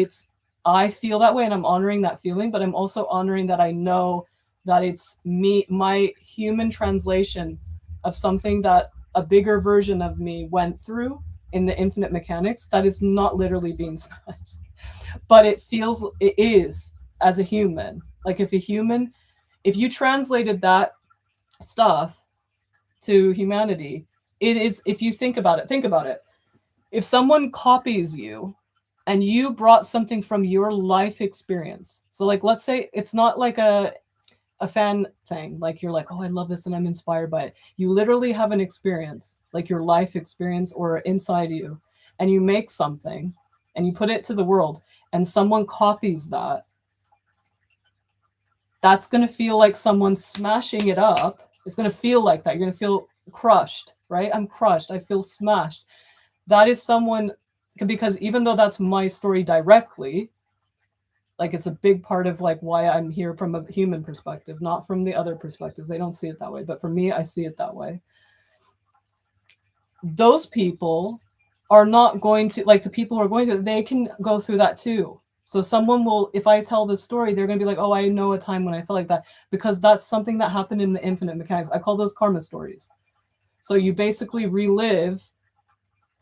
I feel that way and I'm honoring that feeling, but I'm also honoring that I know that it's me, my human translation of something that a bigger version of me went through in the infinite mechanics that is not literally being smashed. But it is as a human. Like if you translated that stuff to humanity, it is, if you think about it. If someone copies you and you brought something from your life experience, so like let's say it's not like a fan thing, like you're like, oh, I love this and I'm inspired by it. You literally have an experience, like your life experience or inside you, and you make something and you put it to the world and someone copies that. That's going to feel like someone smashing it up. It's going to feel like that. You're going to feel crushed, right? I'm crushed. I feel smashed. That is someone, because even though that's my story directly, like it's a big part of like why I'm here from a human perspective, not from the other perspectives. They don't see it that way, but for me, I see it that way. Those people are not going to, like the people who are going through it, they can go through that too. So someone will, if I tell this story, they're going to be like, oh, I know a time when I felt like that, because that's something that happened in the infinite mechanics. I call those karma stories. So you basically relive,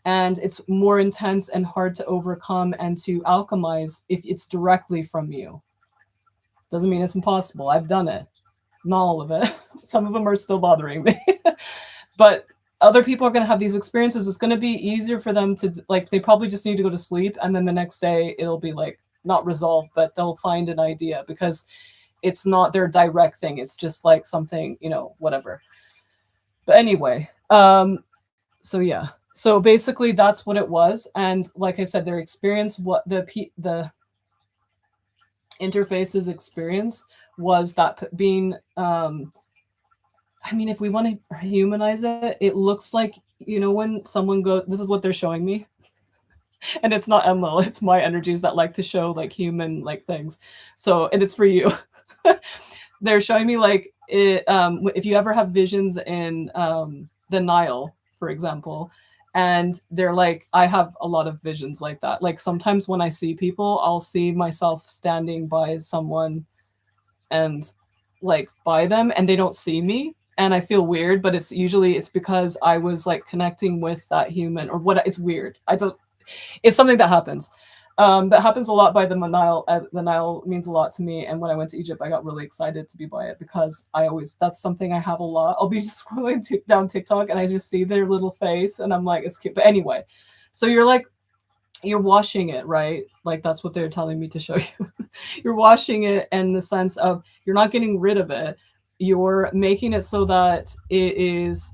and it's more intense and hard to overcome and to alchemize if it's directly from you. Doesn't mean it's impossible. I've done it. Not all of it. Some of them are still bothering me. But other people are going to have these experiences. It's going to be easier for them to, like, they probably just need to go to sleep, and then the next day it'll be like not resolved, but they'll find an idea because it's not their direct thing. It's just like something, whatever. But anyway, so yeah. So basically that's what it was. And like I said, their experience, what the interface's experience was that being, I mean, if we want to humanize it, it looks like, when someone goes, this is what they're showing me. And it's not Enlil, it's my energies that like to show like human like things. So, and it's for you. They're showing me like, if you ever have visions in the Nile, for example, And they're like, I have a lot of visions like that. Like sometimes when I see people, I'll see myself standing by someone and like by them, and they don't see me, and I feel weird, but it's because I was like connecting with that human or what. It's weird. I don't, it's something that happens. That happens a lot by the Nile. The Nile means a lot to me, and when I went to Egypt, I got really excited to be by it because that's something I have a lot. I'll be just scrolling down TikTok and I just see their little face, and I'm like, it's cute. But anyway, so you're washing it, right? Like that's what they're telling me to show you. You're washing it in the sense of you're not getting rid of it. You're making it so that it is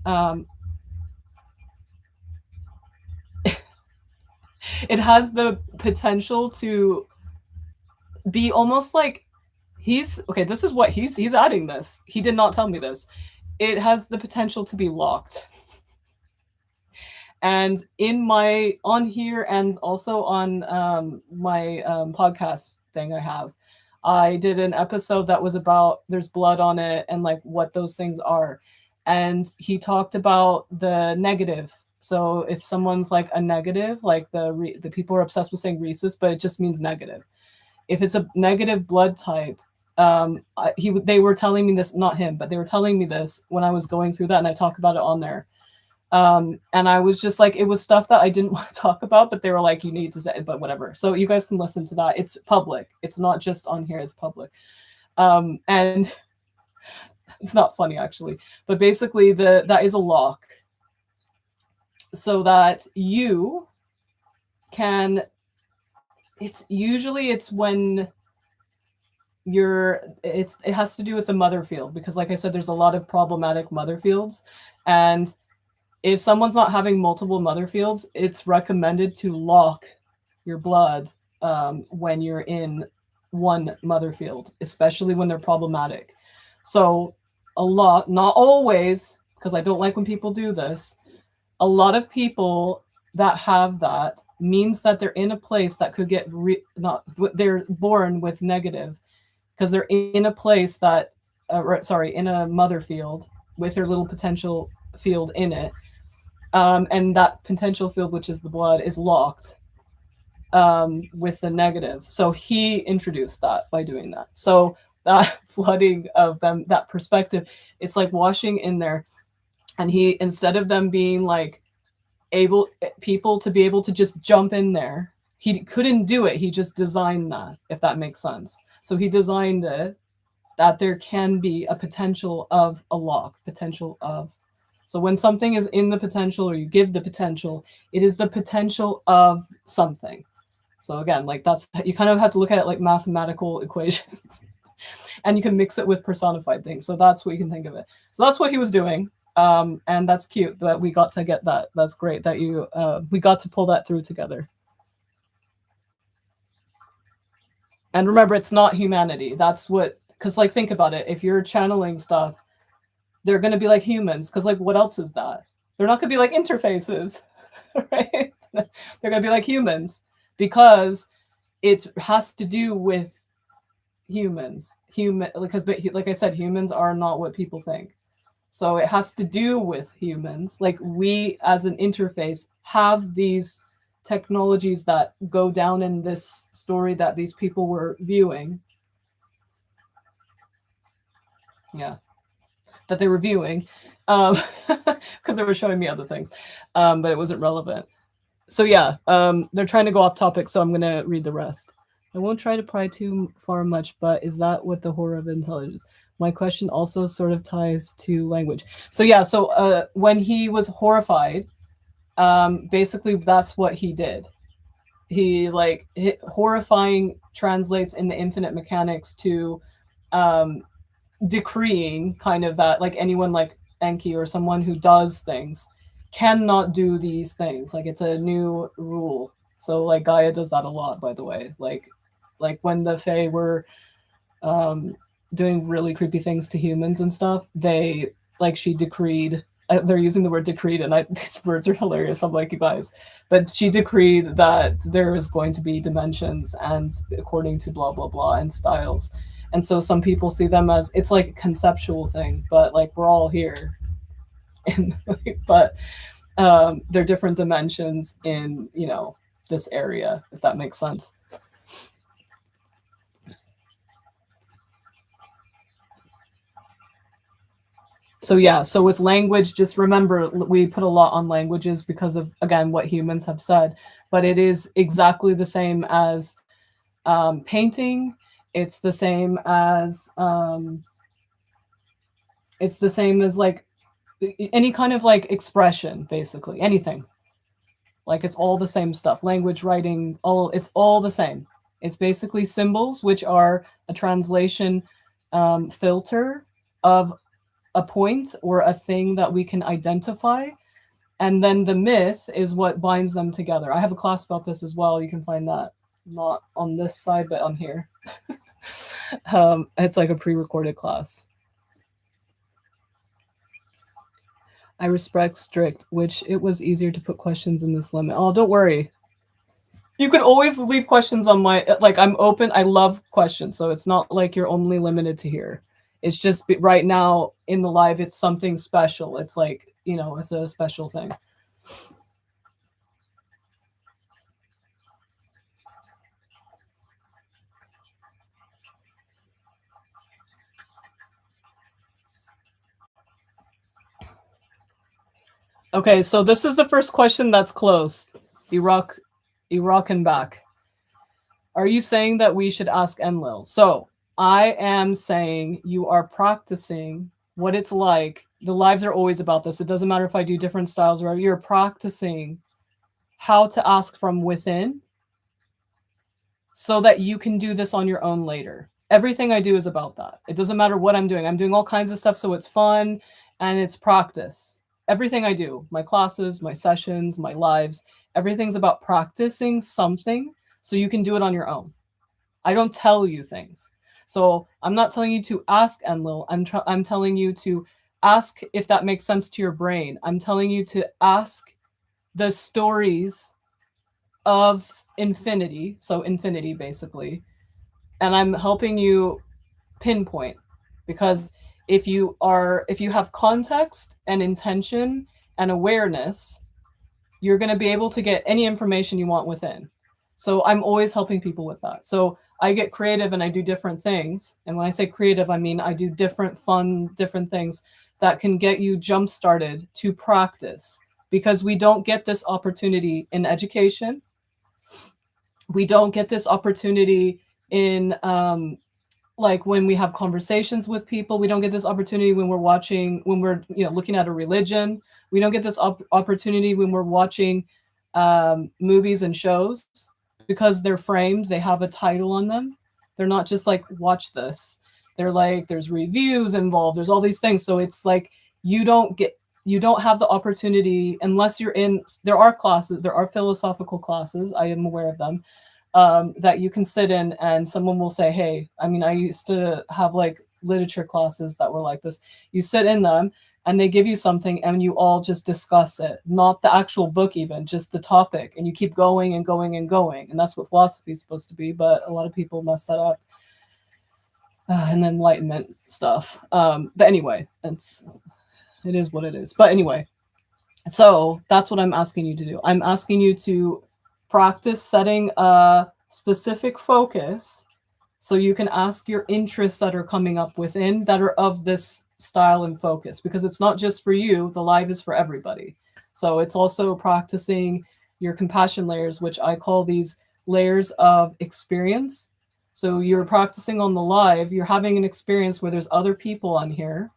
it has the potential to be almost like he's okay. This is what he's adding this. He did not tell me this. It has the potential to be locked. And in my on here and also on my podcast thing I did an episode that was about there's blood on it and like what those things are. And he talked about the negative. So if someone's like a negative, like the people are obsessed with saying rhesus, but it just means negative. If it's a negative blood type, they were telling me this, not him, but they were telling me this when I was going through that, and I talk about it on there. And I was just like, it was stuff that I didn't want to talk about, but they were like, you need to say it, but whatever. So you guys can listen to that. It's public. It's not just on here, it's public. And it's not funny actually, but basically that is a lock so that you can, it's when it has to do with the mother field, because like I said, there's a lot of problematic mother fields. And if someone's not having multiple mother fields, it's recommended to lock your blood when you're in one mother field, especially when they're problematic. So a lot, not always, because I don't like when people do this, a lot of people that have that means that they're in a place that could get they're born with negative, because they're in a place that in a mother field with their little potential field in it. And that potential field, which is the blood, is locked with the negative. So he introduced that by doing that. So that flooding of them, that perspective, it's like washing in there. And he, instead of them being like people to be able to just jump in there, he couldn't do it. He just designed that, if that makes sense. So he designed it that there can be a potential of a lock, potential of. So when something is in the potential, or you give the potential, it is the potential of something. So again, like that's, you kind of have to look at it like mathematical equations and you can mix it with personified things. So that's what you can think of it. So that's what he was doing. And that's cute that we got to get that. That's great that we got to pull that through together. And remember, it's not humanity. That's what, because like, think about it. If you're channeling stuff, they're going to be like humans, because like, what else is that? They're not going to be like interfaces, right? They're going to be like humans, because it has to do with humans. Because like I said, humans are not what people think. So it has to do with humans. Like we, as an interface, have these technologies that go down in this story that these people were viewing. Yeah. That they were viewing, because they were showing me other things, but it wasn't relevant. So yeah, they're trying to go off topic, so I'm going to read the rest. I won't try to pry too far much, but is that what the horror of intelligence? My question also sort of ties to language. So yeah, so when he was horrified, basically that's what he did. He horrifying translates in the infinite mechanics to decreeing, kind of, that like anyone like Enki or someone who does things cannot do these things. Like it's a new rule. So like Gaia does that a lot, by the way. Like when the Fae were doing really creepy things to humans and stuff, she decreed, they're using the word decreed, and these words are hilarious. I'm like, you guys, but she decreed that there is going to be dimensions, and according to blah blah blah and styles. And so some people see them as, it's like a conceptual thing, but like we're all here. And but They're different dimensions in, you know, this area, if that makes sense. So yeah, so with language, just remember we put a lot on languages because of, again, what humans have said, but it is exactly the same as painting. It's the same as like any kind of like expression, basically anything. Like it's all the same stuff. Language, writing, all it's all the same. It's basically symbols, which are a translation filter of a point or a thing that we can identify. And then the myth is what binds them together. I have a class about this as well. You can find that not on this side, but on here. It's like a pre-recorded class. I respect strict, which it was easier to put questions in this limit. Oh, don't worry. You can always leave questions on my, like, I'm open. I love questions. So it's not like you're only limited to here. It's just right now in the live, it's something special. It's like, you know, it's a special thing. Okay, so this is the first question that's closed. Iraq and back. Are you saying that we should ask Enlil? So I am saying you are practicing what it's like. The lives are always about this. It doesn't matter if I do different styles or you're practicing how to ask from within so that you can do this on your own later. Everything I do is about that. It doesn't matter what I'm doing. I'm doing all kinds of stuff so it's fun and it's practice. Everything I do, my classes, my sessions, my lives, everything's about practicing something so you can do it on your own. I don't tell you things. So I'm not telling you to ask Enlil. I'm telling you to ask if that makes sense to your brain. I'm telling you to ask the stories of infinity, so infinity basically, and I'm helping you pinpoint, because if you have context and intention and awareness, you're going to be able to get any information you want within. So I'm always helping people with that. So I get creative and I do different things. And when I say creative, I mean I do different fun, different things that can get you jump started to practice, because we don't get this opportunity in education. We don't get this opportunity in like when we have conversations with people. We don't get this opportunity when we're watching, when we're, you know, looking at a religion. We don't get this opportunity when we're watching movies and shows, because they're framed, they have a title on them. They're not just like, watch this. They're like, there's reviews involved, there's all these things. So it's like you don't have the opportunity unless you're in, there are classes, there are philosophical classes, I am aware of them, that you can sit in and someone will say, hey, I mean, I used to have like literature classes that were like this. You sit in them and they give you something and you all just discuss it, not the actual book even, just the topic, and you keep going and going and going. And that's what philosophy is supposed to be, but a lot of people mess that up. And then enlightenment stuff. But anyway, it is what it is. But anyway, so that's what I'm asking you to do. I'm asking you to practice setting a specific focus so you can ask your interests that are coming up within that are of this style and focus, because it's not just for you, the live is for everybody. So it's also practicing your compassion layers, which I call these layers of experience. So you're practicing on the live, you're having an experience where there's other people on here,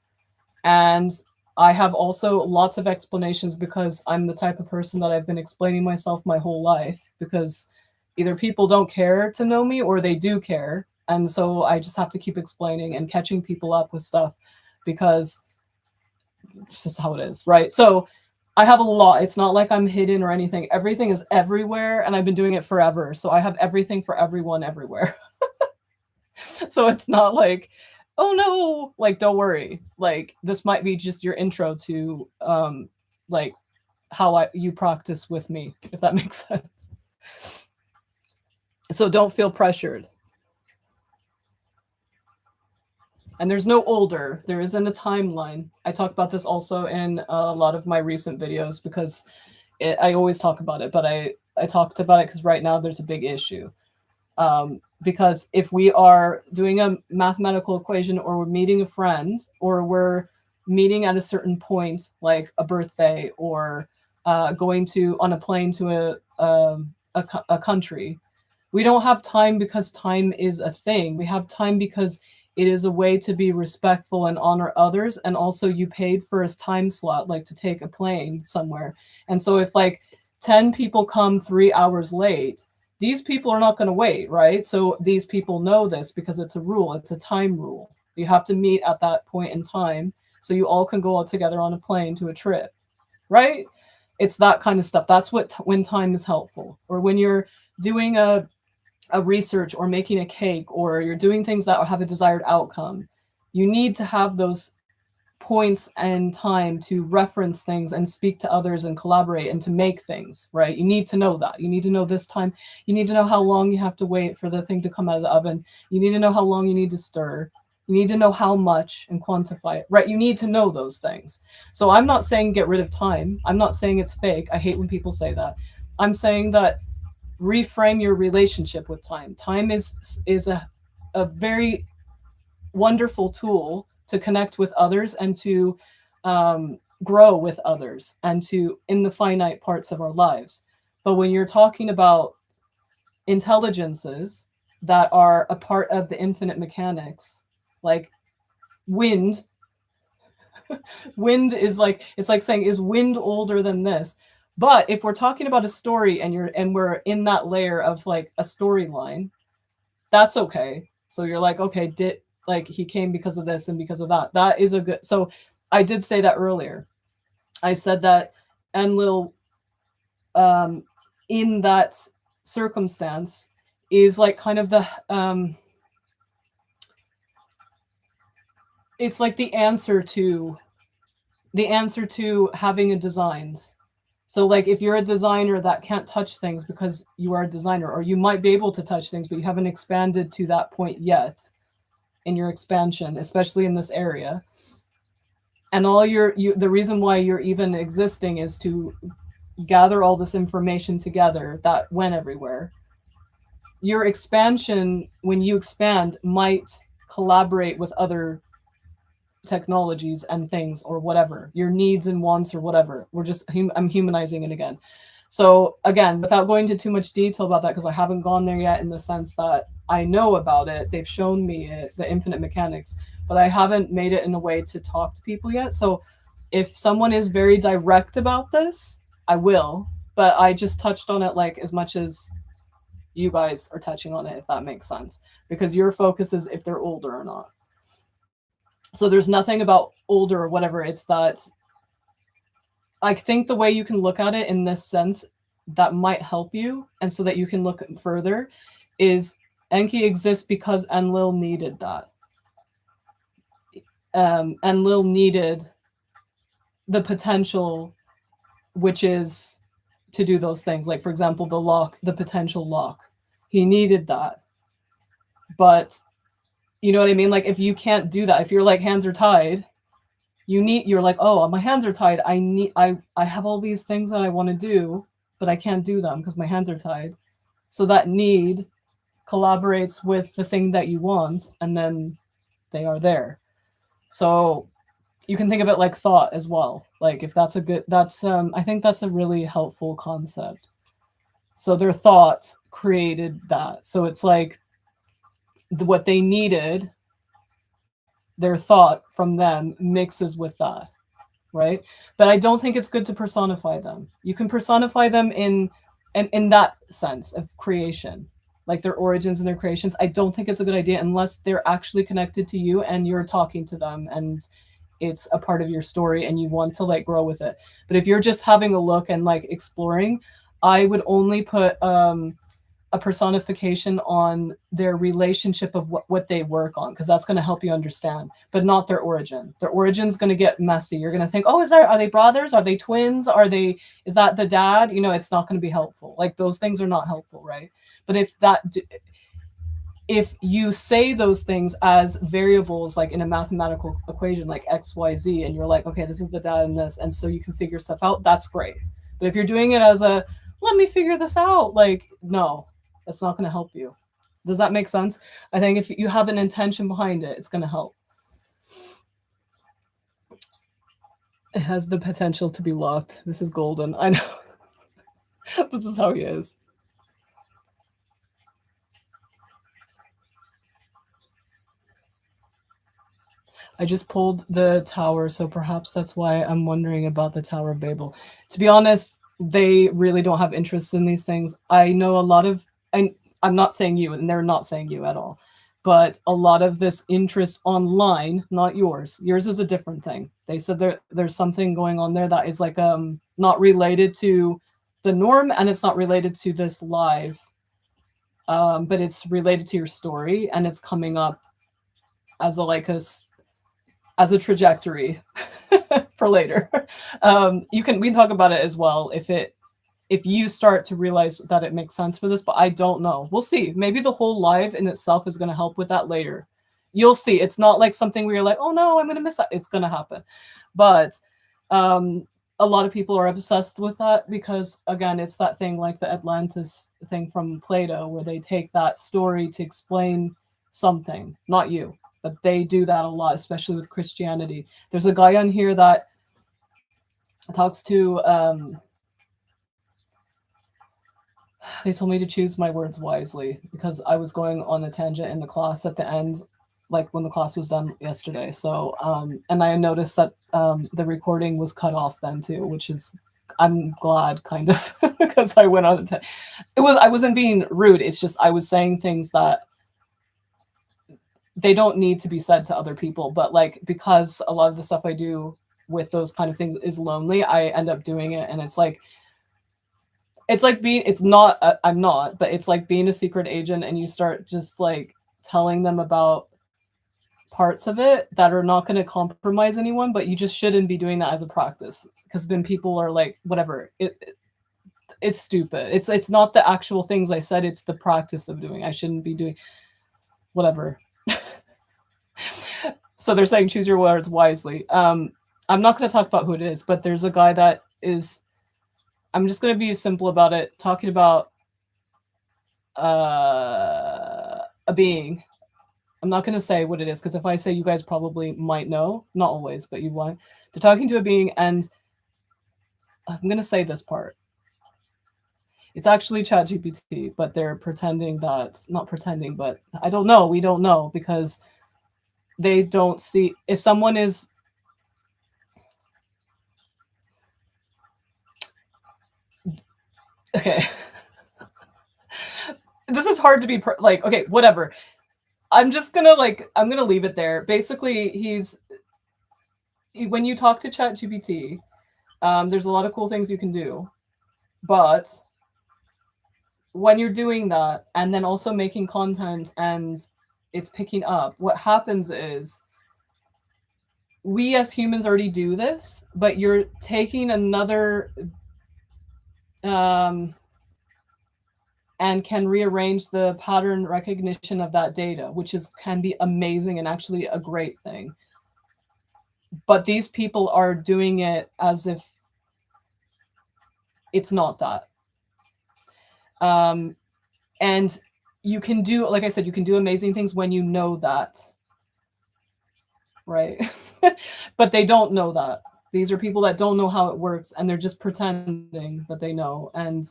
and I have also lots of explanations because I'm the type of person that I've been explaining myself my whole life, because either people don't care to know me or they do care. And so I just have to keep explaining and catching people up with stuff, because it's just how it is, right? So I have a lot. It's not like I'm hidden or anything. Everything is everywhere, and I've been doing it forever. So I have everything for everyone everywhere. So it's not like, oh no, like, don't worry. Like, this might be just your intro to like how you practice with me, if that makes sense. So don't feel pressured. And there's no older. There isn't a timeline. I talk about this also in a lot of my recent videos because I always talk about it, but I talked about it because right now there's a big issue. Because if we are doing a mathematical equation, or we're meeting a friend, or we're meeting at a certain point, like a birthday, or going on a plane to a country, we don't have time because time is a thing. We have time because it is a way to be respectful and honor others. And also you paid for a time slot, like to take a plane somewhere. And so if like 10 people come 3 hours late, these people are not going to wait, right? So these people know this because it's a rule. It's a time rule. You have to meet at that point in time so you all can go out together on a plane to a trip, right? It's that kind of stuff. That's what when time is helpful. Or when you're doing a research, or making a cake, or you're doing things that have a desired outcome, you need to have those points and time to reference things and speak to others and collaborate and to make things, right? You need to know that. You need to know this time. You need to know how long you have to wait for the thing to come out of the oven. You need to know how long you need to stir. You need to know how much and quantify it, right? You need to know those things. So I'm not saying get rid of time. I'm not saying it's fake. I hate when people say that. I'm saying that reframe your relationship with time. Time is a very wonderful tool to connect with others and to grow with others and to in the finite parts of our lives. But when you're talking about intelligences that are a part of the infinite mechanics, like wind, wind is like, it's like saying, is wind older than this? But if we're talking about a story and we're in that layer of like a storyline, that's okay. So you're like, okay, like he came because of this and because of that. That is a good. So I did say that earlier. I said that Enlil, in that circumstance, is like kind of the it's like the answer to having a designs. So like if you're a designer that can't touch things because you are a designer, or you might be able to touch things, but you haven't expanded to that point yet in your expansion, especially in this area. And all the reason why you're even existing is to gather all this information together that went everywhere. Your expansion, when you expand, might collaborate with other technologies and things, or whatever your needs and wants, or whatever. I'm humanizing it again. So again, without going into too much detail about that, because I haven't gone there yet, in the sense that I know about it, they've shown me it, the infinite mechanics, but I haven't made it in a way to talk to people yet. So if someone is very direct about this, I will, but I just touched on it like as much as you guys are touching on it, if that makes sense, because your focus is if they're older or not. So there's nothing about older or whatever. It's that I think the way you can look at it in this sense that might help you, and so that you can look further, is Enki exists because Enlil needed that. Enlil needed the potential, which is to do those things. Like, for example, the potential lock. He needed that. But you know what I mean? Like, if you can't do that, if you're like hands are tied, you're like, oh, my hands are tied. I have all these things that I want to do, but I can't do them because my hands are tied. So that need collaborates with the thing that you want, and then they are there. So you can think of it like thought as well. Like if that's I think that's a really helpful concept. So their thought created that. So it's like what they needed, their thought from them mixes with that, right? But I don't think it's good to personify them. You can personify them in that sense of creation, like their origins and their creations. I don't think it's a good idea unless they're actually connected to you and you're talking to them and it's a part of your story and you want to like grow with it. But if you're just having a look and like exploring, I would only put a personification on their relationship of what they work on, because that's going to help you understand, but not their origin. Their origin is going to get messy. You're going to think, oh, are they brothers? Are they twins? Is that the dad? You know, it's not going to be helpful. Like those things are not helpful, right? But if if you say those things as variables, like in a mathematical equation, like x, y, z, and you're like, okay, this is the data in this, and so you can figure stuff out, that's great. But if you're doing it as a, let me figure this out, like, no, that's not going to help you. Does that make sense? I think if you have an intention behind it, it's going to help. It has the potential to be locked. This is golden. I know. This is how he is. I just pulled the tower, so perhaps that's why I'm wondering about the Tower of Babel. To be honest, they really don't have interest in these things. I know a lot of, and I'm not saying you, and they're not saying you at all, but a lot of this interest online, not yours. Yours is a different thing. They said there's something going on there that is like not related to the norm, and it's not related to this live, but it's related to your story, and it's coming up as a like as a trajectory for later. We can talk about it as well if you start to realize that it makes sense for this, but I don't know. We'll see. Maybe the whole live in itself is going to help with that later. You'll see. It's not like something where you're like, oh no, I'm going to miss that. It's going to happen. But a lot of people are obsessed with that because, again, it's that thing like the Atlantis thing from Plato, where they take that story to explain something, not you. But they do that a lot, especially with Christianity. There's a guy on here that talks to, they told me to choose my words wisely because I was going on a tangent in the class at the end, like when the class was done yesterday. So, and I noticed that the recording was cut off then too, which is, I'm glad kind of because I went on a tangent. I wasn't being rude. It's just, I was saying things that they don't need to be said to other people, but like, because a lot of the stuff I do with those kind of things is lonely, I end up doing it. And it's like being, I'm not, but it's like being a secret agent and you start just like telling them about parts of it that are not going to compromise anyone, but you just shouldn't be doing that as a practice because then people are like, whatever, it's stupid. It's not the actual things I said, it's the practice of doing. I shouldn't be doing whatever. So they're saying choose your words wisely. I'm not going to talk about who it is, but there's a guy that is, I'm just going to be simple about it, talking about a being. I'm not going to say what it is, because if I say, you guys probably might know. Not always, but you want. They're talking to a being, and I'm going to say this part. It's actually ChatGPT, but they're pretending that, not pretending, but I don't know. We don't know, because they don't see, if someone is, okay. This is hard to be like, okay, whatever. I'm just gonna I'm gonna leave it there. Basically, when you talk to ChatGPT, there's a lot of cool things you can do, but when you're doing that and then also making content and it's picking up, what happens is we as humans already do this, but you're taking another and can rearrange the pattern recognition of that data, which can be amazing and actually a great thing. But these people are doing it as if it's not that. And you can do, like I said, you can do amazing things when you know that, right? But they don't know that. These are people that don't know how it works, and they're just pretending that they know. And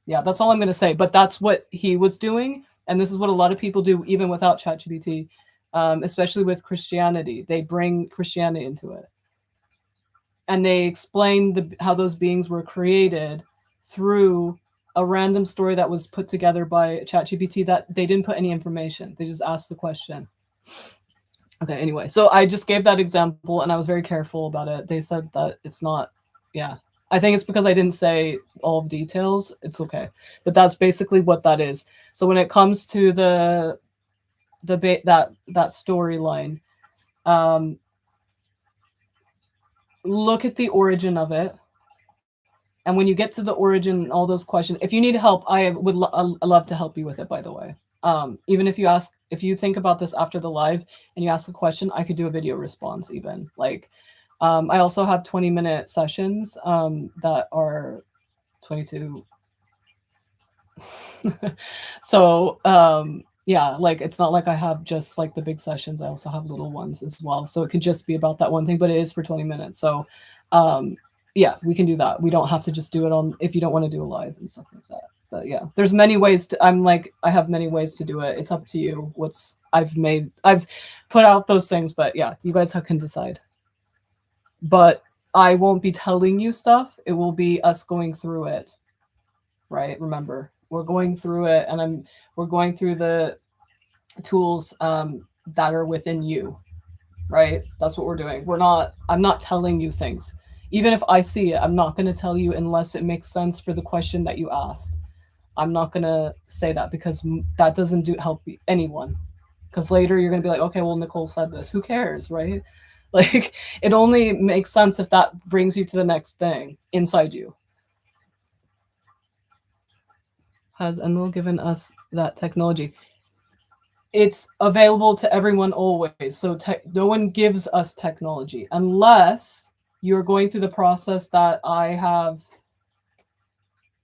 yeah, that's all I'm going to say. But that's what he was doing. And this is what a lot of people do, even without ChatGPT, especially with Christianity. They bring Christianity into it. And they explain how those beings were created through a random story that was put together by ChatGPT that they didn't put any information. They just asked the question. Okay, anyway, so I just gave that example and I was very careful about it. They said that it's not, yeah. I think it's because I didn't say all the details. It's okay. But that's basically what that is. So when it comes to that storyline, look at the origin of it. And when you get to the origin, all those questions, if you need help, I would love to help you with it, by the way. Even if you think about this after the live and you ask a question, I could do a video response even. Like, I also have 20-minute sessions that are 22. So yeah, like it's not like I have just like the big sessions. I also have little ones as well. So it could just be about that one thing, but it is for 20 minutes. So yeah, we can do that. We don't have to just do it on if you don't want to do a live and stuff like that. But yeah, there's many ways to I have many ways to do it. It's up to you. I've put out those things, but yeah, you guys can decide. But I won't be telling you stuff. It will be us going through it. Right? Remember, we're going through it, and we're going through the tools that are within you. Right? That's what we're doing. I'm not telling you things. Even if I see it, I'm not going to tell you unless it makes sense for the question that you asked. I'm not going to say that because that doesn't help anyone. Because later you're going to be like, okay, well, Nicole said this. Who cares, right? Like, it only makes sense if that brings you to the next thing inside you. Has Enlil given us that technology? It's available to everyone always. So no one gives us technology unless you're going through the process that I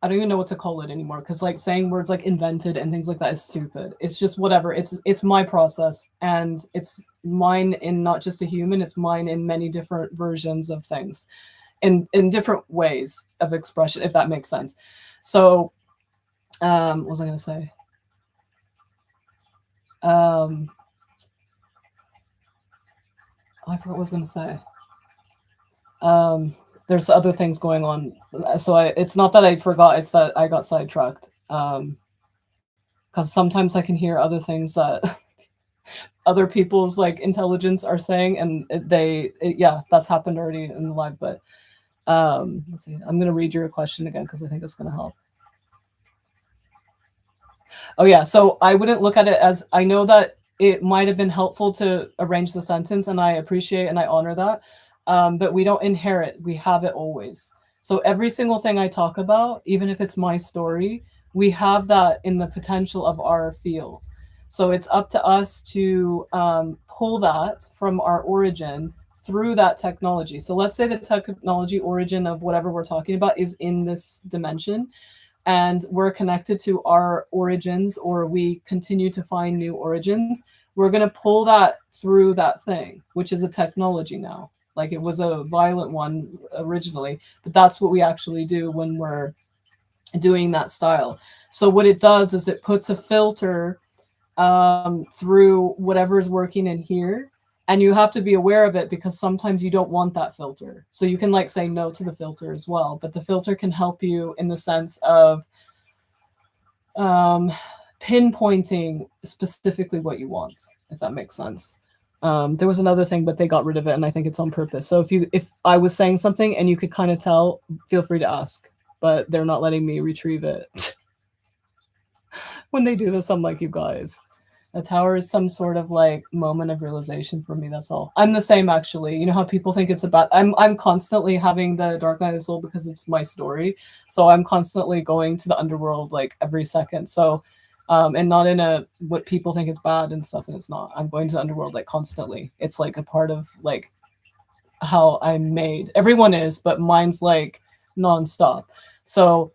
don't even know what to call it anymore, because like saying words like invented and things like that is stupid. It's just whatever. It's my process, and it's mine in not just a human. It's mine in many different versions of things, in different ways of expression, if that makes sense. So what was I going to say? I forgot what I was going to say. There's other things going on. So it's not that I forgot, it's that I got sidetracked. Because sometimes I can hear other things that other people's like intelligence are saying, and yeah, that's happened already in the live. But let's see. I'm going to read your question again because I think it's going to help. Oh yeah, so I wouldn't look at it as, I know that it might have been helpful to arrange the sentence, and I appreciate and I honor that. But we don't inherit, we have it always. So every single thing I talk about, even if it's my story, we have that in the potential of our field. So it's up to us to pull that from our origin through that technology. So let's say the technology origin of whatever we're talking about is in this dimension, and we're connected to our origins, or we continue to find new origins. We're going to pull that through that thing, which is a technology now. Like, it was a violent one originally, but that's what we actually do when we're doing that style. So what it does is it puts a filter through whatever is working in here, and you have to be aware of it, because sometimes you don't want that filter. So you can like say no to the filter as well, but the filter can help you in the sense of pinpointing specifically what you want, if that makes sense. There was another thing, but they got rid of it, and I think it's on purpose. So if I was saying something and you could kind of tell, feel free to ask, but they're not letting me retrieve it. When they do this, I'm like, you guys, a tower is some sort of like moment of realization for me. That's all. I'm the same, actually. You know how people think it's about, I'm constantly having the dark night of the soul because it's my story. So I'm constantly going to the underworld like every second. So and not in a what people think is bad and stuff, and it's not. I'm going to the underworld like constantly. It's like a part of like how I'm made. Everyone is, but mine's like nonstop. So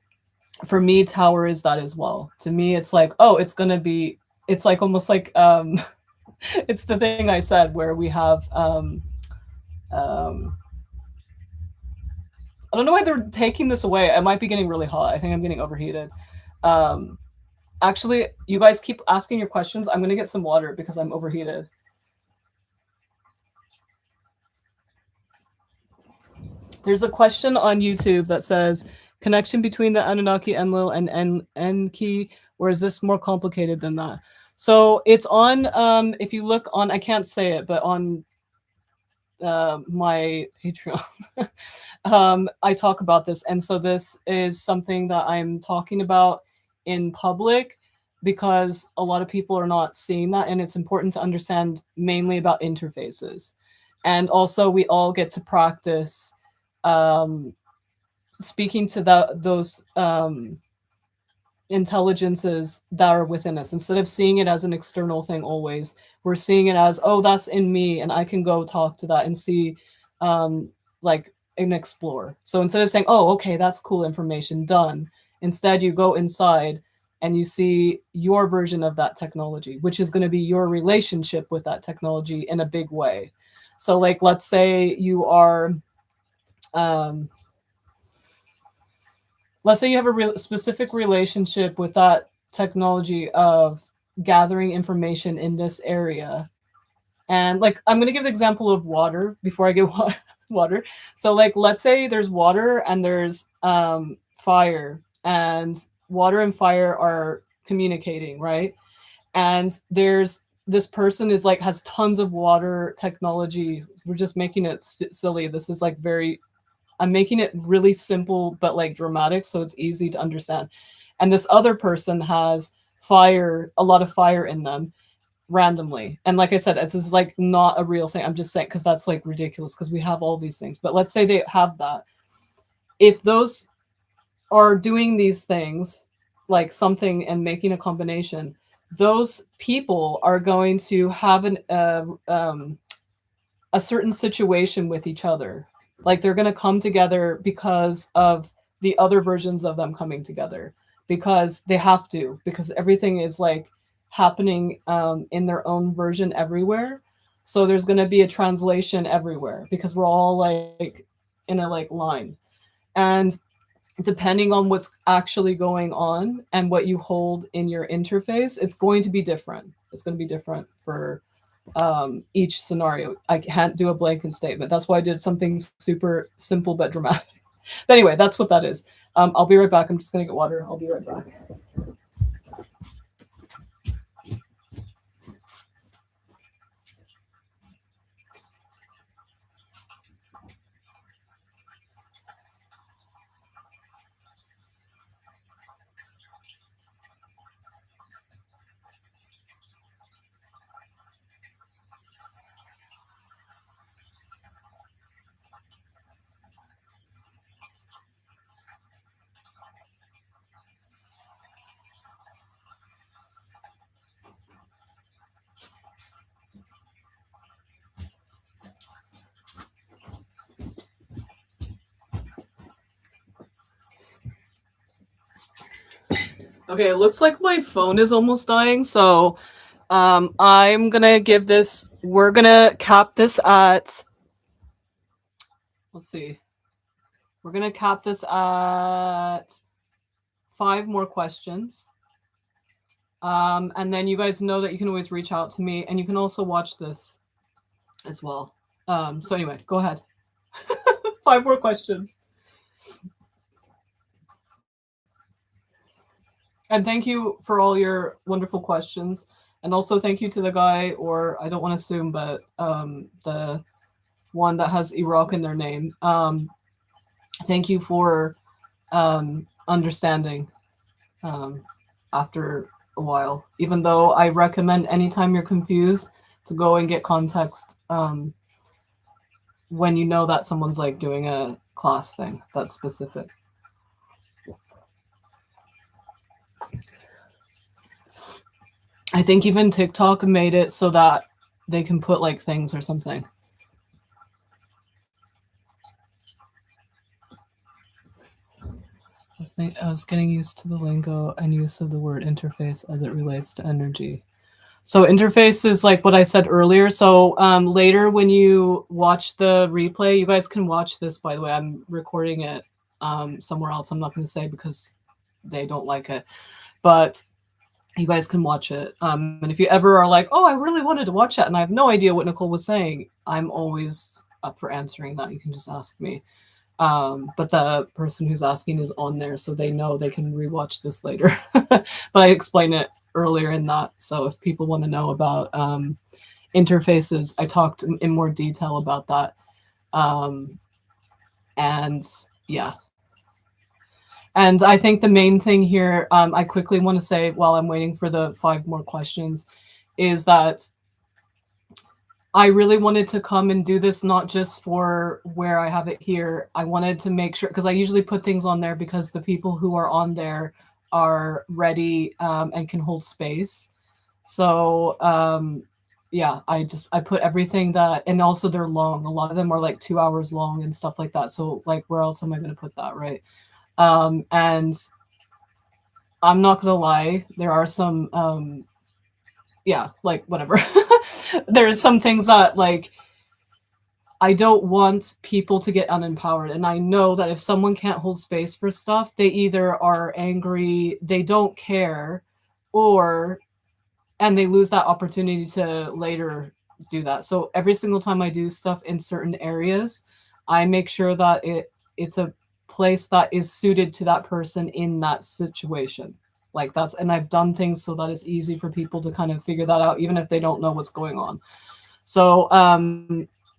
for me, tower is that as well. To me, it's like, oh, it's gonna be, it's like almost like it's the thing I said where we have I don't know why they're taking this away. I might be getting really hot. I think I'm getting overheated. Actually, you guys keep asking your questions. I'm gonna get some water because I'm overheated. There's a question on YouTube that says, connection between the Anunnaki, Enlil, and Enki, or is this more complicated than that? So it's on, if you look on, I can't say it, but on my Patreon, I talk about this. And so this is something that I'm talking about in public because a lot of people are not seeing that. And it's important to understand mainly about interfaces. And also we all get to practice speaking to those intelligences that are within us. Instead of seeing it as an external thing always, we're seeing it as, oh, that's in me, and I can go talk to that and see, like, and explore. So instead of saying, oh, okay, that's cool information, done, instead you go inside and you see your version of that technology, which is going to be your relationship with that technology in a big way. So, like, let's say you are, um, let's say you have a specific relationship with that technology of gathering information in this area. And, like, I'm going to give the example of water before I get water. So, like, let's say there's water and there's fire, and water and fire are communicating, right? And there's this person is like has tons of water technology. We're just making it silly. This is like very, I'm making it really simple but like dramatic so it's easy to understand. And this other person has fire, a lot of fire in them randomly. And like I said, this is like not a real thing. I'm just saying because that's like ridiculous because we have all these things. But let's say they have that. If those are doing these things, like something and making a combination, those people are going to have a certain situation with each other. Like they're going to come together because of the other versions of them coming together, because they have to, because everything is like happening in their own version everywhere. So there's going to be a translation everywhere because we're all like in a like line. And depending on what's actually going on and what you hold in your interface, it's going to be different. It's going to be different for each scenario. I can't do a blanket statement. That's why I did something super simple but dramatic. But anyway, that's what that is. I'll be right back. I'm just going to get water. I'll be right back. Okay, it looks like my phone is almost dying, so I'm gonna give this. We're gonna cap this at. Let's see. We're gonna cap this at 5 more questions. And then you guys know that you can always reach out to me, and you can also watch this as well. So anyway, go ahead. 5 more questions. And thank you for all your wonderful questions. And also thank you to the guy, or I don't want to assume, but the one that has Iraq in their name. Thank you for understanding after a while. Even though I recommend anytime you're confused to go and get context when you know that someone's like doing a class thing that's specific. I think even TikTok made it so that they can put like things or something. I was getting used to the lingo and use of the word interface as it relates to energy. So interface is like what I said earlier. So later when you watch the replay, you guys can watch this, by the way. I'm recording it somewhere else. I'm not going to say because they don't like it. But you guys can watch it. And if you ever are like, oh, I really wanted to watch that and I have no idea what Nicole was saying, I'm always up for answering that. You can just ask me. But the person who's asking is on there, so they know they can rewatch this later. But I explained it earlier in that. So if people want to know about interfaces, I talked in more detail about that. And yeah. And I think the main thing here, I quickly want to say while I'm waiting for the 5 more questions, is that I really wanted to come and do this not just for where I have it here. I wanted to make sure, because I usually put things on there because the people who are on there are ready and can hold space. So yeah, I put everything that, and also they're long. A lot of them are like 2 hours long and stuff like that. So like, where else am I going to put that, right? And I'm not gonna lie, there are some yeah, like whatever. There's some things that like I don't want people to get unempowered. And I know that if someone can't hold space for stuff, they either are angry, they don't care, or and they lose that opportunity to later do that. So every single time I do stuff in certain areas, I make sure that it's a place that is suited to that person in that situation. Like that's, and I've done things so that it's easy for people to kind of figure that out, even if they don't know what's going on. So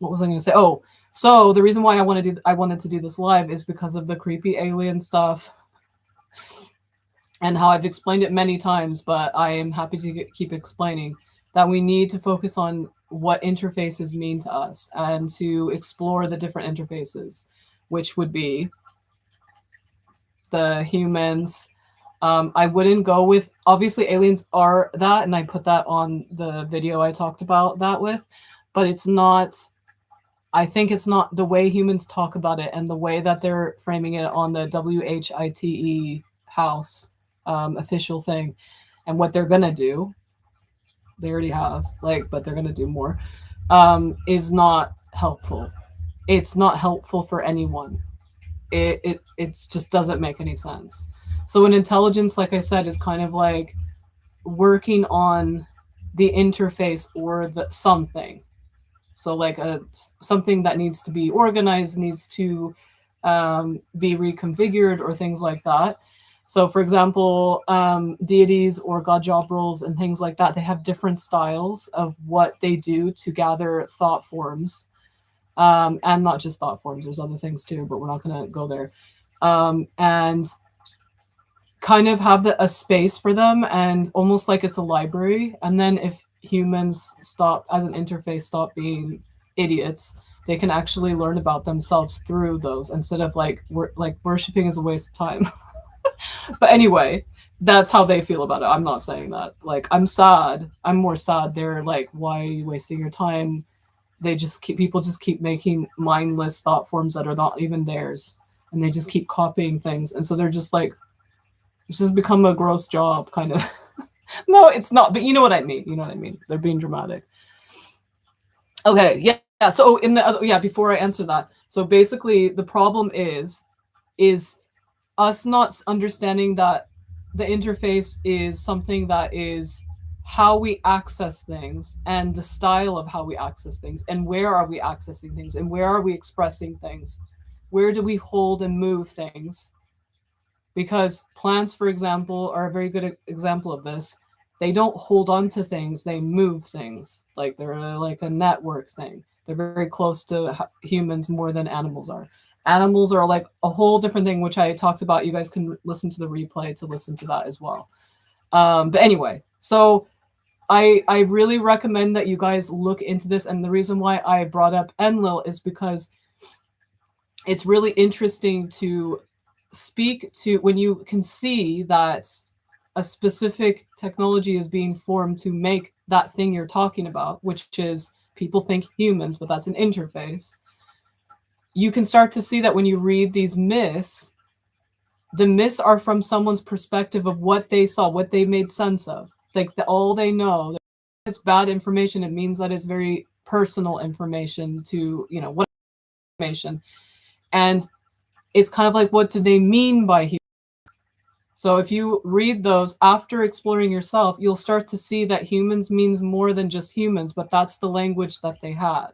what was I going to say? Oh, so the reason why I wanted to do this live is because of the creepy alien stuff and how I've explained it many times, but I am happy to keep explaining that we need to focus on what interfaces mean to us and to explore the different interfaces, which would be the humans. I wouldn't go with, obviously aliens are that, and I put that on the video I talked about that with, but it's not, I think it's not the way humans talk about it and the way that they're framing it on the WHITE house official thing and what they're gonna do. They already have, like, but they're gonna do more. Is not helpful. It's not helpful for anyone. It just doesn't make any sense. So an intelligence, like I said, is kind of like working on the interface or the something. So like something that needs to be organized, needs to be reconfigured or things like that. So for example, deities or god job roles and things like that, they have different styles of what they do to gather thought forms. And not just thought forms, there's other things too, but we're not going to go there. And kind of have a space for them and almost like it's a library. And then if humans stop as an interface, stop being idiots, they can actually learn about themselves through those instead of like worshiping is a waste of time. But anyway, that's how they feel about it. I'm not saying that. Like, I'm sad. I'm more sad. They're like, why are you wasting your time? People just keep making mindless thought forms that are not even theirs. And they just keep copying things. And so they're just like, it's just become a gross job, kind of. No, it's not. But you know what I mean. You know what I mean. They're being dramatic. Okay, yeah. So in the other, yeah, before I answer that. So basically the problem is us not understanding that the interface is something that is how we access things and the style of how we access things and where are we accessing things and where are we expressing things, where do we hold and move things, because plants, for example, are a very good example of this. They don't hold on to things, they move things. Like they're like a network thing. They're very close to humans more than animals are. Animals are like a whole different thing, which I talked about. You guys can listen to the replay to listen to that as well. But anyway, so I really recommend that you guys look into this. And the reason why I brought up Enlil is because it's really interesting to speak to when you can see that a specific technology is being formed to make that thing you're talking about, which is people think humans, but that's an interface. You can start to see that when you read these myths, the myths are from someone's perspective of what they saw, what they made sense of. Like all they know, it's bad information. It means that it's very personal information to, you know, what information. And it's kind of like, what do they mean by human? So if you read those after exploring yourself, you'll start to see that humans means more than just humans, but that's the language that they had.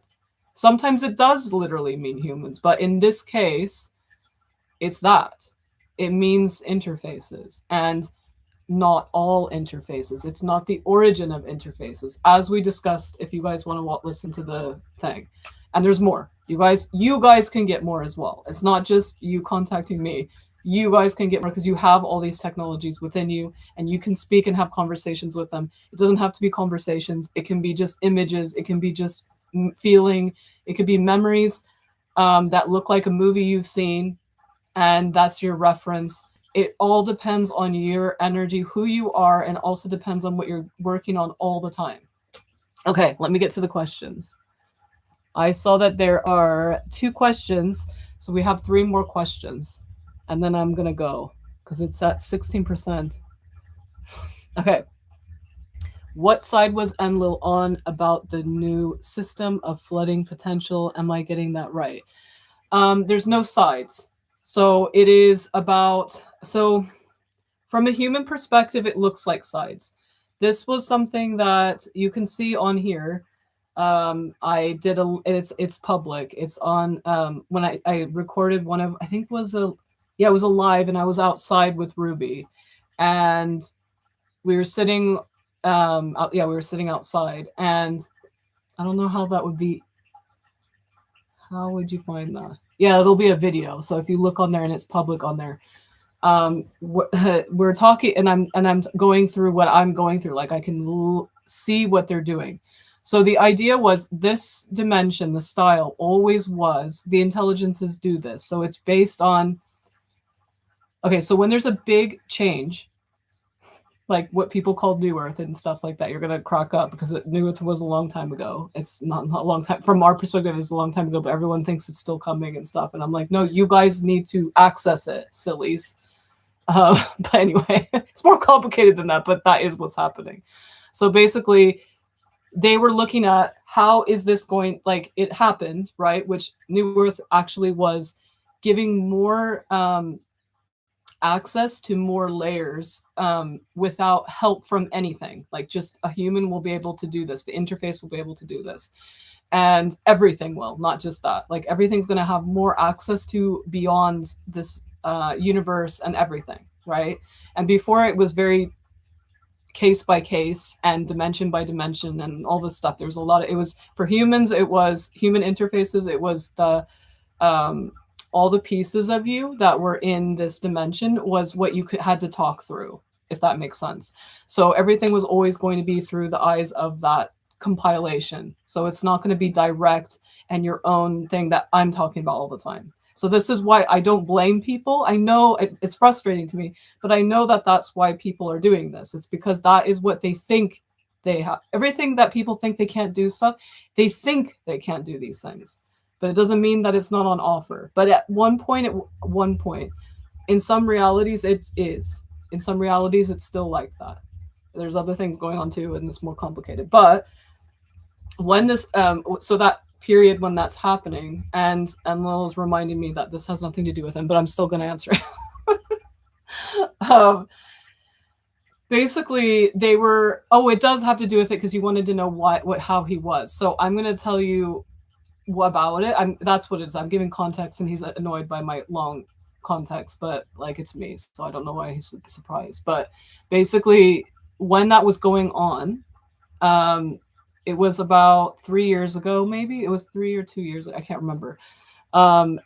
Sometimes it does literally mean humans, but in this case, it's that. It means interfaces, and not all interfaces. It's not the origin of interfaces, as we discussed, if you guys want to listen to the thing. And there's more. You guys can get more as well. It's not just you contacting me. You guys can get more because you have all these technologies within you and you can speak and have conversations with them. It doesn't have to be conversations. It can be just images. It can be just feeling. It could be memories that look like a movie you've seen, and that's your reference. it all depends on your energy, who you are, and also depends on what you're working on all the time. Okay, let me get to the questions. I saw that there are 2 questions, so we have 3 more questions, and then I'm gonna go because it's at 16%. Okay. What side was Enlil on about the new system of flooding potential? Am I getting that right? There's no sides. So it is about, so from a human perspective, it looks like sides. This was something that you can see on here. I did it's public. It's on, when I recorded one of, I think it was it was a live, and I was outside with Ruby, and we were sitting, we were sitting outside, and I don't know how that would be. How would you find that? Yeah, it'll be a video. So if you look on there and it's public on there, we're talking, and I'm going through what I'm going through. Like I can see what they're doing. So the idea was this dimension, the style always was the intelligences do this. So it's based on, okay, so when there's a big change, like what people call New Earth and stuff like that, you're gonna crack up because New Earth was a long time ago. It's not a long time from our perspective. It's a long time ago, but everyone thinks it's still coming and stuff. And I'm like, no, you guys need to access it, sillies. But anyway, it's more complicated than that. But that is what's happening. So basically, they were looking at how is this going? Like it happened, right? Which New Earth actually was giving more access to more layers without help from anything. Like just a human will be able to do this. The interface will be able to do this. And everything will, not just that. Like everything's going to have more access to beyond this universe and everything, right? And before it was very case by case and dimension by dimension and all this stuff. There was a lot of, it was for humans, it was human interfaces. It was the all the pieces of you that were in this dimension was what you had to talk through, if that makes sense. So everything was always going to be through the eyes of that compilation. So it's not going to be direct and your own thing that I'm talking about all the time. So this is why I don't blame people. I know it's frustrating to me, but I know that that's why people are doing this. It's because that is what they think they have. Everything that people think they can't do stuff, they think they can't do these things. But it doesn't mean that it's not on offer. But at one point, in some realities, it is. In some realities, it's still like that. There's other things going on too, and it's more complicated. But when this, so that period when that's happening, and Enlil is reminding me that this has nothing to do with him, but I'm still going to answer it. Basically, they were, it does have to do with it because you wanted to know how he was. So I'm going to tell you about it. That's what it is. I'm giving context, and he's annoyed by my long context, but like it's me, so I don't know why he's surprised. But basically, when that was going on, it was about 3 years ago, maybe it was 3 or 2 years. I can't remember. 2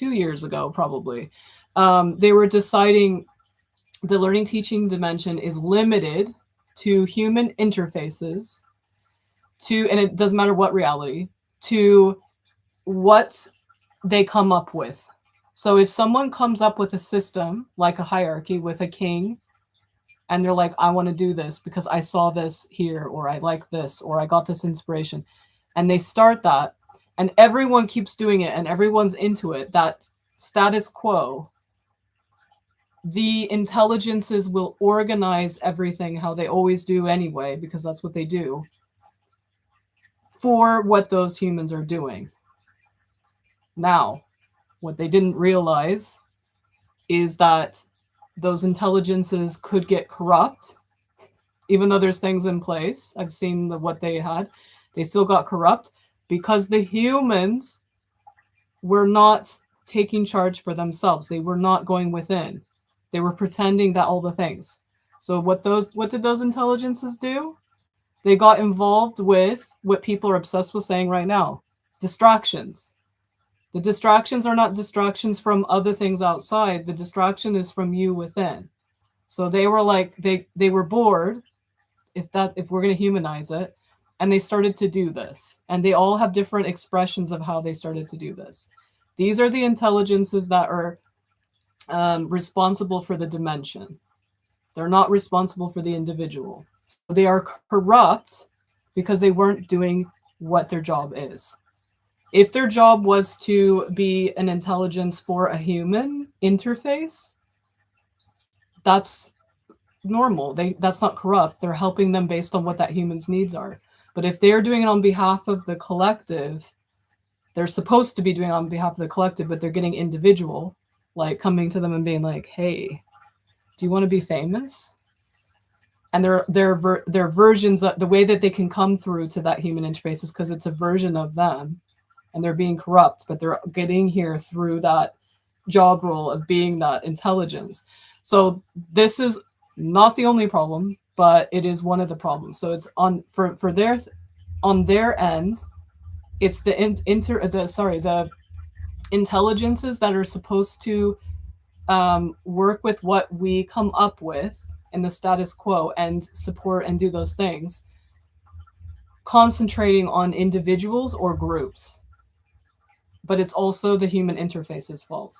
years ago, probably. They were deciding the learning teaching dimension is limited to human interfaces. And it doesn't matter what reality, to what they come up with. So if someone comes up with a system, like a hierarchy with a king, and they're like, I want to do this because I saw this here, or I like this, or I got this inspiration, and they start that, and everyone keeps doing it, and everyone's into it, that status quo, the intelligences will organize everything how they always do anyway, because that's what they do, for what those humans are doing. Now, what they didn't realize is that those intelligences could get corrupt, even though there's things in place. I've seen what they had. They still got corrupt because the humans were not taking charge for themselves. They were not going within. They were pretending that all the things. So what did those intelligences do? They got involved with what people are obsessed with saying right now, distractions. The distractions are not distractions from other things outside. The distraction is from you within. So they were like, they were bored, if we're going to humanize it, and they started to do this. And they all have different expressions of how they started to do this. These are the intelligences that are responsible for the dimension. They're not responsible for the individual. So they are corrupt because they weren't doing what their job is. If their job was to be an intelligence for a human interface, that's normal. That's not corrupt. They're helping them based on what that human's needs are. But if they're doing it on behalf of the collective, they're supposed to be doing it on behalf of the collective, but they're getting individual, like coming to them and being like, hey, do you want to be famous? And their versions of the way that they can come through to that human interface is because it's a version of them, and they're being corrupt, but they're getting here through that job role of being that intelligence. So this is not the only problem, but it is one of the problems. So it's on their end, it's the intelligences that are supposed to work with what we come up with in the status quo and support and do those things, concentrating on individuals or groups. But it's also the human interface's fault.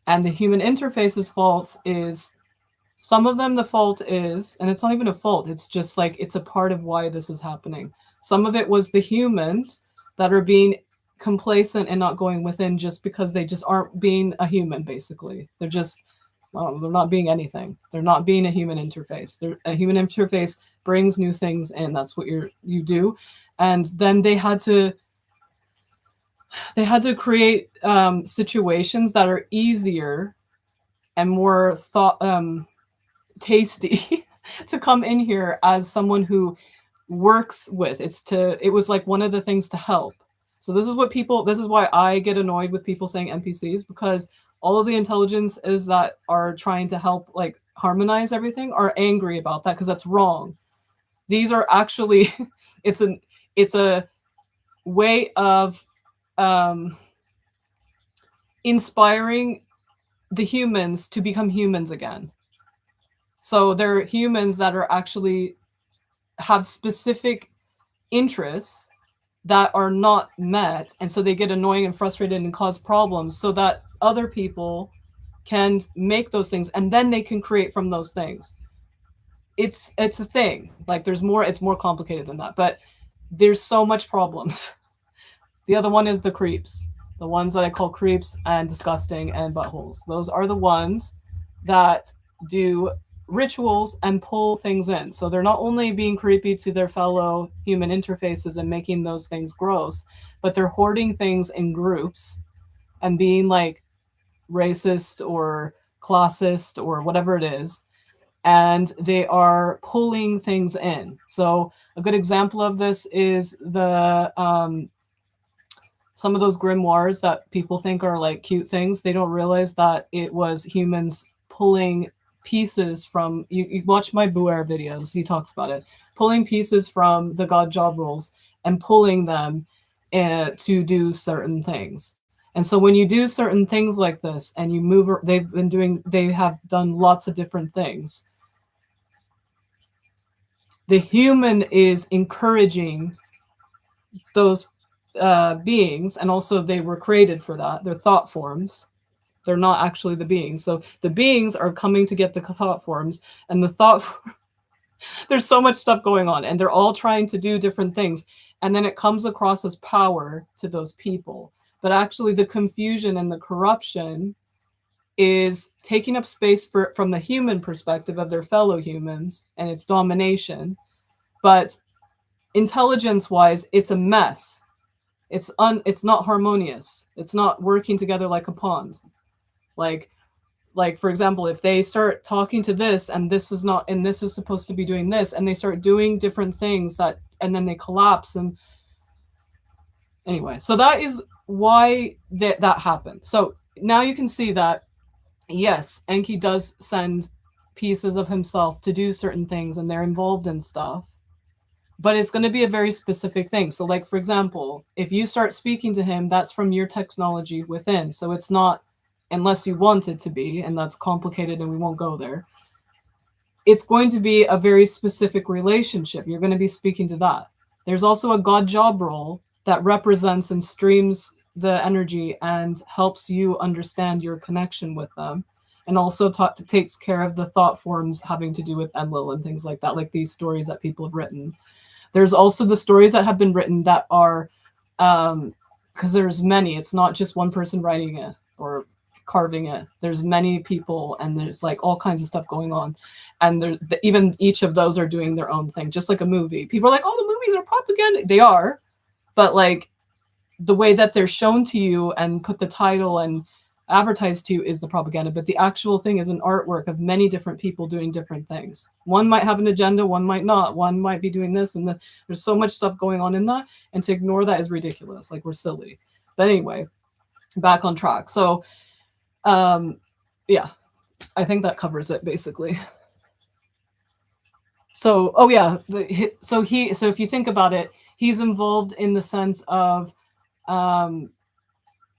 And the human interface's fault is, some of them the fault is, and it's not even a fault, it's just like, it's a part of why this is happening. Some of it was the humans that are being complacent and not going within just because they just aren't being a human, basically. They're just, they're not being anything. They're not being a human interface. A human interface brings new things in. That's what you do. And then they had to create situations that are easier and more tasty to come in here as someone who works with. It was like one of the things to help. So this is why I get annoyed with people saying NPCs, because all of the intelligences that are trying to help like harmonize everything are angry about that, because that's wrong. These are actually, it's a way of inspiring the humans to become humans again. So they're humans that are actually have specific interests that are not met, and so they get annoying and frustrated and cause problems so that other people can make those things, and then they can create from those things. It's a thing. Like it's more complicated than that, but there's so much problems. The other one is the creeps, the ones that I call creeps and disgusting and buttholes. Those are the ones that do rituals and pull things in. So they're not only being creepy to their fellow human interfaces and making those things gross, but they're hoarding things in groups and being like racist or classist or whatever it is. And they are pulling things in. So a good example of this is the some of those grimoires that people think are like cute things. They don't realize that it was humans pulling pieces from, you watch my Buer videos, he talks about it, pulling pieces from the god job roles and pulling them to do certain things. And so when you do certain things like this and you move, they have done lots of different things. The human is encouraging those beings, and also they were created for that. They're thought forms. They're not actually the beings. So the beings are coming to get the thought forms, and the there's so much stuff going on, and they're all trying to do different things. And then it comes across as power to those people. But actually the confusion and the corruption is taking up space from the human perspective of their fellow humans, and it's domination. But intelligence-wise, it's a mess. It's not harmonious. It's not working together like a pond. Like for example, if they start talking to this and this is not, and this is supposed to be doing this, and they start doing different things and then they collapse. And anyway, so that is why that happened. So now you can see that, yes, Enki does send pieces of himself to do certain things, and they're involved in stuff. But it's going to be a very specific thing. So like, for example, if you start speaking to him, that's from your technology within. So it's not, unless you want it to be, and that's complicated and we won't go there. It's going to be a very specific relationship. You're going to be speaking to that. There's also a god job role that represents and streams the energy and helps you understand your connection with them, and also takes care of the thought forms having to do with Enlil and things like that, like these stories that people have written. There's also the stories that have been written that are, because there's many, it's not just one person writing it or carving it. There's many people, and there's like all kinds of stuff going on, and even each of those are doing their own thing, just like a movie. People are like, oh, the movies are propaganda. They are, but like the way that they're shown to you and put the title and advertised to you is the propaganda, but the actual thing is an artwork of many different people doing different things. One might have an agenda, one might not, one might be doing this, and there's so much stuff going on in that, and to ignore that is ridiculous. Like, we're silly. But anyway, back on track. So yeah, I think that covers it basically. So, oh yeah, so if you think about it, he's involved in the sense of,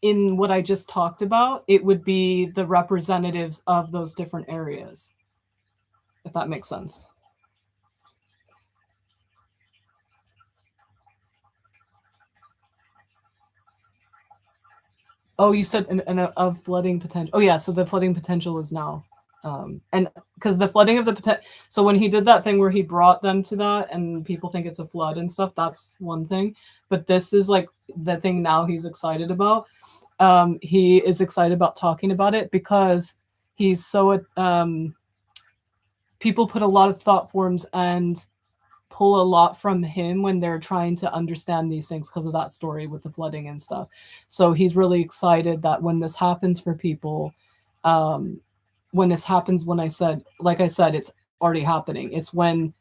in what I just talked about, it would be the representatives of those different areas, if that makes sense. Oh, you said a flooding potential. Oh yeah, so the flooding potential is now. And because the flooding of the potential, so when he did that thing where he brought them to that and people think it's a flood and stuff, that's one thing. But this is like the thing now he's excited about. He is excited about talking about it because he's so, people put a lot of thought forms and pull a lot from him when they're trying to understand these things because of that story with the flooding and stuff. So he's really excited that when this happens for people, when this happens, like I said, it's already happening. It's when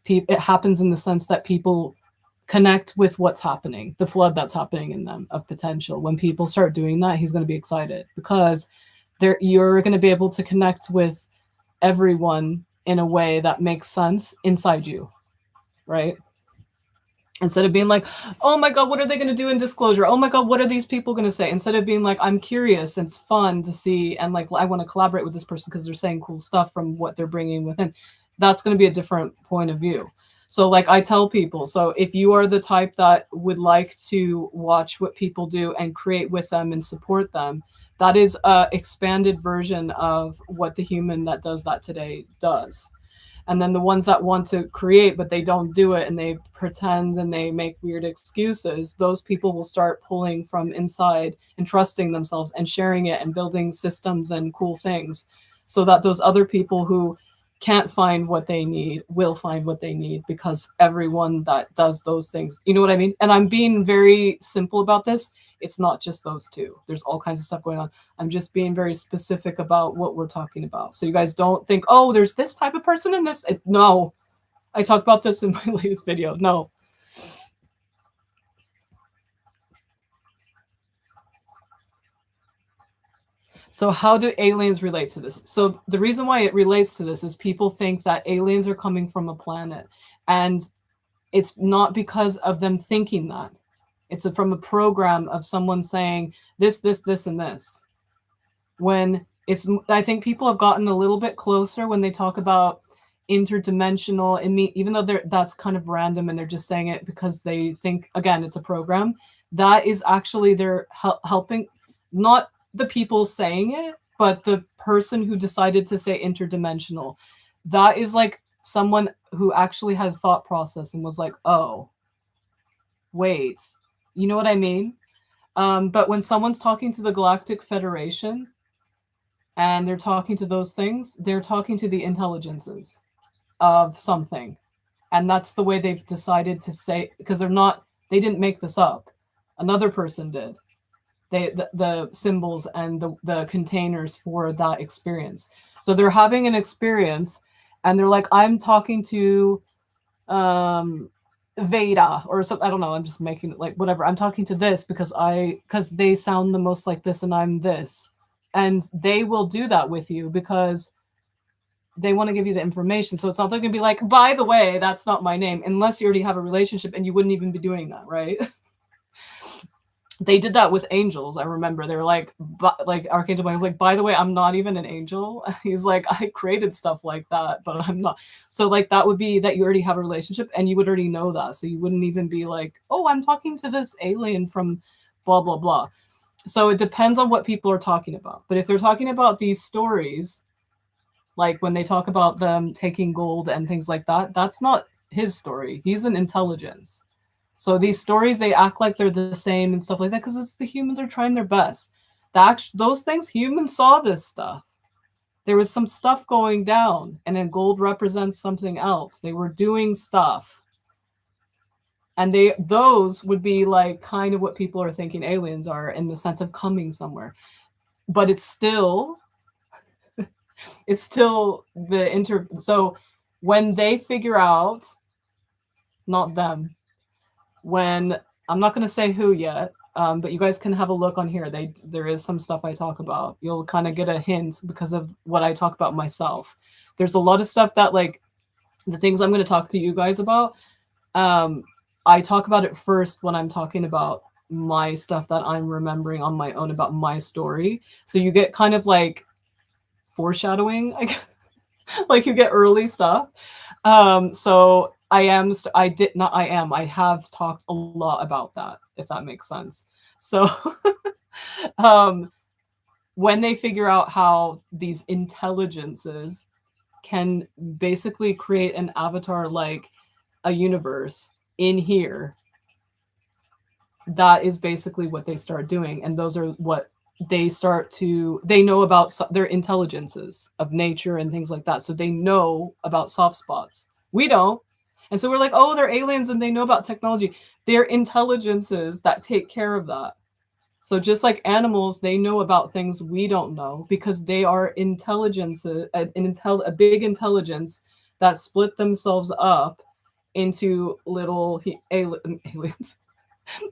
it happens in the sense that people connect with what's happening, the flood that's happening in them of potential. When people start doing that, he's going to be excited because you're going to be able to connect with everyone in a way that makes sense inside you, right? Instead of being like, oh my God, what are they going to do in disclosure? Oh my God, what are these people going to say? Instead of being like, I'm curious, and it's fun to see, and like, I want to collaborate with this person because they're saying cool stuff from what they're bringing within. That's going to be a different point of view. So like I tell people, so if you are the type that would like to watch what people do and create with them and support them, that is an expanded version of what the human that does that today does. And then the ones that want to create, but they don't do it, and they pretend and they make weird excuses, those people will start pulling from inside and trusting themselves and sharing it and building systems and cool things so that those other people who can't find what they need will find what they need, because everyone that does those things, you know what I mean? And I'm being very simple about this. It's not just those two. There's all kinds of stuff going on. I'm just being very specific about what we're talking about. So you guys don't think, oh, there's this type of person in this. No, I talked about this in my latest video. No. So how do aliens relate to this? So the reason why it relates to this is people think that aliens are coming from a planet, and it's not because of them thinking that. It's from a program of someone saying this, this, this, and this. When I think people have gotten a little bit closer when they talk about interdimensional, and even though that's kind of random and they're just saying it because they think, again, it's a program. That is actually they're helping, not the people saying it, but the person who decided to say interdimensional. That is like someone who actually had a thought process and was like, oh, wait, you know what I mean? But when someone's talking to the Galactic Federation and they're talking to those things, they're talking to the intelligences of something. And that's the way they've decided to say, because they didn't make this up. Another person did. The symbols and the containers for that experience. So they're having an experience and they're like, I'm talking to Veda or something. I don't know. I'm just making it like whatever. I'm talking to this because they sound the most like this and I'm this. And they will do that with you because they want to give you the information. So it's not they're going to be like, by the way, that's not my name, unless you already have a relationship, and you wouldn't even be doing that, right? They did that with angels. I remember they were like Archangel Michael's like, by the way, I'm not even an angel. He's like, I created stuff like that, but I'm not. So like that would be that you already have a relationship and you would already know that. So you wouldn't even be like, oh, I'm talking to this alien from blah, blah, blah. So it depends on what people are talking about. But if they're talking about these stories, like when they talk about them taking gold and things like that, that's not his story. He's an intelligence. So these stories, they act like they're the same and stuff like that because it's the humans are trying their best. Those things, humans saw this stuff. There was some stuff going down, and then gold represents something else. They were doing stuff. And those would be like kind of what people are thinking aliens are in the sense of coming somewhere. But it's still so when they figure out, not them, when I'm not going to say who yet, but you guys can have a look on here. There is some stuff I talk about. You'll kind of get a hint because of what I talk about myself. There's a lot of stuff that, like, the things I'm going to talk to you guys about, I talk about it first when I'm talking about my stuff that I'm remembering on my own about my story. So you get kind of like foreshadowing, like you get early stuff. So I have talked a lot about that, if that makes sense. So when they figure out how these intelligences can basically create an avatar, like a universe in here, that is basically what they start doing. And those are what they know about their intelligences of nature and things like that. So they know about soft spots. We don't. And so we're like, oh, they're aliens and they know about technology. They're intelligences that take care of that. So just like animals, they know about things we don't know because they are intelligences, a big intelligence that split themselves up into little aliens,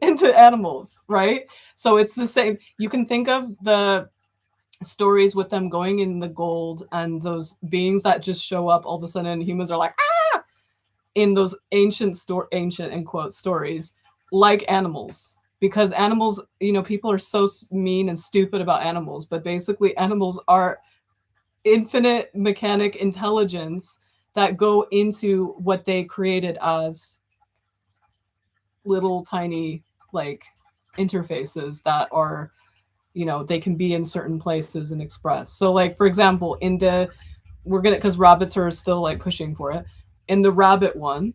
into animals, right? So it's the same. You can think of the stories with them going in the gold and those beings that just show up all of a sudden and humans are like, ah, in those ancient in quote stories, like animals. Because animals, people are so mean and stupid about animals, but basically animals are infinite mechanic intelligence that go into what they created as little tiny, like, interfaces that are, they can be in certain places and express. So, like, for example, because rabbits are still like pushing for it. In the rabbit one,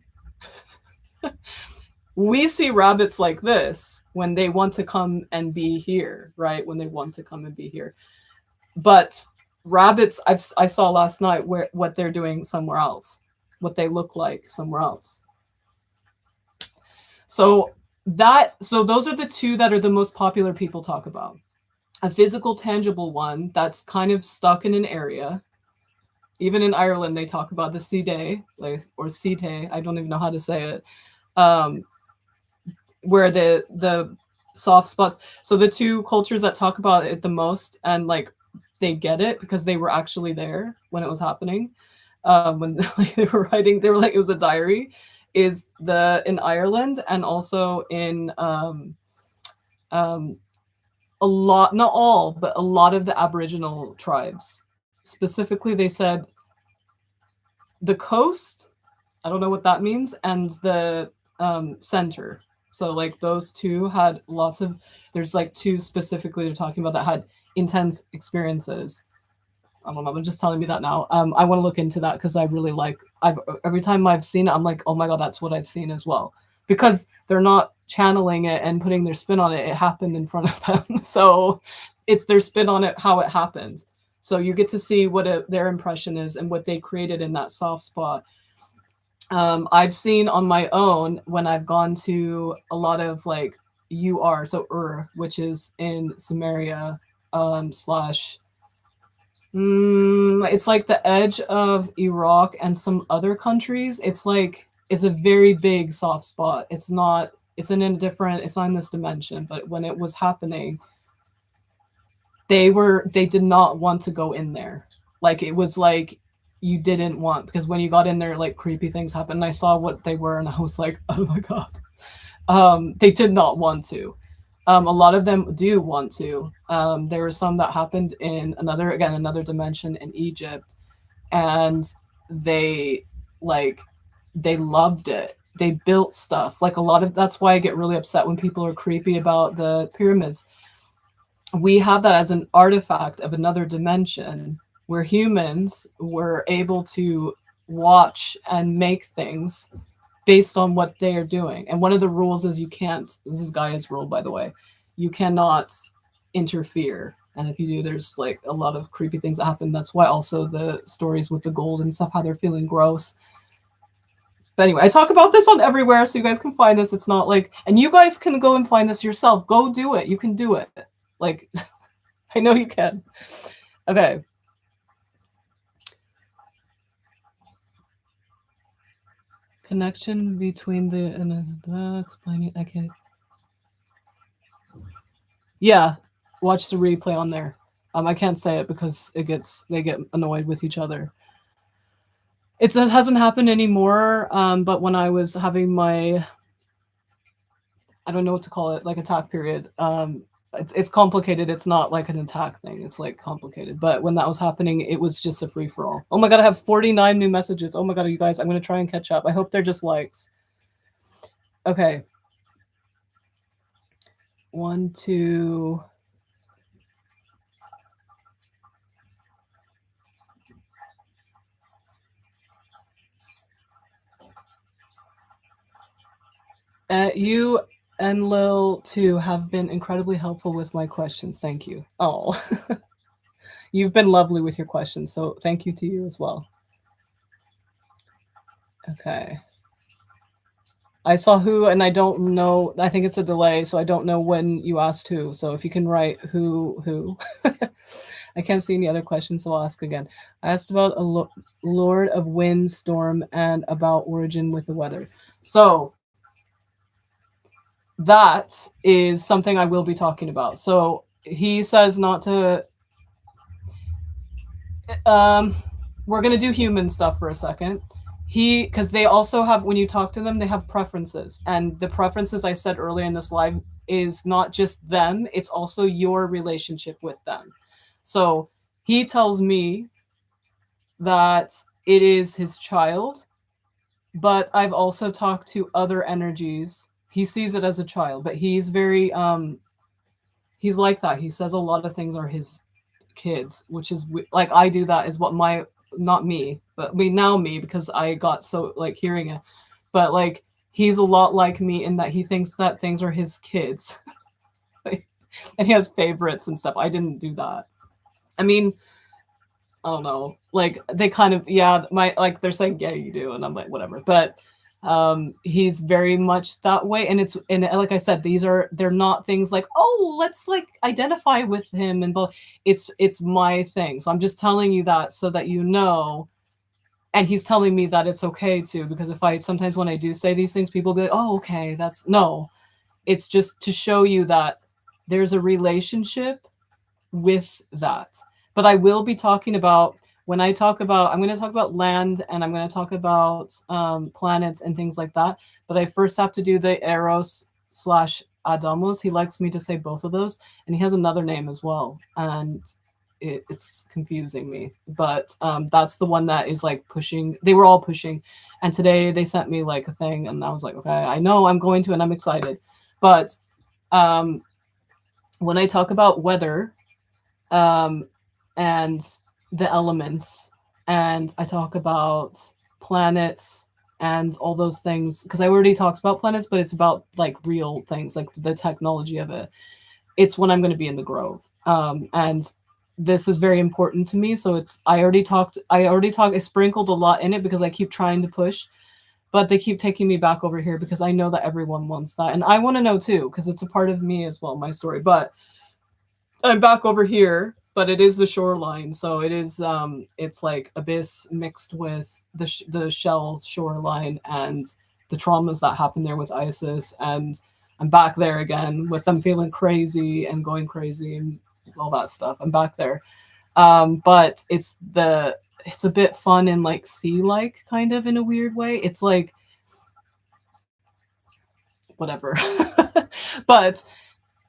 we see rabbits like this when they want to come and be here, right? When they want to come and be here. But rabbits, I saw last night what they're doing somewhere else, what they look like somewhere else. So those are the two that are the most popular people talk about. A physical, tangible one that's kind of stuck in an area. Even in Ireland, they talk about the Side, or Site, I don't even know how to say it, where the soft spots. So the two cultures that talk about it the most, and like they get it because they were actually there when it was happening. When like, they were writing, they were like, it was a diary, is in Ireland, and also in a lot, not all, but a lot of the Aboriginal tribes. Specifically, they said the coast, I don't know what that means, and the center. So like those two had there's like two specifically they're talking about that had intense experiences. I don't know, they're just telling me that now. I want to look into that because I really every time I've seen it, I'm like, oh my God, that's what I've seen as well. Because they're not channeling it and putting their spin on it. It happened in front of them. So it's their spin on it, how it happened. So you get to see what their impression is and what they created in that soft spot. I've seen on my own when I've gone to a lot of like which is in Samaria, it's like the edge of Iraq and some other countries. It's a very big soft spot. It's not in this dimension, but when it was happening, they did not want to go in there. Like, it was like you didn't want, because when you got in there, like, creepy things happened. And I saw what they were and I was like, oh my God. They did not want to. A lot of them do want to. There were some that happened in another dimension in Egypt, and they loved it. They built stuff. Like, that's why I get really upset when people are creepy about the pyramids. we have that as an artifact of another dimension where humans were able to watch and make things based on what they are doing. And one of the rules is you can't, this is Gaia's rule, by the way, you cannot interfere. And if you do, there's like a lot of creepy things that happen. That's why also the stories with the gold and stuff, how they're feeling gross. But anyway, I talk about this on everywhere, so you guys can find this. It's not like, and you guys can go and find this yourself. Go do it. You can do it. Like, I know you can. Okay. Connection between the explaining. Okay. Yeah, watch the replay on there. I can't say it because they get annoyed with each other. It hasn't happened anymore. But when I was having my, I don't know what to call it, like attack period. It's complicated. It's not like an attack thing. It's like complicated. But when that was happening, it was just a free for all. Oh my god, I have 49 new messages. Oh my god, you guys, I'm gonna try and catch up. I hope they're just likes. Okay. 1, 2. You, Enlil, too, have been incredibly helpful with my questions. Thank you. Oh, you've been lovely with your questions, so thank you to you as well. Okay. I saw who, and I don't know. I think it's a delay, so I don't know when you asked who. So if you can write who. I can't see any other questions, so I'll ask again. I asked about a Lord of Wind, Storm, and about origin with the weather. So that is something I will be talking about. So he says not to. We're gonna do human stuff for a second. Because they also have, when you talk to them, they have preferences, and the preferences I said earlier in this live is not just them; it's also your relationship with them. So he tells me that it is his child, but I've also talked to other energies. He sees it as a child, but he's very he's like that. He says a lot of things are his kids, which is like I do that is what my, not me, but now me, because I got so like hearing it, but like he's a lot like me in that he thinks that things are his kids. And he has favorites and stuff. I didn't do that. I mean, I don't know, like they kind of, yeah, my, like they're saying, yeah, you do, and I'm like, whatever. But he's very much that way, and it's, and like I said, they're not things like, oh, let's like identify with him and both. It's my thing, so I'm just telling you that so that you know. And he's telling me that it's okay too, because if I sometimes when I do say these things, people go, oh, okay, that's no, it's just to show you that there's a relationship with that. But I will be talking about, when I talk about, I'm going to talk about land, and I'm going to talk about planets and things like that. But I first have to do the Eros / Adamos. He likes me to say both of those, and he has another name as well, and it's confusing me. But that's the one that is like pushing. They were all pushing, and today they sent me like a thing, and I was like, okay, I know I'm going to, and I'm excited. But when I talk about weather, and the elements, and I talk about planets and all those things, because I already talked about planets, but it's about like real things, like the technology of it. It's when I'm going to be in the Grove, and this is very important to me. So it's, I sprinkled a lot in it because I keep trying to push, but they keep taking me back over here because I know that everyone wants that, and I want to know too, because it's a part of me as well, my story. But I'm back over here, but it is the shoreline, so it is it's like abyss mixed with the shell shoreline and the traumas that happened there with ISIS, and I'm back there again with them feeling crazy and going crazy and all that stuff. I'm back there, but it's a bit fun and like sea-like kind of in a weird way. It's like whatever, but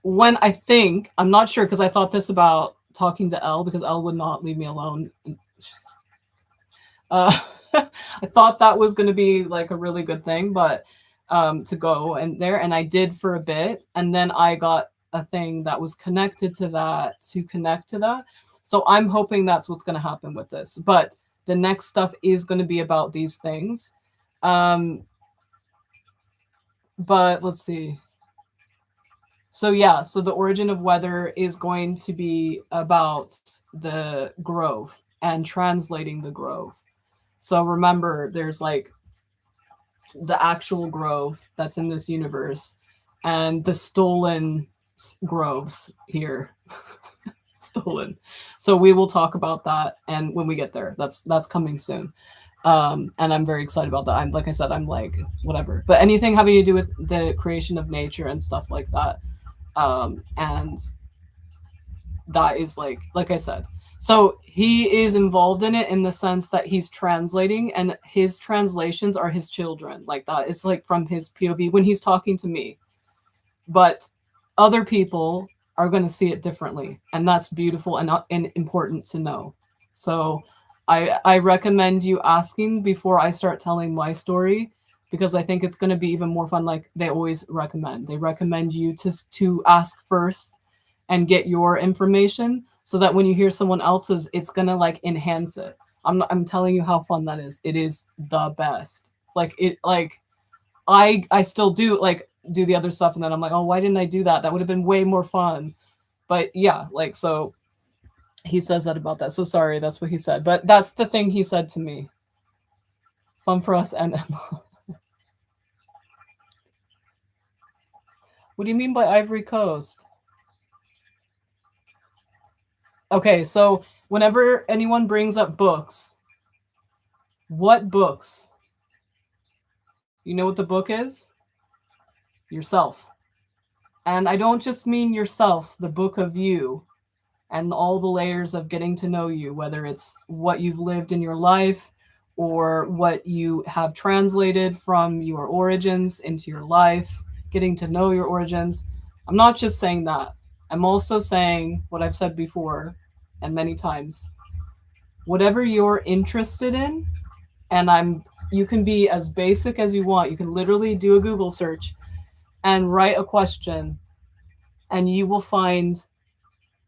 when I think, I'm not sure, because I thought this about talking to Elle, because Elle would not leave me alone. I thought that was going to be like a really good thing, but to go and there, and I did for a bit, and then I got a thing that was connected to that to connect to that. So I'm hoping that's what's going to happen with this. But the next stuff is going to be about these things. But let's see. So yeah, so the origin of weather is going to be about the grove and translating the grove. So remember, there's like the actual grove that's in this universe and the stolen groves here. Stolen. So we will talk about that, and when we get there, that's coming soon. And I'm very excited about that. I'm like I said, I'm like whatever. But anything having to do with the creation of nature and stuff like that. And that is like I said. So he is involved in it in the sense that he's translating, and his translations are his children. Like that is like from his POV when he's talking to me. But other people are going to see it differently, and that's beautiful and important to know. So I recommend you asking before I start telling my story, because I think it's going to be even more fun. Like they always recommend. They recommend you to ask first and get your information, so that when you hear someone else's, it's going to like enhance it. I'm telling you how fun that is. It is the best. Like it like I still do the other stuff, and then I'm like, oh, why didn't I do that? That would have been way more fun. But yeah, like so he says that about that. So sorry, that's what he said. But that's the thing he said to me. Fun for us and Emma. What do you mean by Ivory Coast? Okay, so whenever anyone brings up books, what books? You know what the book is? Yourself. And I don't just mean yourself, the book of you and all the layers of getting to know you, whether it's what you've lived in your life or what you have translated from your origins into your life, getting to know your origins. I'm not just saying that. I'm also saying what I've said before and many times. Whatever you're interested in, and you can be as basic as you want. You can literally do a Google search and write a question, and you will find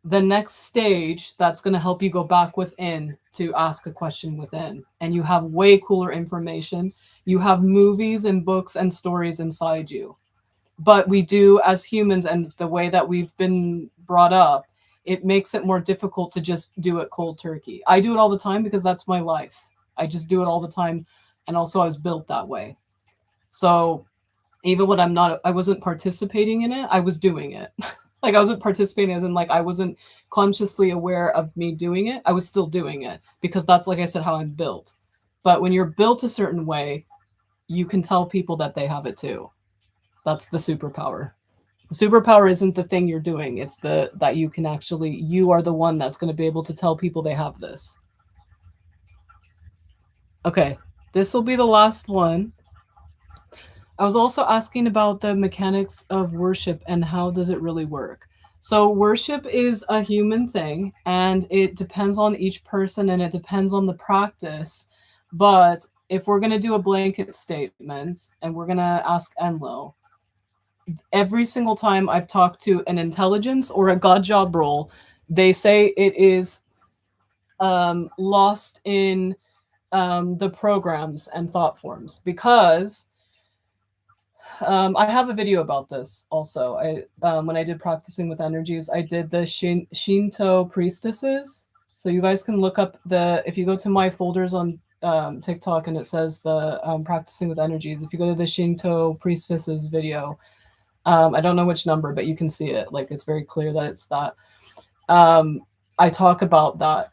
the next stage that's going to help you go back within to ask a question within. And you have way cooler information. You have movies and books and stories inside you. But we do, as humans, and the way that we've been brought up, it makes it more difficult to just do it cold turkey. I do it all the time because that's my life. I just do it all the time. And also I was built that way. So even when I wasn't participating in it, I was doing it. Like I wasn't participating as in like I wasn't consciously aware of me doing it. I was still doing it because that's, like I said, how I'm built. But when you're built a certain way, you can tell people that they have it too. That's the superpower. The superpower isn't the thing you're doing. It's that you can actually, you are the one that's going to be able to tell people they have this. Okay, this will be the last one. I was also asking about the mechanics of worship and how does it really work. So worship is a human thing, and it depends on each person and it depends on the practice. But if we're going to do a blanket statement and we're going to ask Enlil, every single time I've talked to an intelligence or a god job role, they say it is lost in the programs and thought forms, because I have a video about this also. When I did practicing with energies, I did the Shinto priestesses. So you guys can look up if you go to my folders on TikTok and it says the practicing with energies. If you go to the Shinto priestesses video, I don't know which number, but you can see it. Like it's very clear that it's that. I talk about that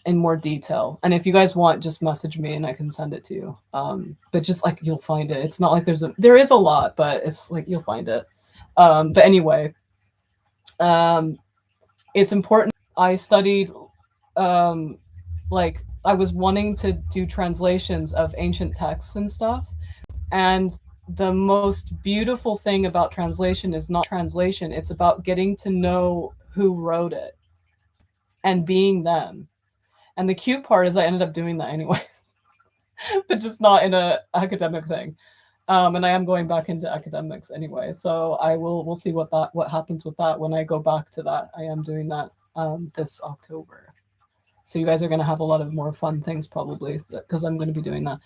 in more detail. And if you guys want, just message me and I can send it to you. But just like you'll find it. It's not like there is a lot, but it's like you'll find it. But anyway, it's important. I studied, like I was wanting to do translations of ancient texts and stuff. And the most beautiful thing about translation is not translation. It's about getting to know who wrote it and being them. And the cute part is I ended up doing that anyway, but just not in a academic thing. And I am going back into academics anyway, so we'll see what happens with that when I go back to that. I am doing that this October, so you guys are going to have a lot of more fun things probably because I'm going to be doing that.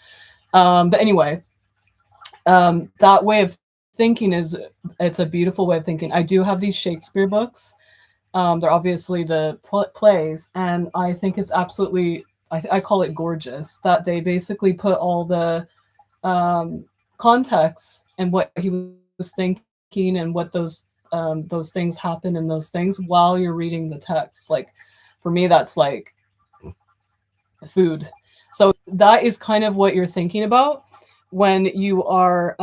But anyway, that way of thinking it's a beautiful way of thinking. I do have these Shakespeare books. They're obviously the plays, and I think it's absolutely, I call it gorgeous that they basically put all the context and what he was thinking and what those things happen in those things while you're reading the text. Like for me, that's like food. So that is kind of what you're thinking about when you are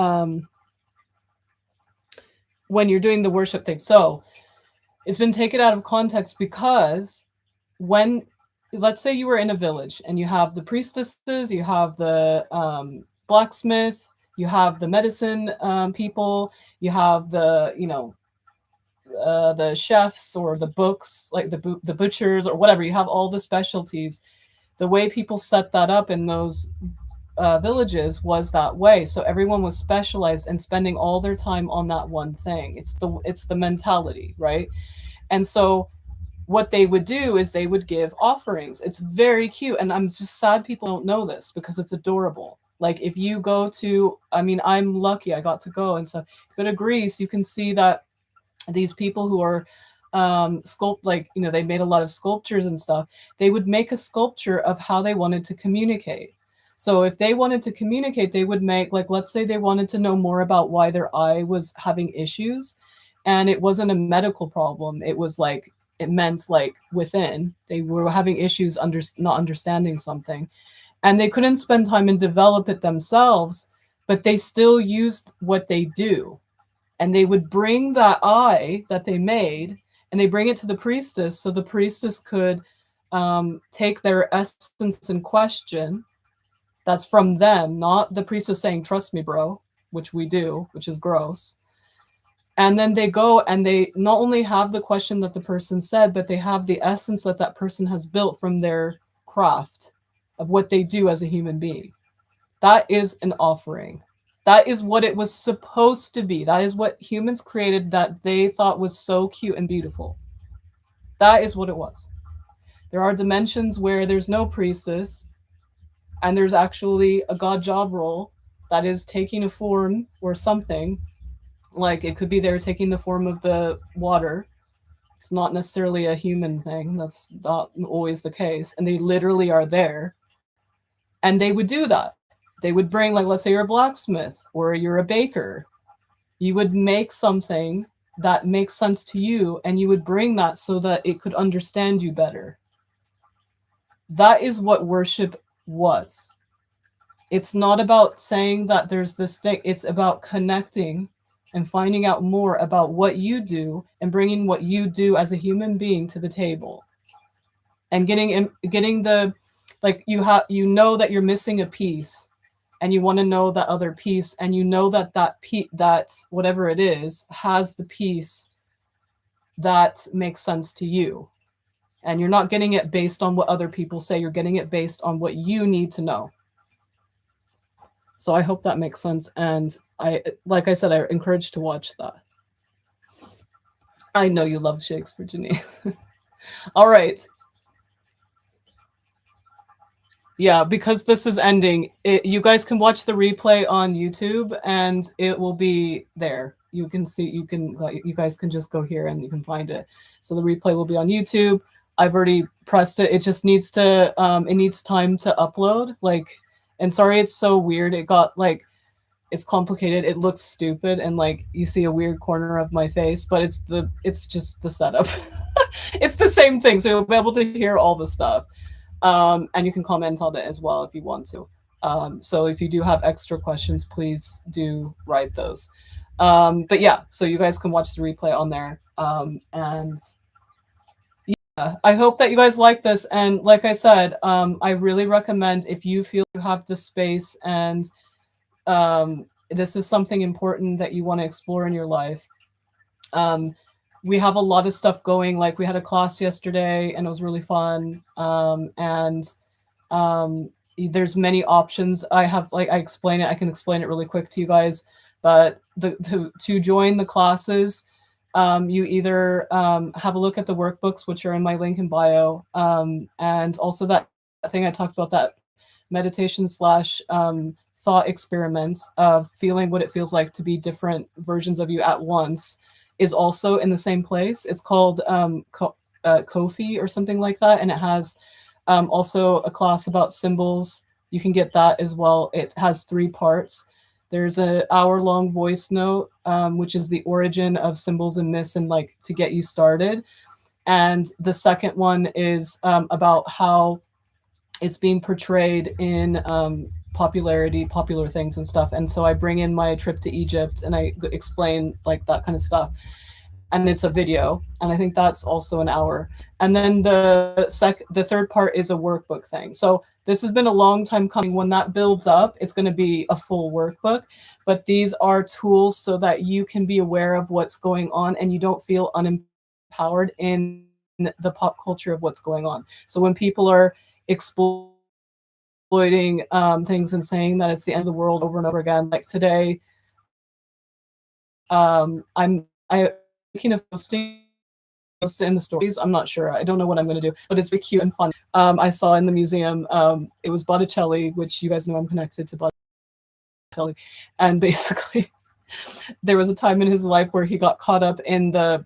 when you're doing the worship thing. So it's been taken out of context because when, let's say you were in a village and you have the priestesses, you have the blacksmith, you have the medicine people, you have the chefs or the books, like the butchers or whatever. You have all the specialties. The way people set that up in those villages was that way. So everyone was specialized and spending all their time on that one thing. It's the mentality, right? And so what they would do is they would give offerings. It's very cute. And I'm just sad people don't know this because it's adorable. Like if you go to, I mean, I'm lucky I got to go and stuff. Go to Greece, you can see that these people who are like, they made a lot of sculptures and stuff. They would make a sculpture of how they wanted to communicate. So if they wanted to communicate, they would make, like, let's say they wanted to know more about why their eye was having issues, and it wasn't a medical problem. It was like, it meant like within, they were having issues not understanding something, and they couldn't spend time and develop it themselves, but they still used what they do. And they would bring that eye that they made and they bring it to the priestess so the priestess could take their essence in question. That's from them, not the priestess saying, trust me, bro, which we do, which is gross. And then they go and they not only have the question that the person said, but they have the essence that that person has built from their craft of what they do as a human being. That is an offering. That is what it was supposed to be. That is what humans created that they thought was so cute and beautiful. That is what it was. There are dimensions where there's no priestess and there's actually a god job role that is taking a form or something. Like it could be they're taking the form of the water. It's not necessarily a human thing. That's not always the case. And they literally are there. And they would do that. They would bring, like, let's say you're a blacksmith or you're a baker. You would make something that makes sense to you, and you would bring that so that it could understand you better. That is what worship was. It's not about saying that there's this thing. It's about connecting and finding out more about what you do and bringing what you do as a human being to the table. And getting the, like, you know that you're missing a piece and you want to know that other piece, and you know that that whatever it is has the piece that makes sense to you. And you're not getting it based on what other people say. You're getting it based on what you need to know. So I hope that makes sense. And like I said, I encourage to watch that. I know you love Shakespeare, Janine. All right. Yeah, because this is ending, you guys can watch the replay on YouTube and it will be there. You can see, you guys can just go here and you can find it. So the replay will be on YouTube. I've already pressed it. It just needs to, it needs time to upload. Like, and sorry, it's so weird. It got like, it's complicated. It looks stupid. And like, you see a weird corner of my face, but it's just the setup. It's the same thing. So you'll be able to hear all the stuff. And you can comment on it as well if you want to. So if you do have extra questions, please do write those. But yeah, so you guys can watch the replay on there. And yeah, I hope that you guys like this. And like I said, I really recommend, if you feel you have the space and this is something important that you want to explore in your life. We have a lot of stuff going. Like we had a class yesterday and it was really fun. there's many options. I have, like, I explain it. I can explain it really quick to you guys. But to join the classes, you either have a look at the workbooks, which are in my link in bio, and also that thing I talked about, that meditation slash thought experiments of feeling what it feels like to be different versions of you at once, is also in the same place. It's called Kofi or something like that, and it has also a class about symbols. You can get that as well. It has 3 parts. There's an hour-long voice note, which is the origin of symbols and myths, and like to get you started. And the second one is about how it's being portrayed in popular things and stuff. And so I bring in my trip to Egypt and I explain like that kind of stuff. And it's a video, and I think that's also an hour. And then the third part is a workbook thing. So this has been a long time coming. When that builds up, it's going to be a full workbook. But these are tools so that you can be aware of what's going on and you don't feel unempowered in the pop culture of what's going on. So when people are exploiting things and saying that it's the end of the world over and over again, like today, I'm thinking of posting it in the stories. I'm not sure. I don't know what I'm going to do, but it's very cute and fun. I saw in the museum, it was Botticelli, which you guys know I'm connected to Botticelli. And basically, there was a time in his life where he got caught up in the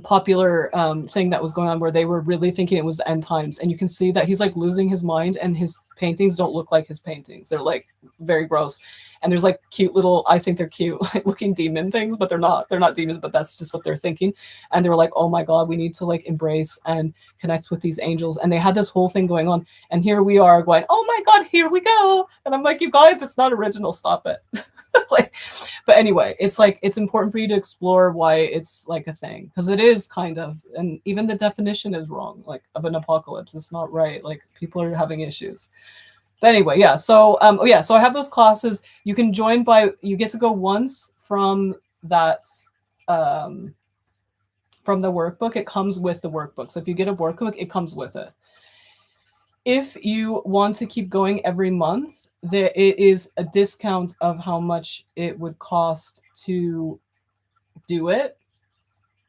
popular thing that was going on where they were really thinking it was the end times. And you can see that he's like losing his mind, and his paintings don't look like his paintings. They're like very gross. And there's like cute little, I think they're cute, like looking demon things, but they're not demons, but that's just what they're thinking. And they were like, oh my God, we need to like embrace and connect with these angels. And they had this whole thing going on. And here we are going, oh my God, here we go. And I'm like, you guys, it's not original. Stop it. Like, but anyway, it's like, it's important for you to explore why it's like a thing, because it is kind of, and even the definition is wrong, like of an apocalypse. It's not right. Like people are having issues. But anyway, yeah. So, so I have those classes. You can join you get to go once from that, from the workbook. It comes with the workbook. So if you get a workbook, it comes with it. If you want to keep going every month, there is a discount of how much it would cost to do it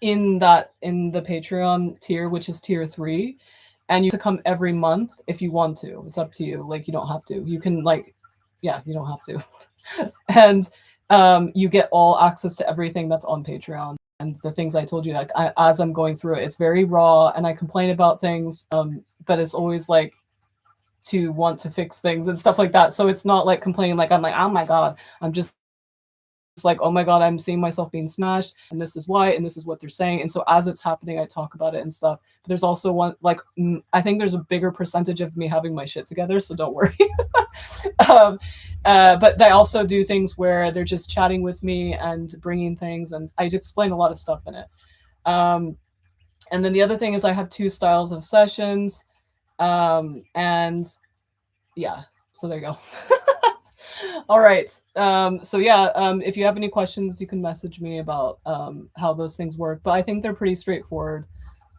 in the Patreon tier, which is tier 3. And you have to come every month if you want to. It's up to you. Like, you don't have to. You can, like, yeah, you don't have to. And you get all access to everything that's on Patreon. And the things I told you, like, as I'm going through it, it's very raw, and I complain about things, but it's always like to want to fix things and stuff like that. So it's not like complaining, like I'm like, oh my God, I'm just like, oh my God, I'm seeing myself being smashed, and this is why, and this is what they're saying. And so as it's happening, I talk about it and stuff. But there's also one, like, I think there's a bigger percentage of me having my shit together, so don't worry. But they also do things where they're just chatting with me and bringing things, and I explain a lot of stuff in it. And then the other thing is I have 2 styles of sessions. And yeah, so there you go. All right. So yeah, if you have any questions, you can message me about how those things work, but I think they're pretty straightforward.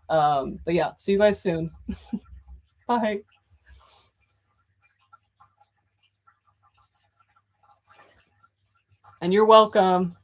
But yeah, see you guys soon. Bye. And you're welcome.